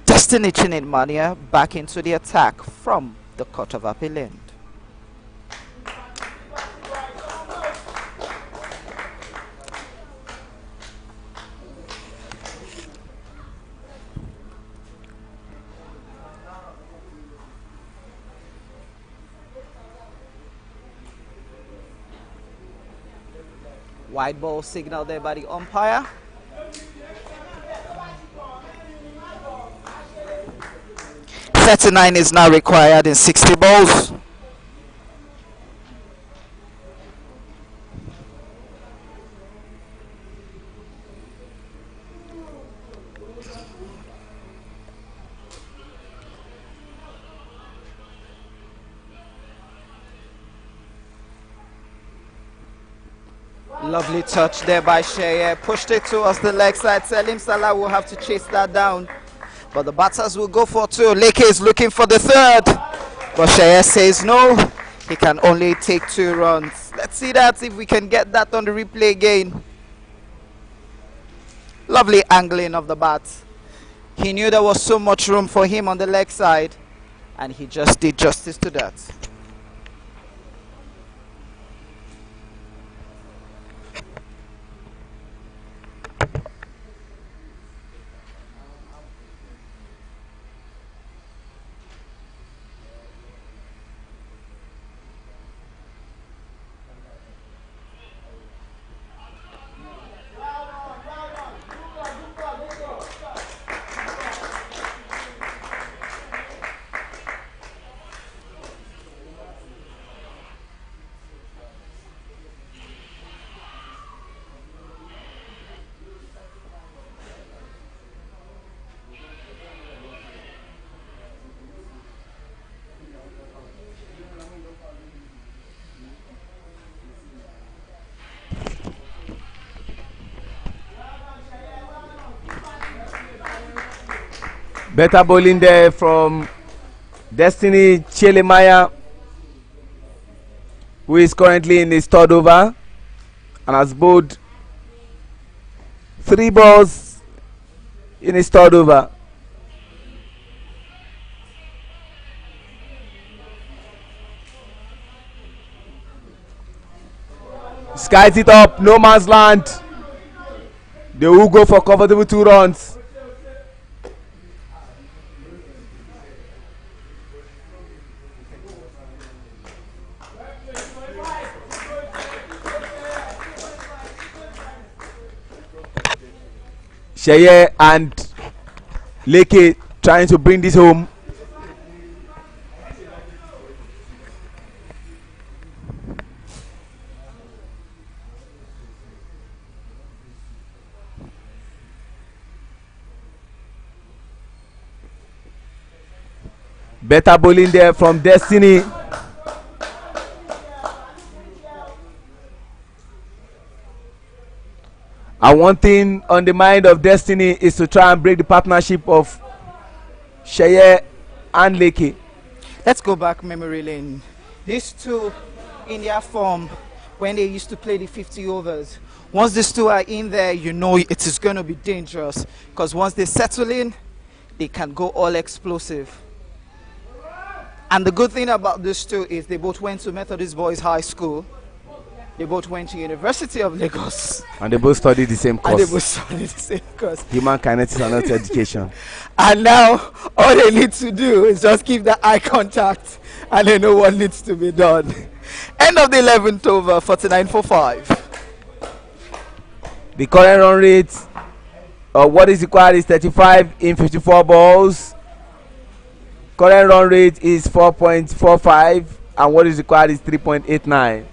Destiny Chinedmania back into the attack from the Court of Appeal end. Wide ball signal there by the umpire. .39 is now required in 60 balls. Lovely touch there by Sheye. Pushed it towards the leg side. Selim Salah will have to chase that down, but the batters will go for 2. Lekki is looking for the 3rd, but Sheye says no. He can only take 2 runs. Let's see that, if we can get that on the replay again. Lovely angling of the bat. He knew there was so much room for him on the leg side, and he just did justice to that. Better bowling there from Destiny Chelemaya, who is currently in his third over and has bowled 3 balls in his third over. Skies it up, no man's land. They will go for comfortable 2 runs. Sheye and Lekki trying to bring this home. Better bowling there from Destiny. And one thing on the mind of Destiny is to try and break the partnership of Sheye and Lekki. Let's go back memory lane. These two in their form when they used to play the 50 overs. Once these two are in there, you know it is going to be dangerous, because once they settle in, they can go all explosive. And the good thing about these two is they both went to Methodist Boys High School. They both went to University of Lagos. And they both studied the same course. And they both studied the same course. Human kinetics and health education. And now all they need to do is just keep the eye contact, and they know what needs to be done. End of the 11th over, 49 for 5. The current run rate what is required is 35 in 54 balls. Current run rate is 4.45, and what is required is 3.89.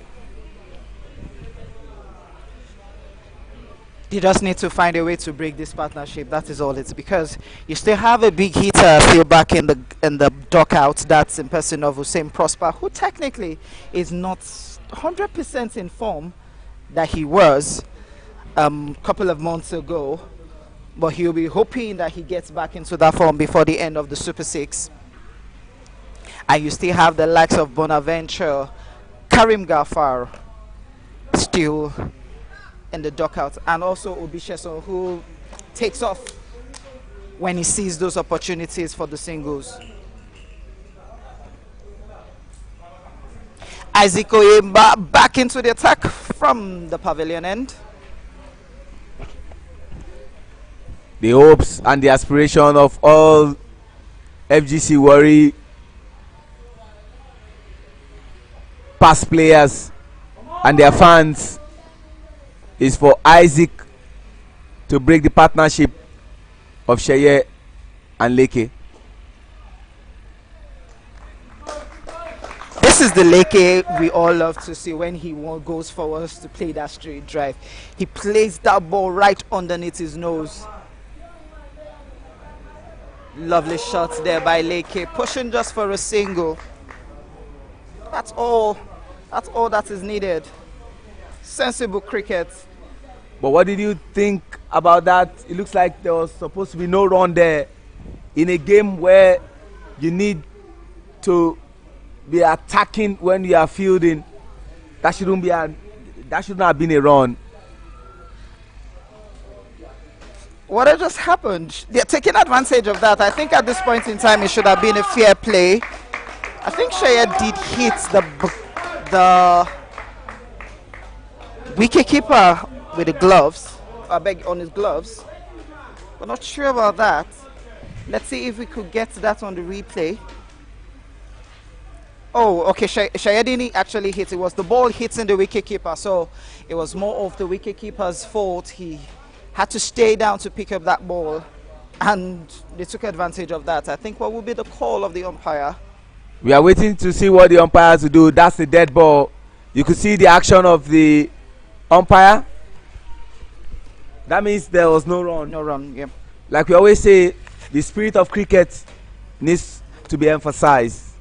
You just need to find a way to break this partnership. That is all. It's because you still have a big hitter still back in the dugout. That's in person of Hussein Prosper, who technically is not 100% in form that he was a couple of months ago, but he'll be hoping that he gets back into that form before the end of the Super 6. And you still have the likes of Bonaventure, Karim Gafar still in the dugout, and also Obisheso, who takes off when he sees those opportunities for the singles. Isaac Oyemba back into the attack from the pavilion end. The hopes and the aspiration of all FGC Warri past players and their fans is for Isaac to break the partnership of Sheye and Lekki. This is the Lekki we all love to see when he goes forward to play that straight drive. He plays that ball right underneath his nose. Lovely shots there by Lekki, pushing just for a single. That's all that is needed. Sensible cricket. But what did you think about that? It looks like there was supposed to be no run there in a game where you need to be attacking when you are fielding. That shouldn't have been a run. What had just happened? They're taking advantage of that. I think at this point in time, it should have been a fair play. I think Shaya did hit the wicketkeeper with the gloves. I beg, on his gloves. We're not sure about that. Let's see if we could get that on the replay. Oh, okay. Shaya didn't actually hit. It was the ball hitting the wicketkeeper, so it was more of the wicketkeeper's fault. He had to stay down to pick up that ball, and they took advantage of that. I think what will be the call of the umpire. We are waiting to see what the umpires will do. That's the dead ball. You could see the action of the umpire. That means there was no run. No run, yeah. Like we always say, the spirit of cricket needs to be emphasized.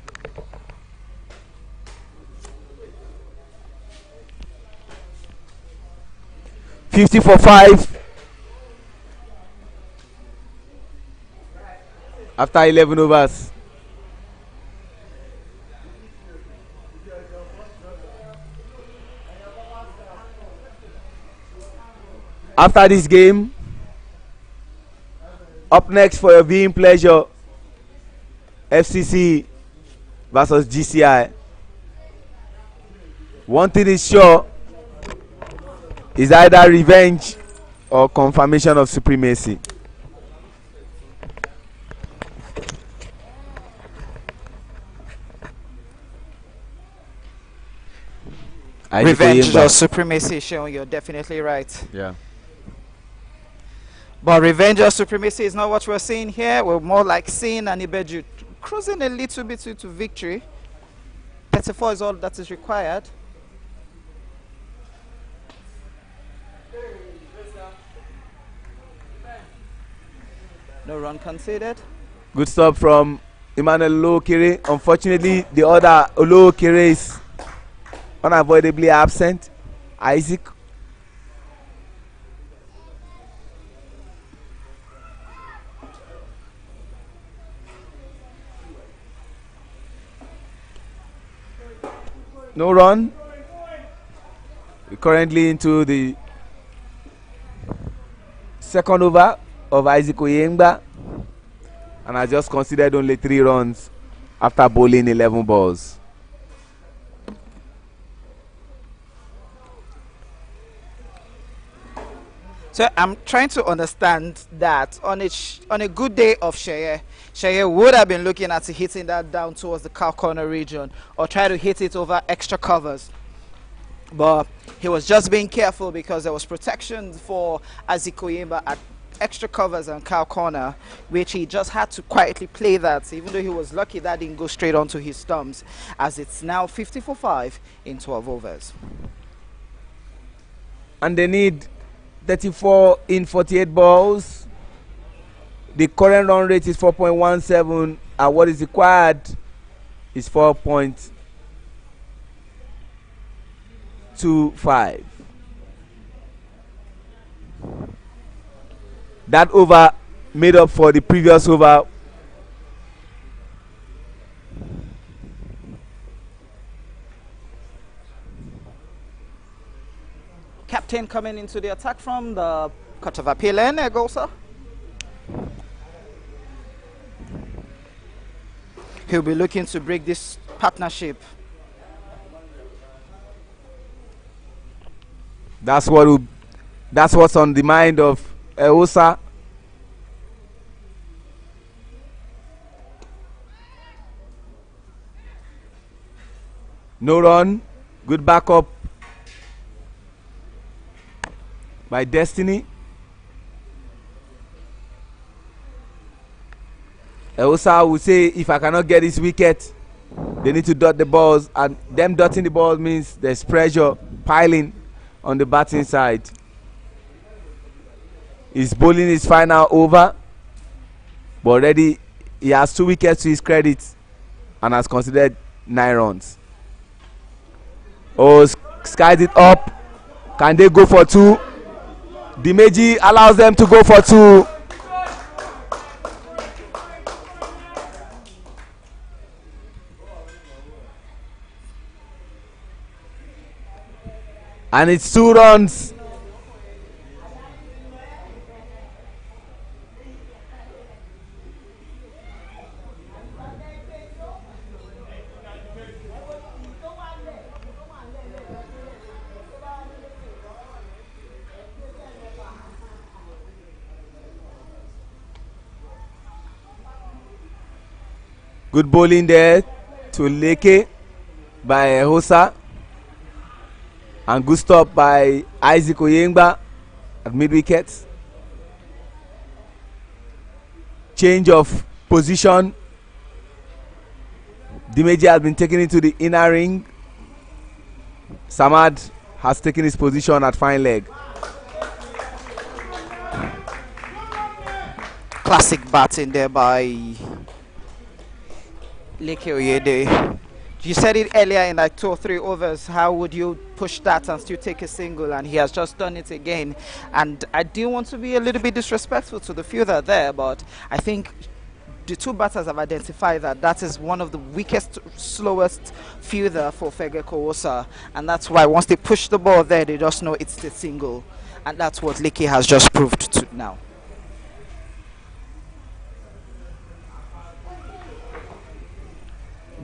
$50 for 5 after 11 overs. After this game, up next for your viewing pleasure, FCC versus GCI. One thing is sure, is either revenge or confirmation of supremacy. Revenge or supremacy, Sean, you're definitely right. Yeah. But revenge or supremacy is not what we're seeing here. We're more like seeing an Ibeju cruising a little bit to victory. 34 is all that is required. No run conceded. Good stop from Emmanuel Olokere. Unfortunately, the other Olokere is unavoidably absent. Isaac. No run. We're currently into the second over of Isaac Oyengba, and I just considered only 3 runs after bowling 11 balls. So I'm trying to understand that on a good day of Sheye would have been looking at hitting that down towards the cow corner region or try to hit it over extra covers. But he was just being careful because there was protection for Azikoyemba at extra covers and cow corner, which he just had to quietly play that, even though he was lucky that didn't go straight onto his stumps, as it's now 50 for 5 in 12 overs. And they need 34 in 48 balls. The current run rate is 4.17, and what is required is 4.25. That over made up for the previous over. Captain coming into the attack from the Court of Appeal, Fegocowosa. He'll be looking to break this partnership. That's what's on the mind of Osa. No run. Good backup by Destiny. Osa will say, if I cannot get this wicket, they need to dot the balls, and them dotting the ball means there's pressure piling on the batting side. He's bowling his final over, but already he has 2 wickets to his credit and has considered 9 runs. Oh, skies it up. Can they go for 2? Dimeji allows them to go for 2. And it's 2 runs. Good bowling there to Lekki by Hosa. And good stop by Isaac Oyengba at mid wicket. Change of position. Dimeji has been taken into the inner ring. Samad has taken his position at fine leg. Classic batting there by Lekki Oyede. You said it earlier in like 2 or 3 overs. How would you push that and still take a single? And he has just done it again. And I do want to be a little bit disrespectful to the fielder there, but I think the 2 batters have identified that that is one of the weakest, slowest fielder for Fegocowosa. And that's why once they push the ball there, they just know it's the single. And that's what Lekki has just proved to now.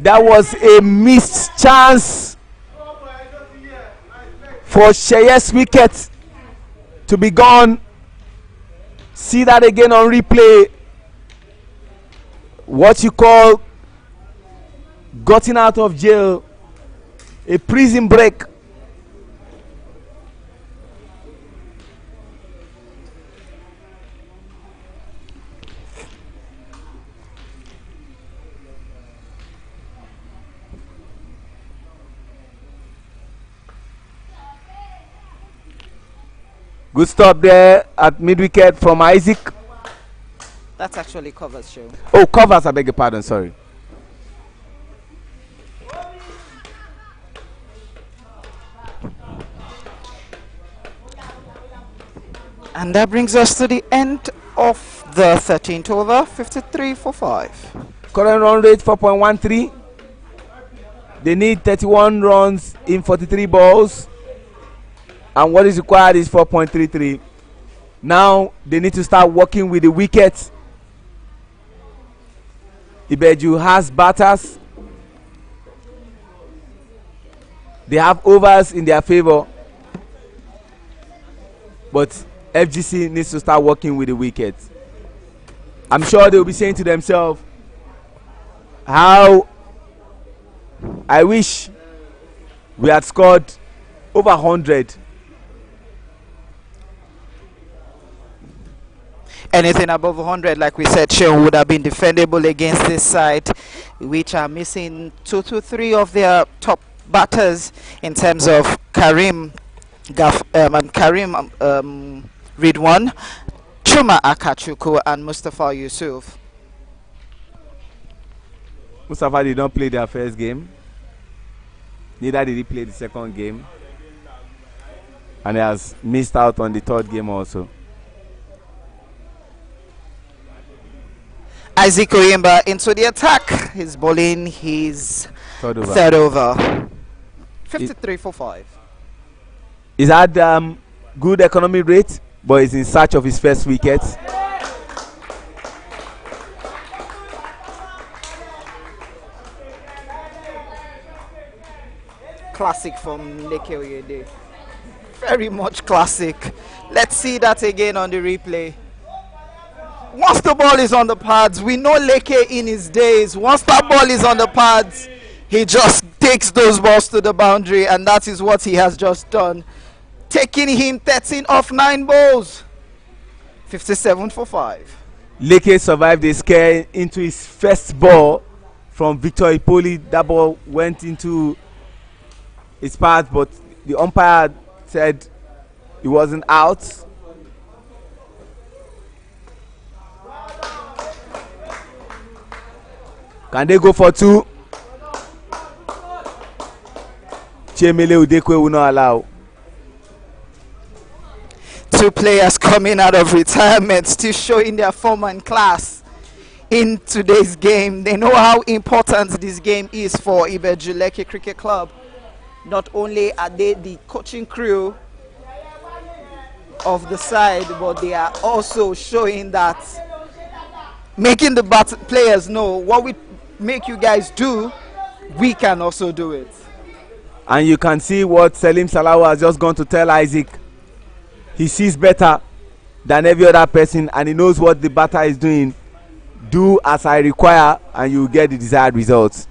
That was a missed chance for Sheye's wicket to be gone. See that again on replay. What you call gotten out of jail, a prison break. Good stop there at mid wicket from Isaac. That's actually covers, show. Oh, covers, I beg your pardon, sorry. And that brings us to the end of the 13th over, 53 for 5. Current run rate 4.13. They need 31 runs in 43 balls. And what is required is 4.33. Now they need to start working with the wickets. Ibeju has batters. They have overs in their favor. But FGC needs to start working with the wickets. I'm sure they'll be saying to themselves, how I wish we had scored over 100. Anything above 100, like we said, Sean, would have been defendable against this side, which are missing 2 to 3 of their top batters in terms of Karim Ridwan, Chuma Akachuku, and Mustafa Yusuf. Mustafa did not play their first game. Neither did he play the second game. And he has missed out on the third game also. Isaac Oyemba into the attack. He's bowling his third over. 53 for 5. He's had good economy rate, but he's in search of his first wicket. Classic from Lekki Oyede. Very much classic. Let's see that again on the replay. Once the ball is on the pads, we know Lekki in his days. Once that ball is on the pads, he just takes those balls to the boundary, and that is what he has just done. Taking him 13 off 9 balls. 57 for 5. Lekki survived a scare into his first ball from Victor Ipoli. That ball went into his path, but the umpire said he wasn't out. Can they go for 2? Chemele Udekwe will not allow. 2 players coming out of retirement, still showing their form and class in today's game. They know how important this game is for Ibeju Lekki Cricket Club. Not only are they the coaching crew of the side, but they are also showing that, making the players know what we make you guys do, we can also do it. And you can see what Selim Salawa has just gone to tell Isaac. He sees better than every other person, and he knows what the batter is doing. do as I require and you will get the desired results.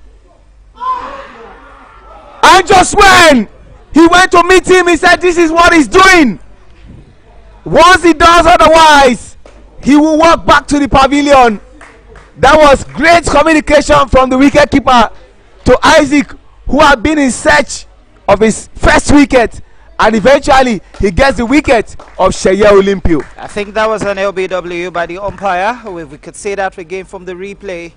And just when he went to meet him, he said this is what he's doing. Once he does otherwise, he will walk back to the pavilion. That was great communication from the wicketkeeper to Isaac, who had been in search of his first wicket, and eventually he gets the wicket of Sheye Olympio. I think that was an LBW by the umpire. We could see that again from the replay.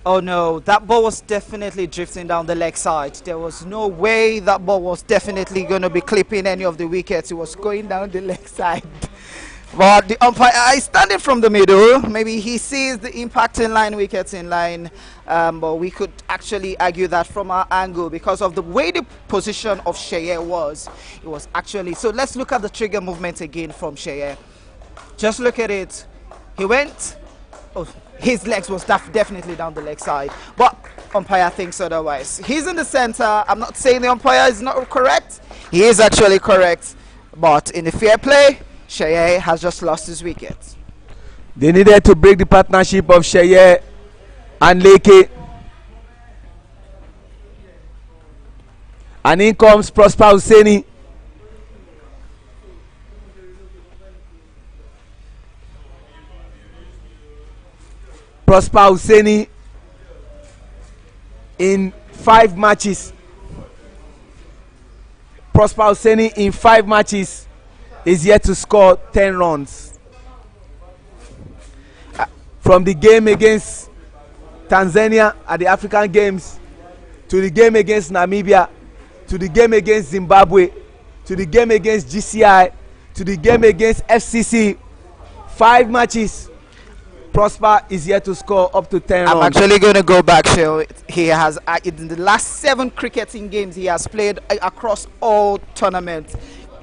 Oh no, that ball was definitely drifting down the leg side. There was no way that ball was definitely going to be clipping any of the wickets. It was going down the leg side. But the umpire is standing from the middle. Maybe he sees the impact in line, wickets in line. But we could actually argue that from our angle because of the way the position of Sheye was. It was actually... So let's look at the trigger movement again from Sheye. Just look at it. He went... Oh, his legs was definitely down the leg side, but umpire thinks otherwise. He's in the center. I'm not saying the umpire is not correct. He is actually correct, but in the fair play, Sheye has just lost his wicket. They needed to break the partnership of Sheye and Lekki. And in comes Prosper Hussaini. Prosper Hussaini in 5 matches. Prosper Hussaini in 5 matches is yet to score 10 runs. From the game against Tanzania at the African Games, to the game against Namibia, to the game against Zimbabwe, to the game against GCI, to the game against FCC, 5 matches. Prosper is yet to score up to 10 runs. I'm actually going to go back. So he has in the last 7 cricketing games he has played across all tournaments.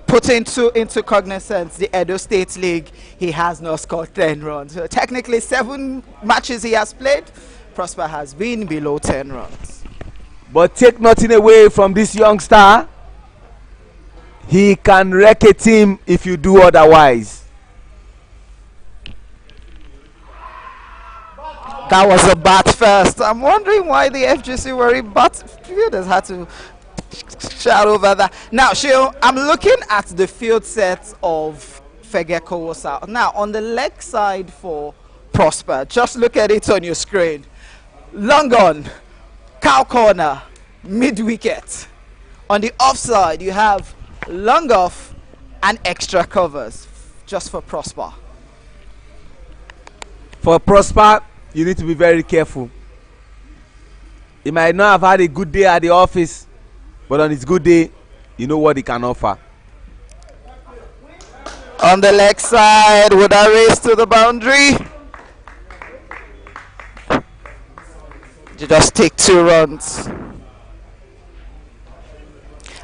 Put into cognizance the Edo State League, he has not scored 10 runs. So technically 7 matches he has played, Prosper has been below 10 runs. But take nothing away from this young star. He can wreck a team if you do otherwise. That was a bat first. I'm wondering why the FGC worried bat fielders had to shout over that. Now, Sheo, I'm looking at the field set of Fegocowosa. Now, on the leg side for Prosper, just look at it on your screen. Long on, cow corner, mid wicket. On the offside, you have long off and extra covers just for Prosper. For Prosper, you need to be very careful. He might not have had a good day at the office, but on his good day, you know what he can offer. On the leg side, with a race to the boundary. You just take 2 runs.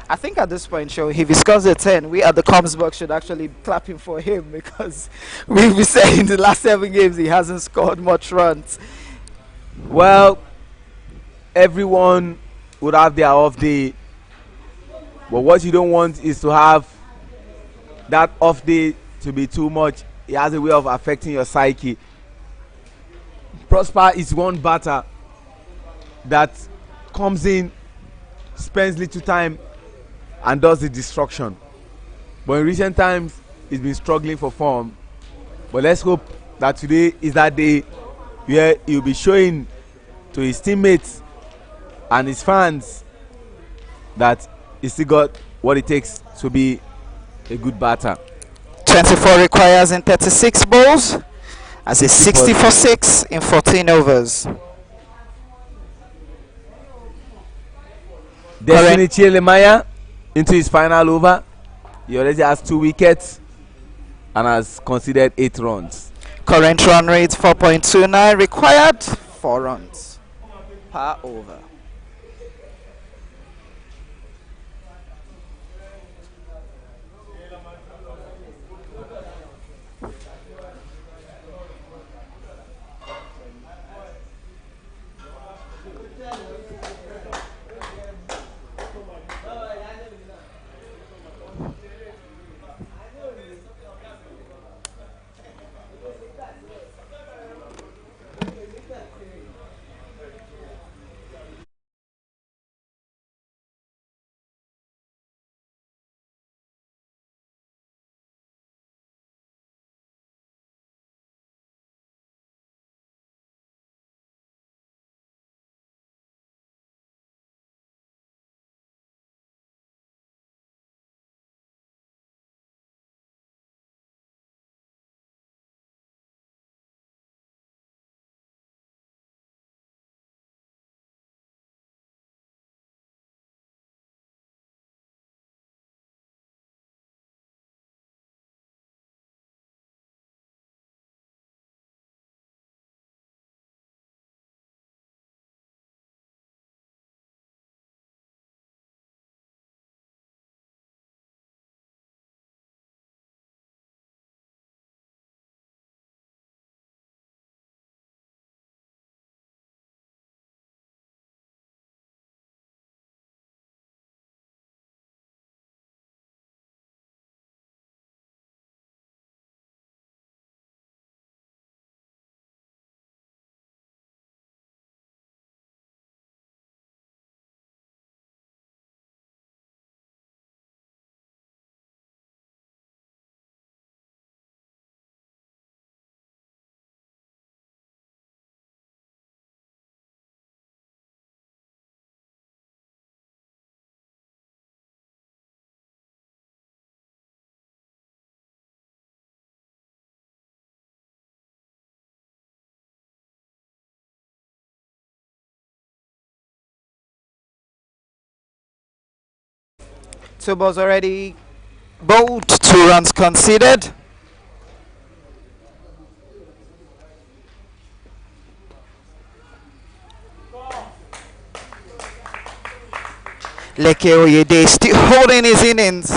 I think at this point, Show, if he scores a 10, we at the comms box should actually clap him for him, because we've been saying in the last 7 games he hasn't scored much runs. Well, everyone would have their off day, but what you don't want is to have that off day to be too much. It has a way of affecting your psyche. Prosper is one batter that comes in, spends little time, and does the destruction. But in recent times, he's been struggling for form. But let's hope that today is that day where he'll be showing to his teammates and his fans that he still got what it takes to be a good batter. 24 requires in 36 balls, as a 60 for 6 in 14 overs. Destiny Chielemaya into his final over. He already has 2 wickets and has conceded 8 runs. Current run rate 4.29, required 4 runs per over. Two balls already bowled, 2 runs conceded. Lekki Oyede still holding his innings.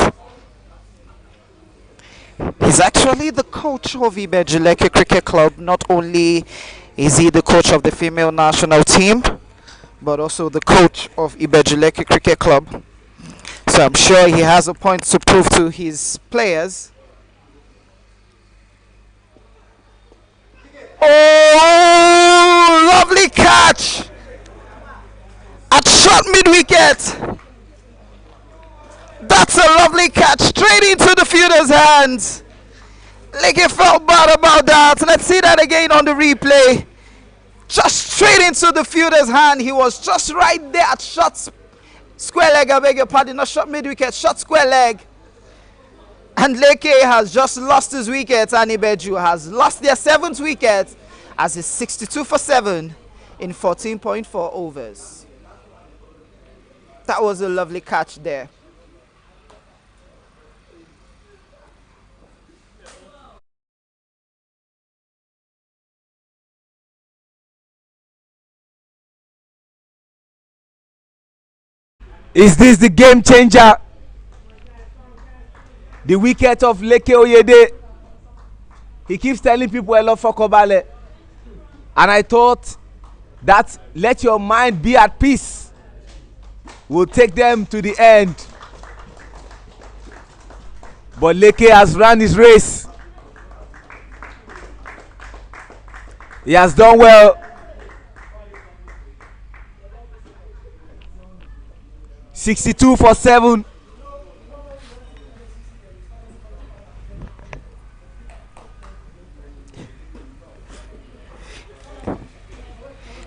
He's actually the coach of Ibeju Lekki Cricket Club. Not only is he the coach of the female national team, but also the coach of Ibeju Lekki Cricket Club. So I'm sure he has a point to prove to his players. Oh, lovely catch at short mid-wicket. That's a lovely catch straight into the fielder's hands. Lekki felt bad about that. Let's see that again on the replay. Just straight into the fielder's hand. He was just right there at short square leg. I beg your pardon, not short mid-wicket, short square leg. And Lekki has just lost his wicket, and Ibeju has lost their 7th wicket as it's 62 for 7 in 14.4 overs. That was a lovely catch there. Is this the game changer? The wicket of Lekki Oyede. He keeps telling people I love Fegocowosa. And I thought that let your mind be at peace will take them to the end. But Lekki has run his race. He has done well. 62 for 7.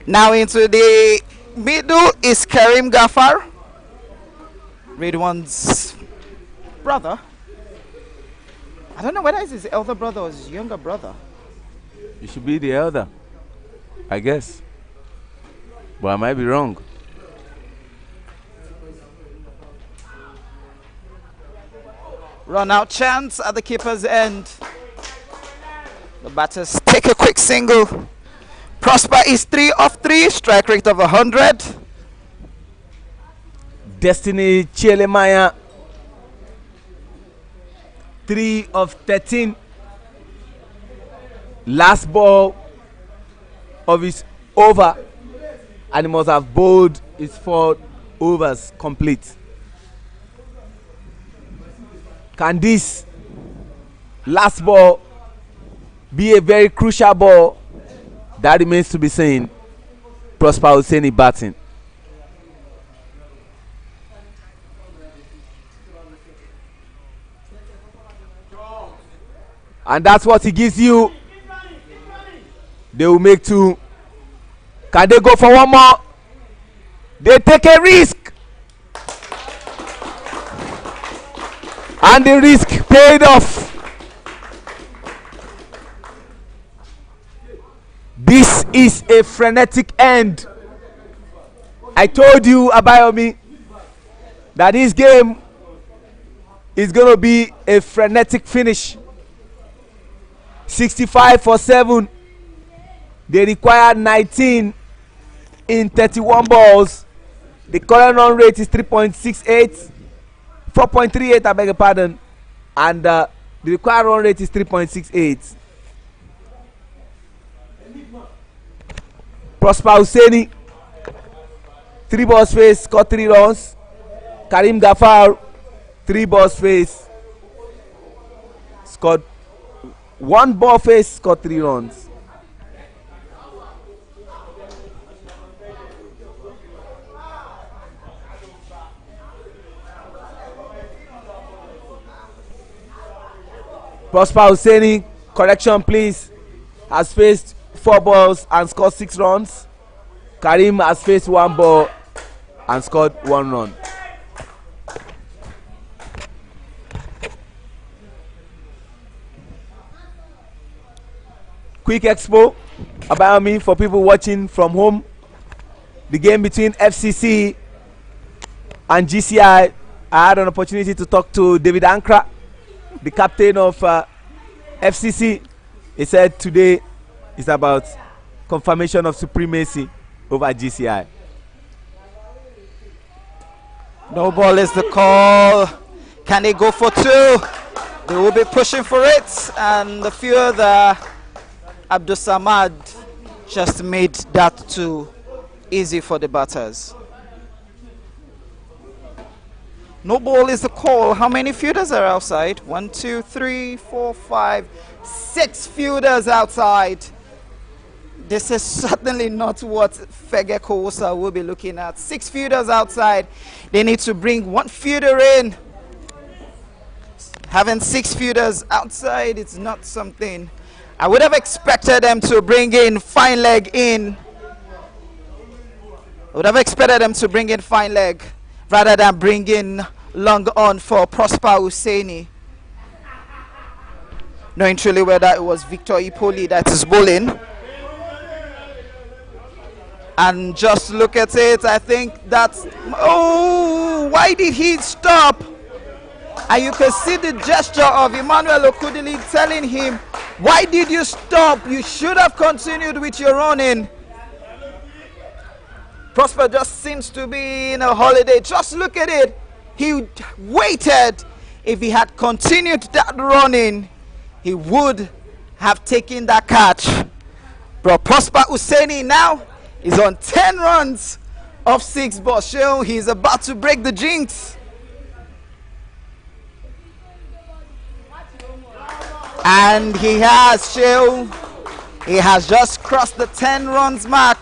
Now into the middle is Karim Gafar, Ridwan's brother. I don't know whether it's his elder brother or his younger brother. It should be the elder, I guess. But I might be wrong. Run out chance at the keeper's end. The batters take a quick single. Prosper is 3 of 3, strike rate of 100. Destiny Chelemaya 3 of 13. Last ball of his over, and he must have bowled his 4 overs complete. Can this last ball be a very crucial ball? That remains to be seen. Prosper Hussaini batting. And that's what he gives you. They will make 2. Can they go for 1 more? They take a risk. And the risk paid off. This is a frenetic end. I told you, Abayomi, that this game is going to be a frenetic finish. 65 for 7. They require 19 in 31 balls. The current run rate is 3.68. 4.38, I beg your pardon. And the required run rate is 3.68. Prosper Hussaini, 3 balls face, scored 3 runs. Karim Gafar, 3 balls face, scored 1 ball face, scored 3 runs. Prosper Hussaini, correction please, has faced 4 balls and scored 6 runs. Karim has faced 1 ball and scored 1 run. Quick expo about me for people watching from home. The game between FCC and GCI I had an opportunity to talk to David Ankra, the captain of FCC. He said today is about confirmation of supremacy over GCI. No ball is the call. Can they go for two? They will be pushing for it, and the fear Abdul Samad just made that too easy for the batters. No ball is the call. How many fielders are outside? 1, 2, 3, 4, 5, 6 fielders outside. This is certainly not what Fegocowosa will be looking at. 6 fielders outside. They need to bring 1 fielder in. Having 6 fielders outside, it's not something I would have expected them to bring in. Fine leg in. I would have expected them to bring in fine leg rather than bring in long on for Prosper Hussaini. Knowing truly whether it was Victor Ipoli that is bowling. And just look at it, I think that's... Oh, why did he stop? And you can see the gesture of Emmanuel Okudili telling him, why did you stop? You should have continued with your running. Prosper just seems to be in a holiday. Just look at it. He waited. If he had continued that running, he would have taken that catch. But Prosper Hussaini now is on 10 runs off 6 balls. He's about to break the jinx. And he has, he has just crossed the 10 runs mark.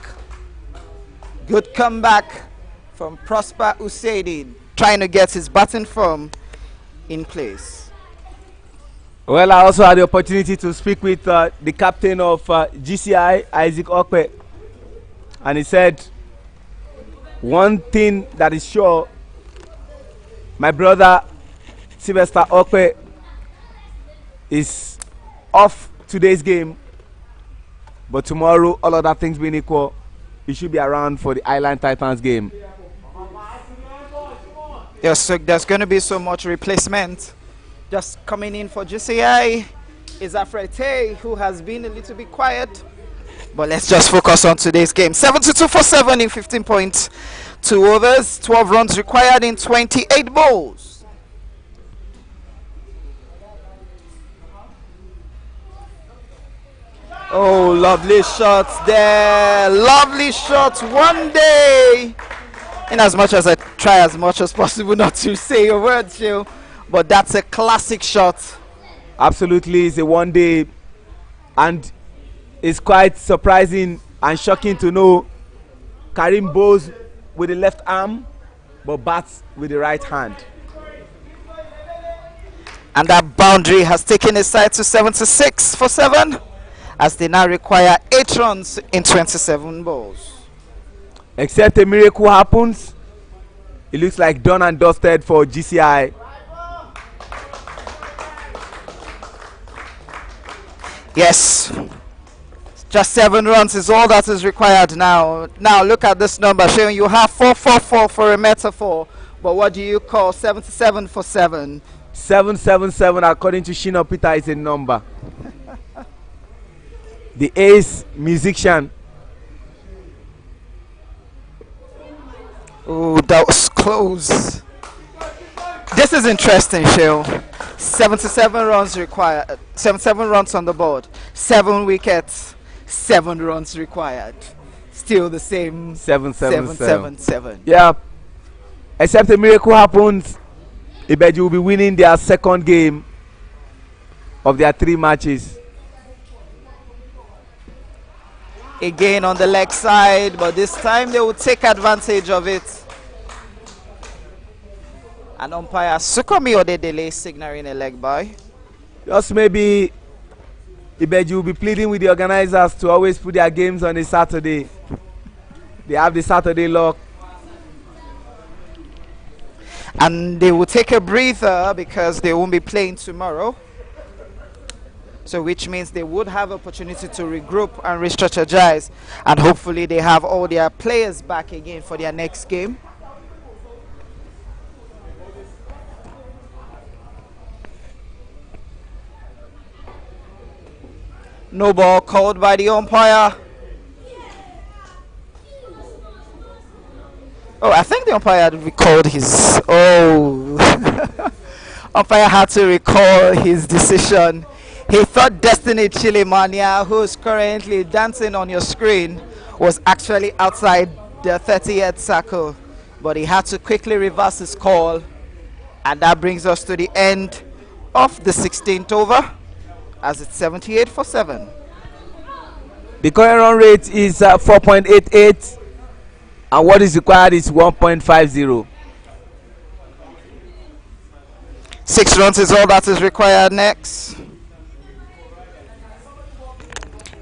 Good comeback from Prosper Hussaini, trying to get his batting form in place. Well, I also had the opportunity to speak with the captain of GCI, Isaac Okpe. And he said, one thing that is sure, my brother Sylvester Okpe is off today's game, but tomorrow, all other things being equal, he should be around for the Island Titans game. Yes, so there's going to be so much replacement. Just coming in for GCI is Afrete, who has been a little bit quiet. But let's just focus on today's game. 72 for 7 in 15.2 overs. 12 runs required in 28 balls. Oh, lovely shots there. Lovely shots. One day. In as much as I try as much as possible not to say a word, Shil, but that's a classic shot. Absolutely, it's a one day, and it's quite surprising and shocking to know Karim bowls with the left arm but bats with the right hand. And that boundary has taken his side to 76 for 7 as they now require 8 runs in 27 balls. Except a miracle happens, it looks like done and dusted for GCI. Yes, just 7 runs is all that is required now. Now look at this number showing you have 444 for a metaphor, but what do you call 77 for 7? 777 according to Shina Peter is a number. The ace musician. Oh, that was close. This is interesting, Shil. 77 runs required. 77 runs on the board. 7 wickets. 7 runs required. Still the same. 777. Yeah. Except a miracle happens, Ibeju will be winning their second game of their 3 matches. Again on the leg side, but this time they will take advantage of it. And umpire Sukomi Odedele signaling a leg by. Just maybe Ibeju will be pleading with the organizers to always put their games on a Saturday. They have the Saturday lock. And they will take a breather because they won't be playing tomorrow. So which means they would have opportunity to regroup and re-strategize, and hopefully they have all their players back again for their next game. No ball called by the umpire. Oh, I think the umpire had recalled his. Oh, umpire had to recall his decision. He thought Destiny Chilimania, who's currently dancing on your screen, was actually outside the 30th circle, but he had to quickly reverse his call, and that brings us to the end of the 16th over, as it's 78-7. The current run rate is 4.88, and what is required is 1.50. 6 runs is all that is required next.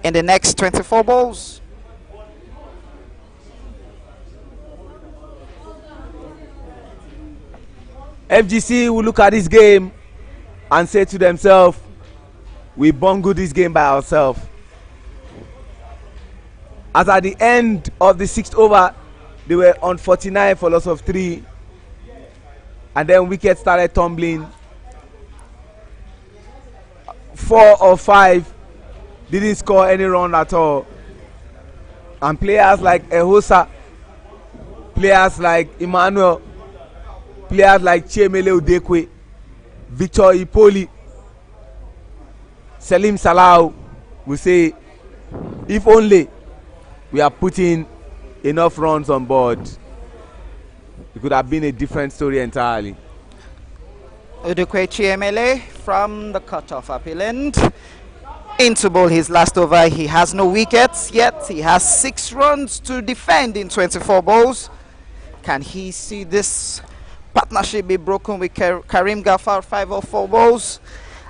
In the next 24 balls. FGC will look at this game and say to themselves, we bungled this game by ourselves. As at the end of the 6th over, they were on 49 for loss of 3, and then wickets started tumbling. 4 or 5 didn't score any run at all, and players like Ehosa, players like Emmanuel, players like Chiemele Udekwe, Victor Ipoli, Selim Salau will say, if only we are putting enough runs on board, it could have been a different story entirely. Udekwe Chiemele from the cutoff appeal end. Into ball his last over. He has no wickets yet. He has 6 runs to defend in 24 balls. Can he see this partnership be broken with Karim Gafar 5 of 4 balls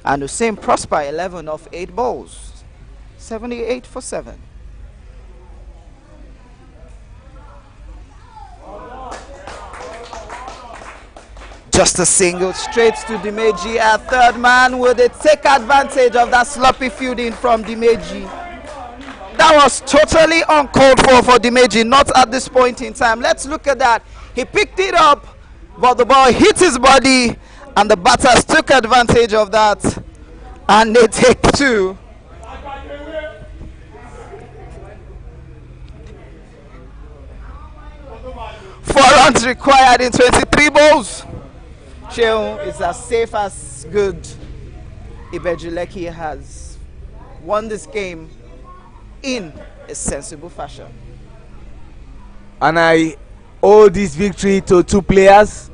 and Hussein Prosper 11 of 8 balls? 78-7. Just a single straight to Dimeji. A third man. Will they take advantage of that sloppy fielding from Dimeji? That was totally uncalled for Dimeji, not at this point in time. Let's look at that. He picked it up, but the ball hit his body, and the batters took advantage of that, and they take 2. Four runs required in 23 balls. Cheon is as safe as good. Ibeju Lekki has won this game in a sensible fashion. And I owe this victory to 2 players,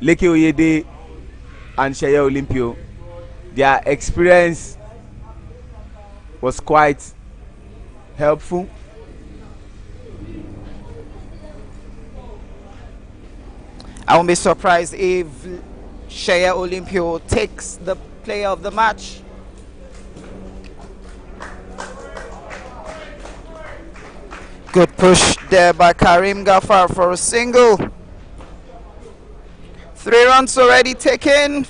Lekki Oyede and Sheye Olympio. Their experience was quite helpful. I won't be surprised if Sheye Olympio takes the player of the match. Good push there by Karim Gafar for a single. 3 runs already taken.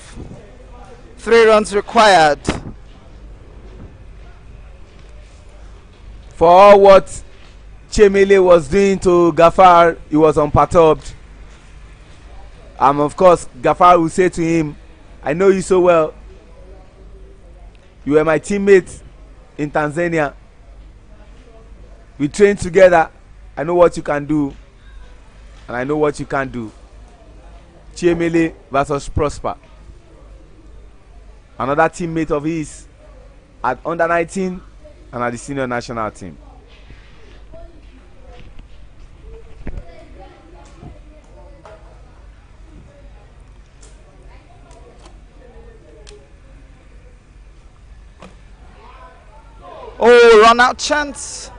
3 runs required. For all what Chiemele was doing to Gafar, he was unperturbed. Of course, Gafar will say to him, I know you so well. You were my teammate in Tanzania. We trained together. I know what you can do, and I know what you can't do. Chiemele versus Prosper. Another teammate of his at under 19 and at the senior national team. Oh, run out chance.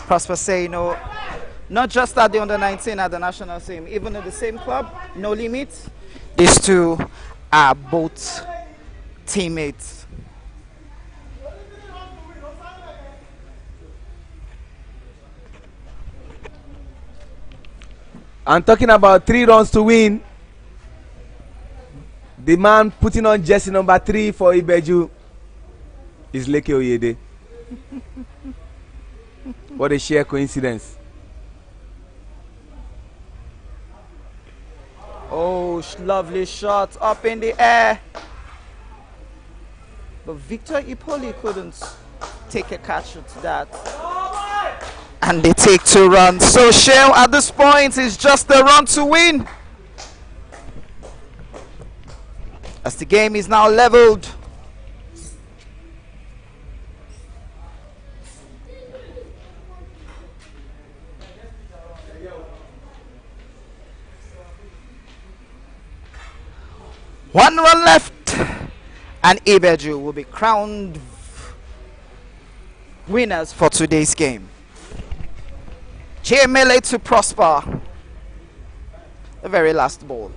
Prosper say, no, not just at the under 19 at the national team, even in the same club, no limit. These 2 are both teammates. And talking about 3 runs to win, the man putting on jersey number 3 for Ibeju is Lekki Oyede. What a sheer coincidence. Oh, Oh, lovely shot up in the air. But Victor Ipoli couldn't take a catch at that. And they take 2 runs. So Shell at this point is just a run to win. As the game is now leveled. One run left, and Ibeju will be crowned winners for today's game. Melee to Prosper, the very last ball.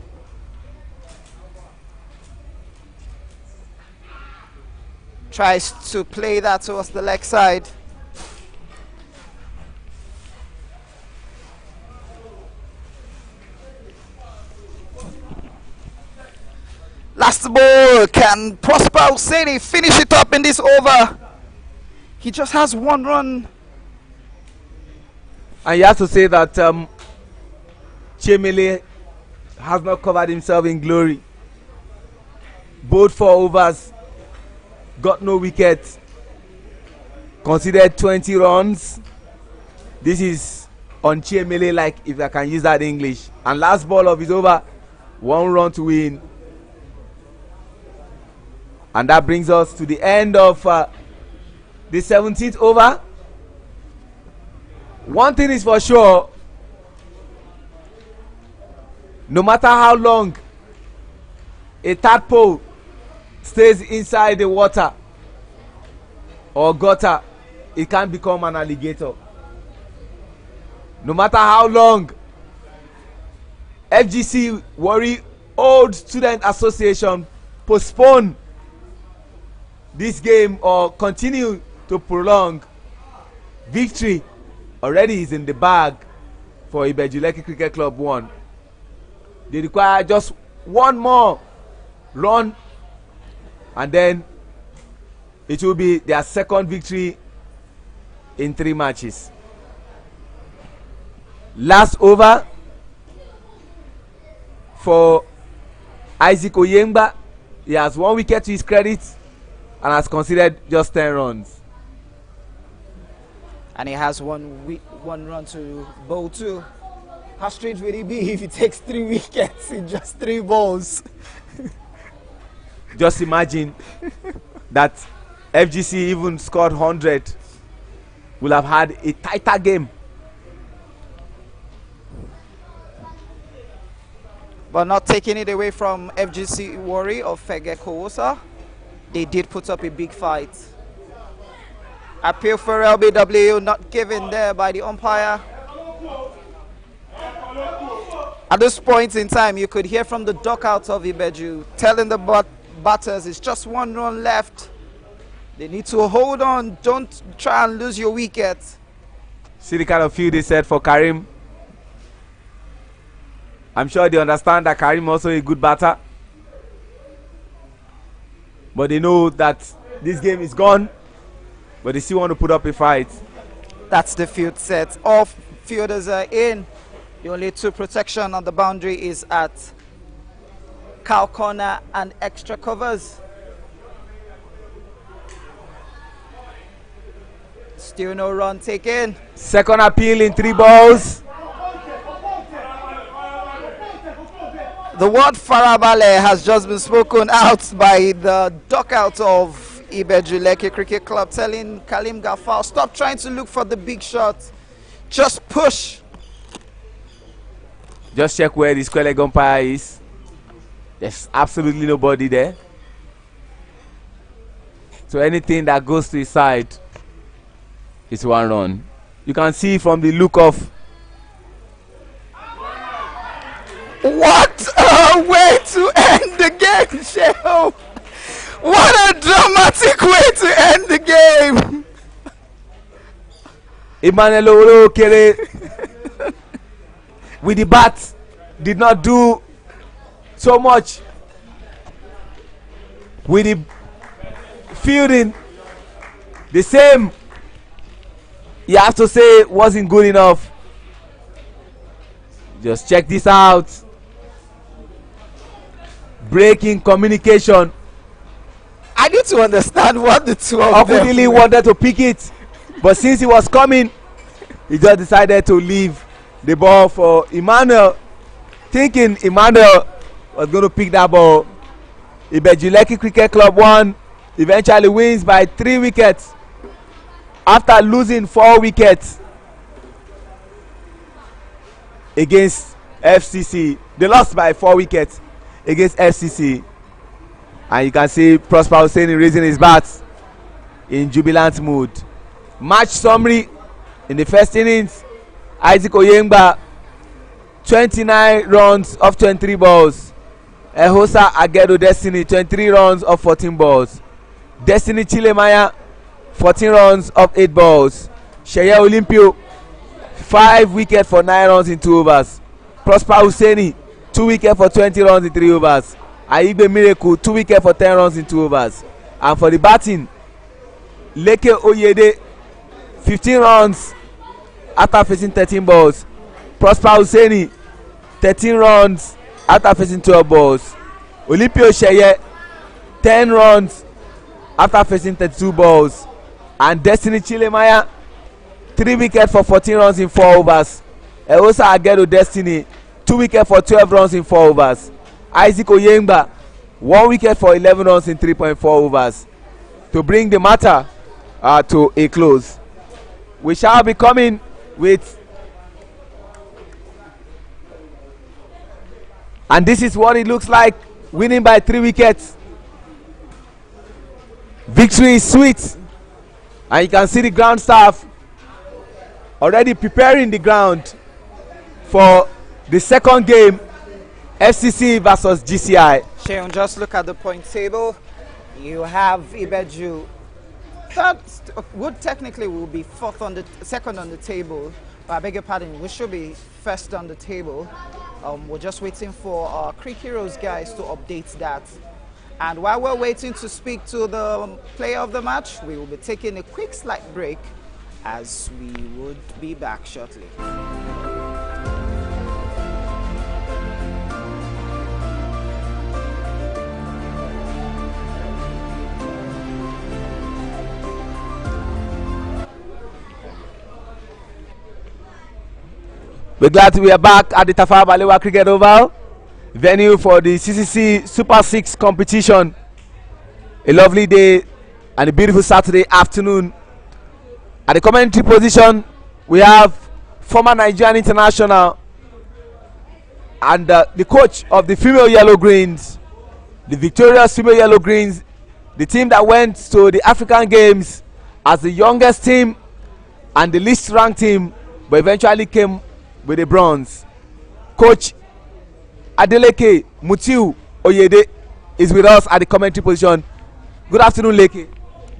Tries to play that towards the leg side. Last ball, can Prosper Hussaini finish it up in this over? He just has 1 run. And you have to say that Chemele has not covered himself in glory. Both 4 overs, got no wickets, considered 20 runs. This is on Chemele, like, if I can use that English. And last ball of his over, 1 run to win. And that brings us to the end of the 17th over. One thing is for sure, no matter how long a tadpole stays inside the water or gutter, it can become an alligator. No matter how long FGC Warri Old Student Association postpone this game or continue to prolong, victory already is in the bag for Ibeju Lekki Cricket Club 1. They require just 1 more run, and then it will be their 2nd victory in 3 matches. Last over for Isaac Oyemba. He has 1 wicket to his credit and has considered just 10 runs. And he has one run to bowl too. How straight will he be if he takes 3 wickets in just 3 balls? Just imagine that FGC even scored 100, will have had a tighter game. But not taking it away from FGC Warri of Fegocowosa. They did put up a big fight. Appeal for LBW not given there by the umpire. At this point in time, you could hear from the dugout of Ibeju telling the batters it's just 1 run left. They need to hold on. Don't try and lose your wicket. See the kind of field they set for Karim. I'm sure they understand that Karim also a good batter. But they know that this game is gone. But they still want to put up a fight. That's the field set. All fielders are in. The only 2 protection on the boundary is at cow corner and extra covers. Still no run taken. 2nd appeal in 3 balls. The word Farabale has just been spoken out by the dugout of Ibeju Lekki Cricket Club, telling Kalim Gafar, stop trying to look for the big shot. Just push. Just check where the square leg umpire is. There's absolutely nobody there. So anything that goes to his side is 1 run. You can see from the look of. What a way to end the game, Sheho! What a dramatic way to end the game! Emmanuel Okere with the bat did not do so much. With the fielding, the same, you have to say, wasn't good enough. Just check this out. breaking communication. I need to understand what the two of them Okudili wanted to pick it, but since he was coming, he just decided to leave the ball for Emmanuel, thinking Emmanuel was going to pick that ball. Ibeju Lekki Cricket Club won, eventually wins by 3 wickets after losing 4 wickets against FCC. They lost by 4 wickets against FCC, and you can see Prosper Hussein raising his bat in jubilant mood. Match summary: in the first innings, Isaac Oyengba 29 runs off 23 balls. Ehosa Agedo Destiny 23 runs off 14 balls. Destiny Chilemaya 14 runs off 8 balls. Sheye Olympio 5 wickets for 9 runs in 2 overs. Prosper Husseini 2 wickets for 20 runs in 3 overs. Aigbe Miracle 2 wickets for 10 runs in 2 overs. And for the batting, Leke Oyede 15 runs after facing 13 balls. Prosper Husseini 13 runs after facing 12 balls. Olympio Sheye 10 runs after facing 32 balls. And Destiny Chilemaya 3 wickets for 14 runs in 4 overs. Ehosa Agedo Destiny 2 wickets for 12 runs in 4 overs. Isaac Oyengba 1 wicket for 11 runs in 3.4 overs. To bring the matter to a close, we shall be coming with, and this is what it looks like, winning by 3 wickets. Victory is sweet, and you can see the ground staff already preparing the ground for the second game, FCC versus GCI. Sheon, just look at the point table. You have Ibeju. That would technically will be second on the table. But I beg your pardon, we should be first on the table. We're just waiting for our Creek Heroes guys to update that. And while we're waiting to speak to the player of the match, we will be taking a quick slight break, as we would be back shortly. We're glad we are back at the Tafawa Balewa Cricket Oval, venue for the CCC Super 6 competition. A lovely day and a beautiful Saturday afternoon. At the commentary position, we have former Nigerian international and the coach of the female Yellow Greens, the victorious female Yellow Greens, the team that went to the African Games as the youngest team and the least ranked team, but eventually came with a bronze. Coach Adeleke Mutiu Oyede is with us at the commentary position. Good afternoon, Leke.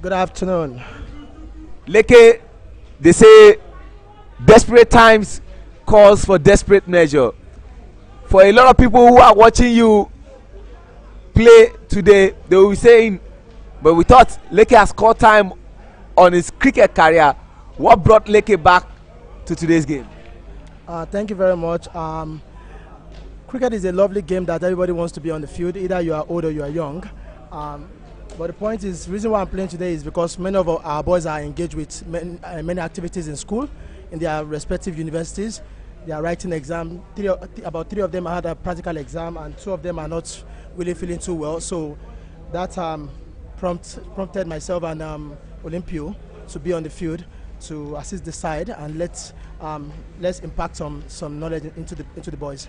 Good afternoon. Leke, they say desperate times calls for desperate measure. For a lot of people who are watching you play today, they will be saying, but we thought Leke has scored time on his cricket career. What brought Leke back to today's game? Thank you very much. Cricket is a lovely game that everybody wants to be on the field. Either you are old or you are young. But the point is, the reason why I'm playing today is because many of our boys are engaged with many activities in school, in their respective universities. They are writing exam. About three of them had a practical exam, and 2 of them are not really feeling too well. So that prompted myself and Olympio to be on the field to assist the side, and let's impact some knowledge into the boys.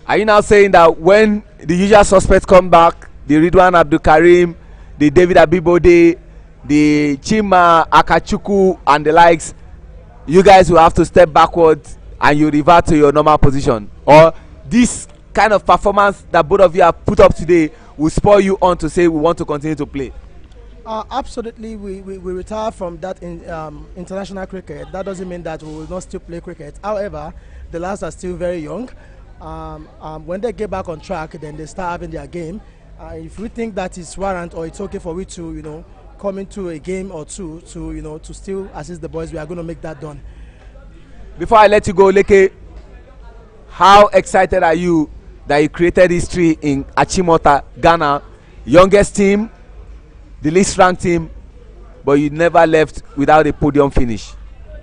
Are you now saying that when the usual suspects come back, the Ridwan Abdul Karim, the David Abibode, the Chima Akachuku and the likes, you guys will have to step backwards and you revert to your normal position? Or this kind of performance that both of you have put up today will spur you on to say we want to continue to play? Absolutely, we retire from that international cricket. That doesn't mean that we will not still play cricket. However, the lads are still very young. When they get back on track, then they start having their game. If we think that is warrant or it's okay for we to, come into a game or two to still assist the boys, we are going to make that done. Before I let you go, Leke, how excited are you that you created history in Achimota, Ghana, youngest team, the least ranked team, but you never left without a podium finish.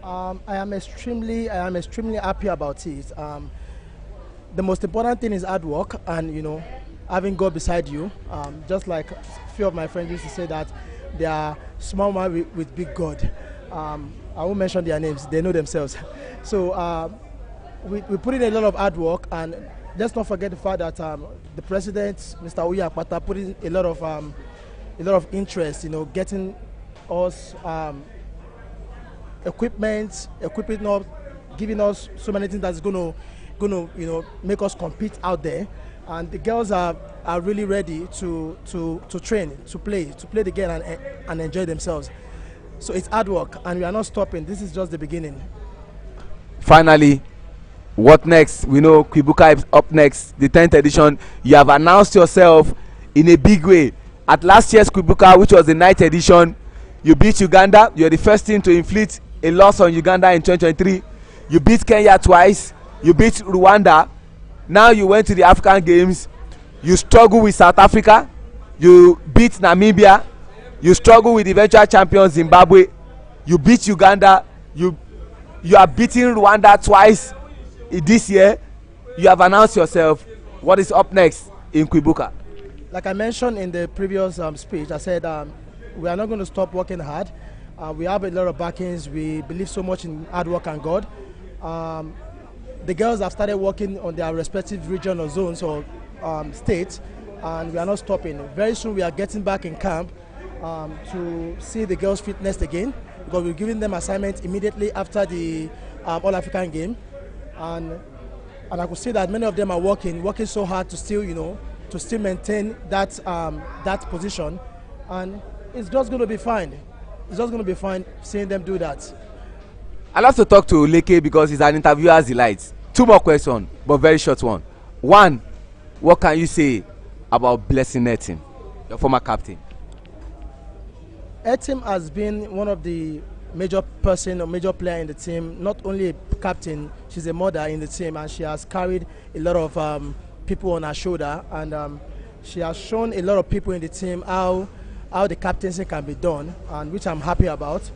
I am extremely happy about it. The most important thing is hard work and, you know, having God beside you. Just like a few of my friends used to say that they are small man with big God. I won't mention their names, they know themselves. So we put in a lot of hard work, and let's not forget the fact that the president, Mr. Uya Akpata, put in a lot of interest, you know, getting us equipment, equipping us, giving us so many things that's gonna you know, make us compete out there. And the girls are really ready to train, to play the game and enjoy themselves. So it's hard work, and we are not stopping. This is just the beginning. Finally, what next? We know Kwibuka is up next, the 10th edition. You have announced yourself in a big way. At last year's Kwibuka, which was the 9th edition, you beat Uganda. You're the first team to inflict a loss on Uganda in 2023. You beat Kenya twice. You beat Rwanda. Now you went to the African Games. You struggle with South Africa. You beat Namibia. You struggle with eventual champion Zimbabwe. You beat Uganda. You are beating Rwanda twice this year. You have announced yourself. What is up next in Kwibuka? Like I mentioned in the previous speech, I said we are not going to stop working hard. We have a lot of backings. We believe so much in hard work and God. The girls have started working on their respective region or zones or states, and we are not stopping. Very soon we are getting back in camp to see the girls' fitness again, because we're giving them assignments immediately after the All-African game. And I could see that many of them are working so hard to still, you know, to still maintain that position, and it's just going to be fine. It's just going to be fine seeing them do that. I love to talk to Lekki because he's an interviewer's delight. 2 more questions, but very short one. One, what can you say about Blessing Etim, your former captain? Etim has been one of the major player in the team. Not only a captain, she's a mother in the team, and she has carried a lot of people on her shoulder, and she has shown a lot of people in the team how the captaincy can be done, and which I'm happy about.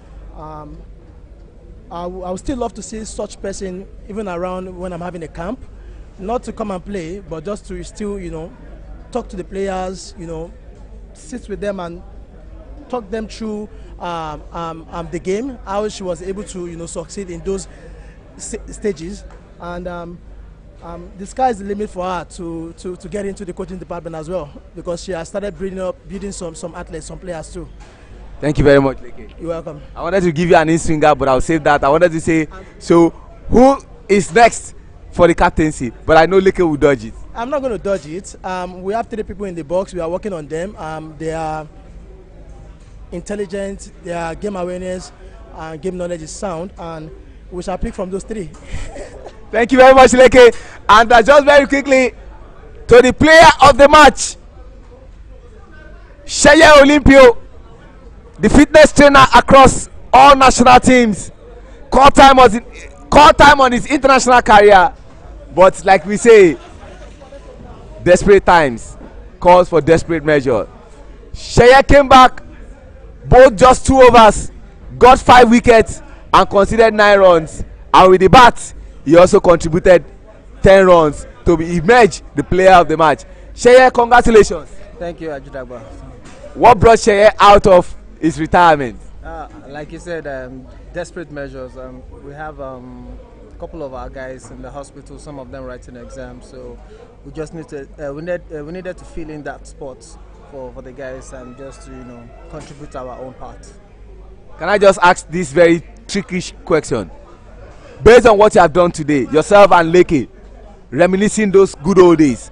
I would still love to see such person even around when I'm having a camp, not to come and play, but just to still, you know, talk to the players, you know, sit with them and talk them through the game, how she was able to, you know, succeed in those stages, and the sky is the limit for her to get into the coaching department as well, because she has started building some athletes, some players too. Thank you very much, Lekki. You're welcome. I wanted to give you an in-swinger, but I'll save that. I wanted to say, so who is next for the captaincy? But I know Lekki will dodge it. I'm not going to dodge it. We have 3 people in the box. We are working on them. They are intelligent, their game awareness and game knowledge is sound, and we shall pick from those 3. Thank you very much, Lekki. And just very quickly, to the player of the match, Sheye Olympio, the fitness trainer across all national teams. Call time on his international career, but like we say, desperate times calls for desperate measure. Sheye came back, bowled just 2 overs, got 5 wickets and conceded 9 runs, and with the bat he also contributed 10 runs to emerge the player of the match. Sheye, congratulations. Thank you, Ajudagba. What brought Sheye out of his retirement? Like you said, desperate measures. We have a couple of our guys in the hospital, some of them writing exams, so we just need to we needed to fill in that spot for the guys and just to, you know, contribute our own part. Can I just ask this very tricky question? Based on what you have done today, yourself and Lekki, reminiscing those good old days,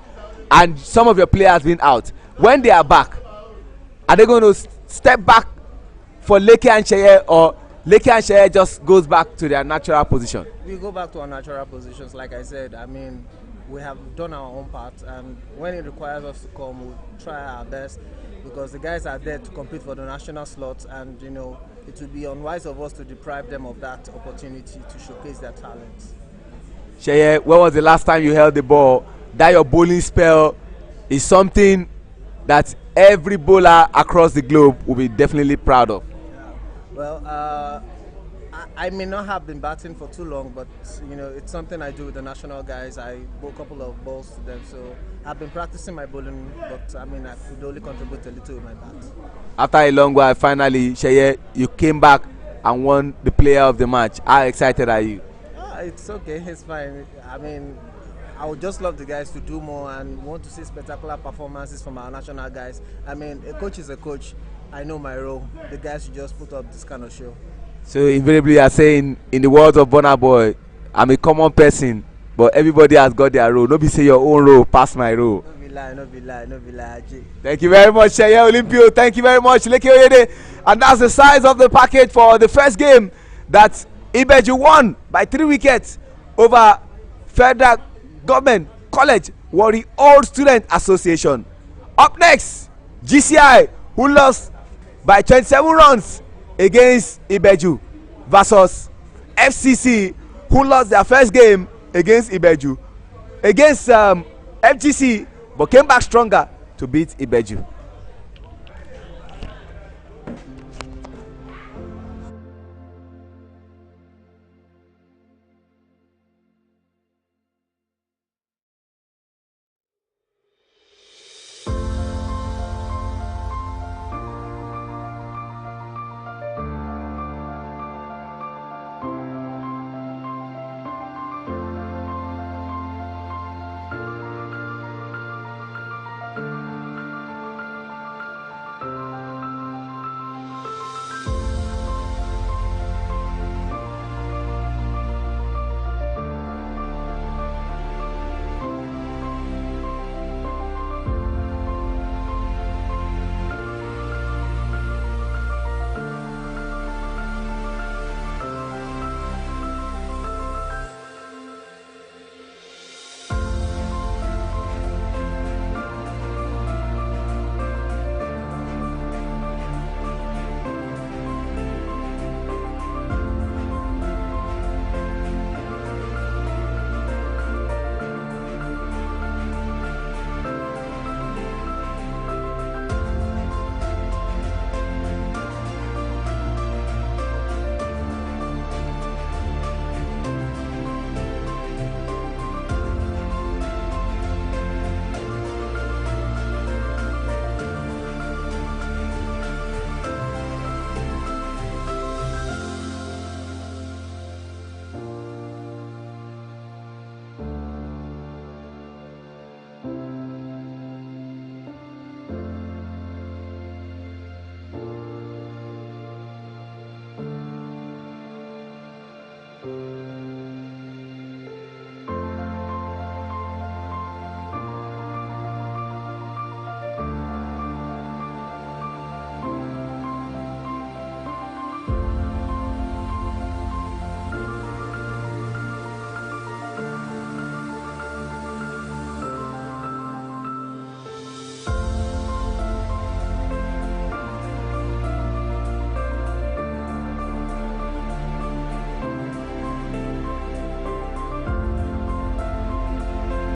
and some of your players being out, when they are back, are they going to step back for Lekki and Sheye, or Lekki and Sheye just goes back to their natural position? We go back to our natural positions. Like I said, I mean, we have done our own part, and when it requires us to come, we'll try our best, because the guys are there to compete for the national slots, and, you know, it would be unwise of us to deprive them of that opportunity to showcase their talents. Sheye, when was the last time you held the ball that your bowling spell is something that every bowler across the globe will be definitely proud of? Well, I may not have been batting for too long, but it's something I do with the national guys. I bowl a couple of balls to them, so I've been practicing my bowling, but I could only contribute a little with my bat. After a long while, finally, Sheye, you came back and won the player of the match. How excited are you? It's okay, it's fine. I would just love the guys to do more and want to see spectacular performances from our national guys. A coach is a coach. I know my role. The guys should just put up this kind of show. So invariably you are saying, in the words of Burna Boy, I'm a common person, but everybody has got their role. No be say your own role pass my role. No be lie. Thank you very much, Sheye Olympio. Thank you very much, Lekki Oyede. And that's the size of the package for the first game that Ibeju won by 3 wickets over Federal Government College Warri Old Student Association. Up next, GCI, who lost by 27 runs against Ibeju, versus FCC, who lost their first game against Ibeju, against FGC, but came back stronger to beat Ibeju.